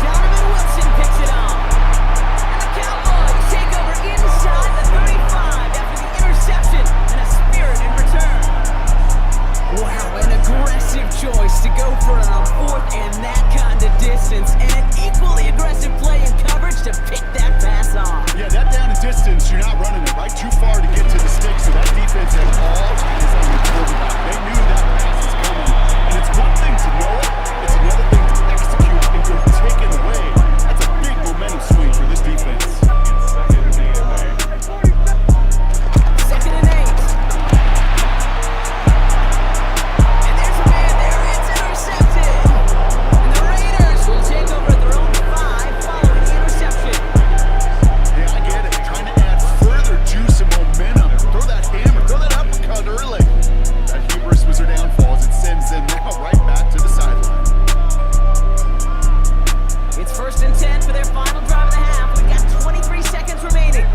Donovan Wilson picks it up. And the Cowboys take over inside the 35 after the interception and a spirit in return. Wow, an aggressive choice to go for it on 4th and that kind of distance, and an equally aggressive play in coverage to pick that pass off. Yeah, that down in distance, you're not running it right too far to get to the stick, so that defense had all eyes on your quarterback. They knew that pass was coming, and it's one thing to know it, it's another thing to execute and go take it away. That's a big momentum swing for this defense. 2nd and 8. And there's a man there, it's intercepted. And the Raiders will take over at their own 5 following the interception. Yeah, I get it. Trying to add further juice and momentum. Throw that hammer, throw that uppercut early. That hubris was their downfall as it sends them now right back to the sideline. It's 1st and 10 for their final drive of the half. We've got 23 seconds remaining.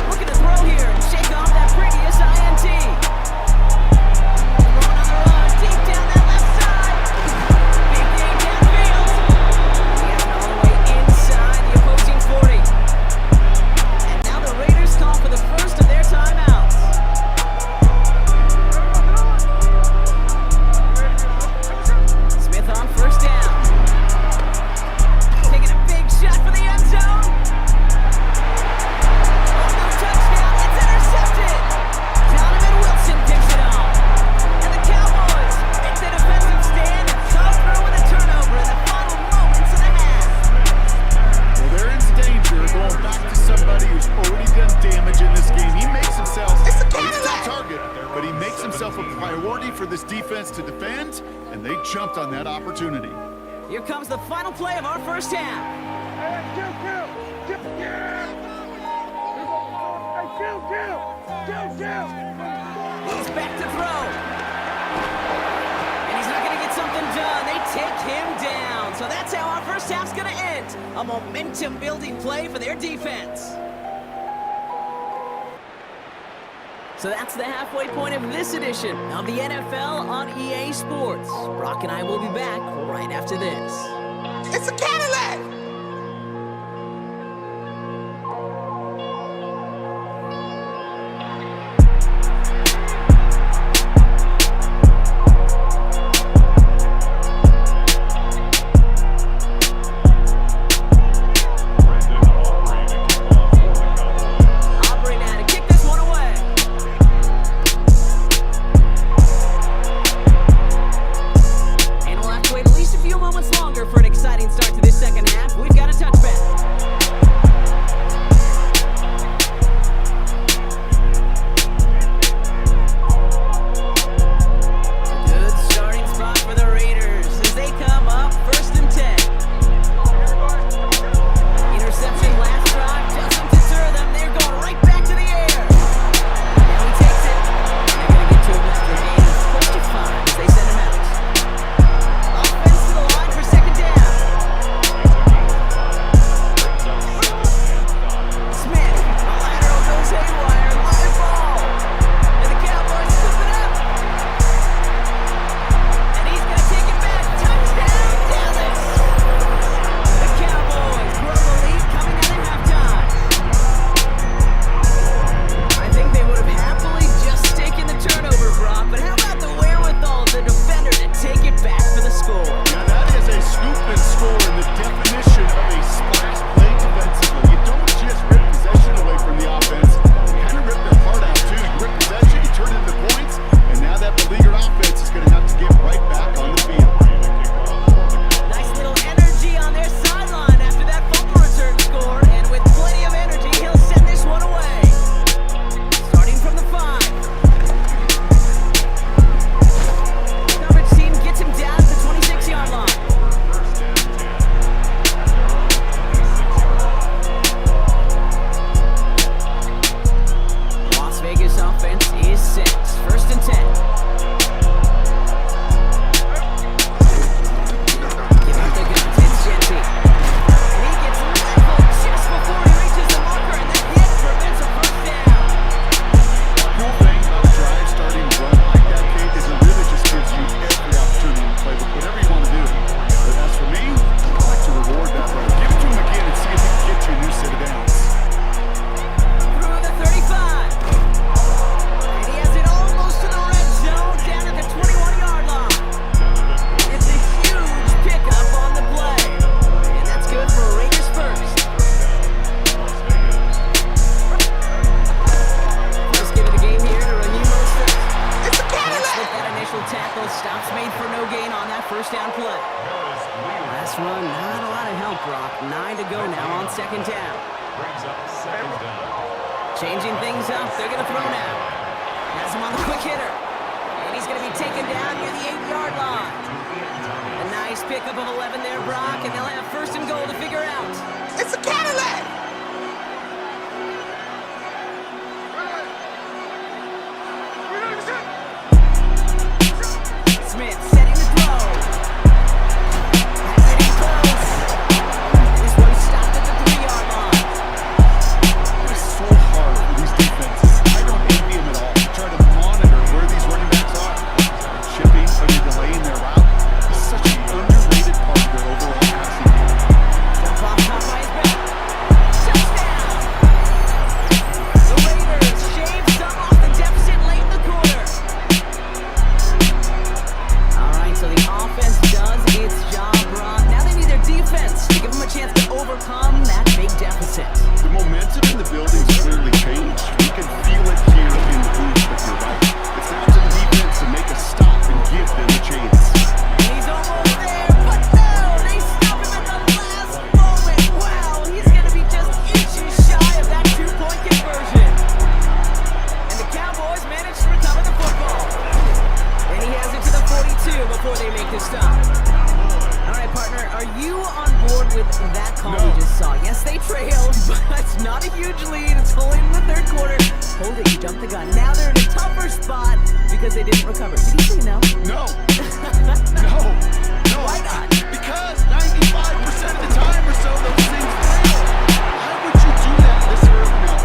Looking to throw here and shake off that previous INT. Throwing on the run, deep down that left side. Big game downfield. He has it all the way inside the opposing 40. And now the Raiders call for the first of their timeouts. Smith on 1st down. Taking a big shot for the end zone. Oh, no touchdown. It's intercepted. Donovan Wilson picks it up. And the Cowboys make the defensive stand and come through with a turnover in the final moments of the half. Well, they're in danger going back to somebody who's already done damage in this game. He makes himself, he's not target, but he makes himself a priority for this defense to defend, and they jumped on that opportunity. Here comes the final play of our first half. He's back to throw. And he's not going to get something done. They take him down. So that's how our first half's going to end. A momentum-building play for their defense. So that's the halfway point of this edition of the NFL on EA Sports. Brock and I will be back right after this. It's a Cadillac! For an exciting start to this go now on second down. Brings up second down. Changing things up, they're going to throw now. Has him on the quick hitter. And he's going to be taken down near the 8-yard line. A nice pickup of 11 there, Brock, and they'll have first and goal to figure out. It's a Cadillac! Smith setting the throw. Has it in close. This one stopped at the 3-yard line. It's so hard for these defenses. I don't envy them at all. Try to monitor where these running backs are. Chipping, or you're delaying their route. It's such an underrated part of their overall passing game. Dump off top by his back. Touchdown! The Raiders shave some off the deficit late in the quarter. All right, so the offense does its job, Brock. Now they need their defense to give them a chance to overcome that big deficit. The momentum in the building's clearly changed. We can feel it here in the booth, but you're right. It's now to the defense to make a stop and give them a chance. He's almost there, but no! They stop him at the last moment. Wow, he's going to be just inches shy of that 2-point conversion. And the Cowboys manage to recover the football. And he has it to the 42 before they make the stop. All right, partner, are you on board with that call we just saw? Yes, they trailed, but it's not a huge lead. It's only in the third quarter. Hold it, you jumped the gun. Now they're in a tougher spot because they didn't recover. Did you say no? No. No. Why not? Because 95% of the time or so, those things fail. Why would you do that this early? No.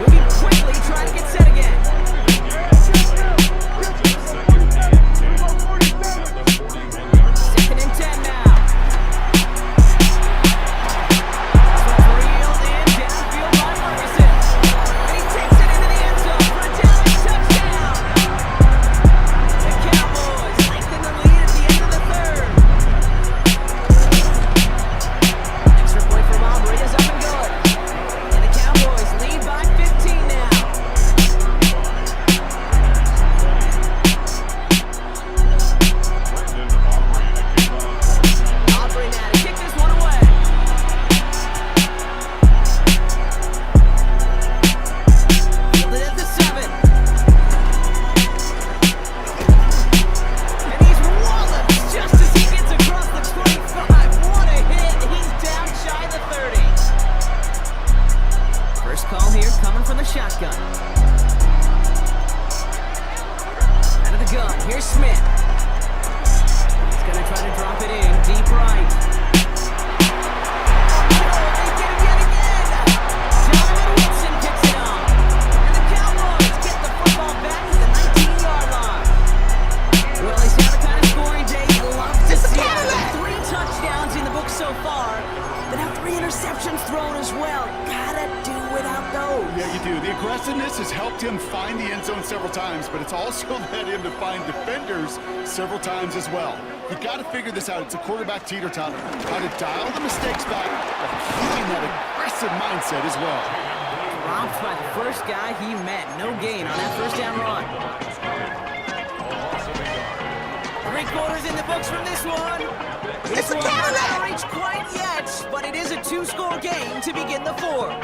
Moving quickly, trying to get set again. Second and 10 now. This one's reeled in downfield by Ferguson. And he takes it into the end zone for a down touchdown. The Cowboys lengthen the lead at the end of the third. Extra point for Aubrey is up and good. And the Cowboys lead by 15 now. Aubrey now to kick this one away. Fielded at the 7. And he's walloped just as he gets across the 25. What a hit. He's down shy of the 30. First call here coming from the shotgun. Out of the gun, here's Smith. He's gonna try to drop it in, deep right. Oh, they get him yet again! Jonathan Wilson picks it up. And the Cowboys get the football back to the 19-yard line. Well, he's had a kind of scoring day you love to see. 3 touchdowns in the book so far, but now 3 interceptions thrown as well. Gotta do without those. Yeah, you do. The aggressiveness has helped him find the end zone several times, but it's also led him to find defenders several times as well. You got to figure this out. It's a quarterback teeter-totter. How to dial the mistakes back, but keeping that aggressive mindset as well. Dropped by the first guy he met. No gain on that first down run. 3 quarters in the books from this one. This one not out of reach quite yet, but it is a 2-score game to begin the 4th.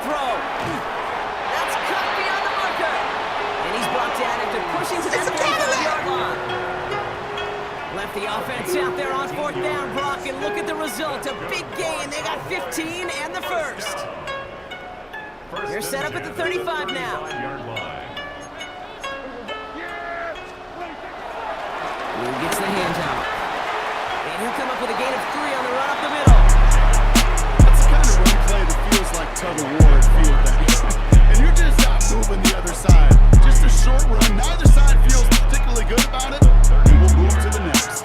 throw. That's cut beyond the marker. And he's brought down after pushing to that 35-yard line. Left the offense out there on 4th down, Brock, and look at the result. A big gain. They got 15 and the first. They're set up at the 35 now. Who gets the handout? And he'll come up with a gain of 3 on the run up the middle. That's the kind of run play that feels like tug of war at field day. And you're just not moving the other side. Just a short run. Neither side feels particularly good about it. And we'll move to the next.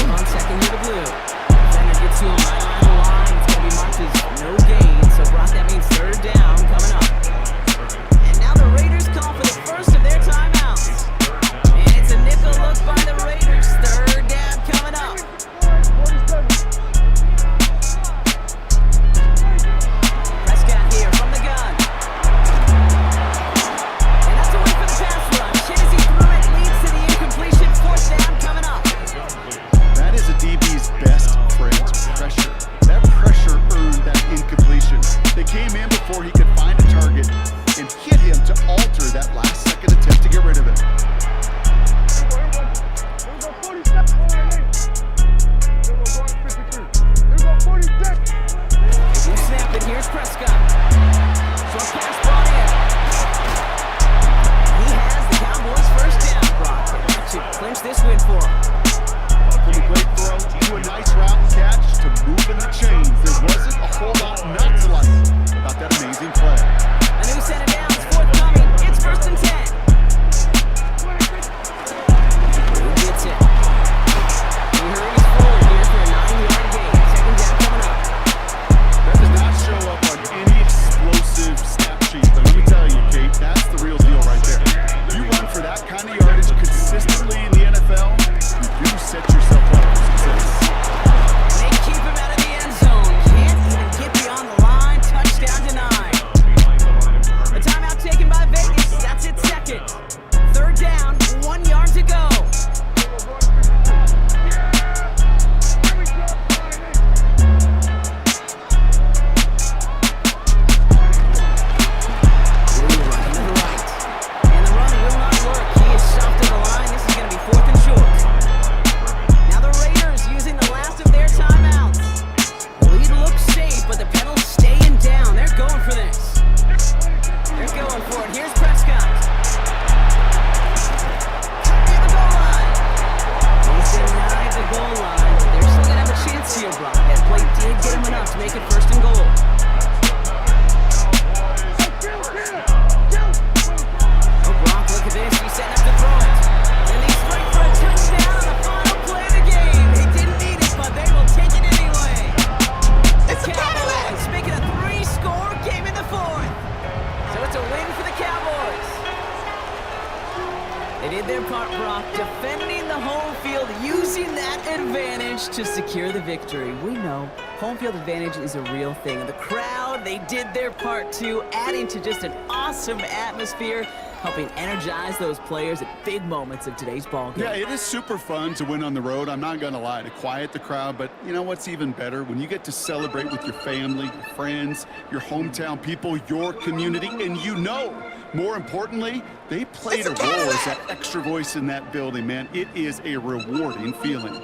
On second here to blue. Defender gets to him right on the line. It's going to be marked as no gain. So Brock, that means 3rd down coming up. And now the Raiders call for the first of their timeouts. And it's a nickel look by the Raiders. 3rd down coming up. Prescott here from the gun. And that's a win for the pass rush. Hennessy threw it, leads to the incompletion. 4th down coming up. That is a DB's best friend, pressure. That pressure earned that incompletion. They came in before he could find a target and hit him to alter that last-second attempt to get rid of it. You snap it, here's Prescott. Short pass brought in. He has the Cowboys' 1st down, Brock. That should clinch this win for him. From a great throw to a nice route and catch to moving the chains. There wasn't a whole lot not to like about that amazing play. A new set of downs forthcoming. It's 1st and 10. Who gets it? He hurries forward here for a 9-yard gain. 2nd down coming up. That does not show up on any explosive stat sheet, but let me tell you, Kate, that's the real deal right there. You run for that kind of yardage consistently in the NFL, you do set yourself up for success. They keep him out of the end zone. Can't even get beyond the line. Touchdown denied. A timeout taken by Vegas. That's its 2nd. 3rd down, 1 yard to go. Blue running to the right. And the run will not work. He is stopped at the line. This is going to be 4th and short. Now the Raiders using the last of their timeouts. The lead looks safe, but the pedal's staying down. They're going for this. They're going for it. Here's Prescott. Near the goal line. He's denied the goal line. They're still going to have a chance here, Brock. That play did get him enough to make it 1st and goal. Oh, Brock, look at this. He's setting up to throw it. And he's straight for a touchdown on the final play of the game. They didn't need it, but they will take it anyway. It's a Cadillac! Making a 3-score game in the 4th. So it's a win for the Cowboys. They did their part, Brock, defending the home field, using that advantage to secure the victory. We know home field advantage is a real thing. And the crowd, they did their part too, adding to just an awesome atmosphere, helping energize those players at big moments of today's ball game. Yeah, it is super fun to win on the road. I'm not going to lie, to quiet the crowd. But you know what's even better? When you get to celebrate with your family, your friends, your hometown people, your community, and you know, more importantly, they played a role as that extra voice in that building, man. It is a rewarding feeling.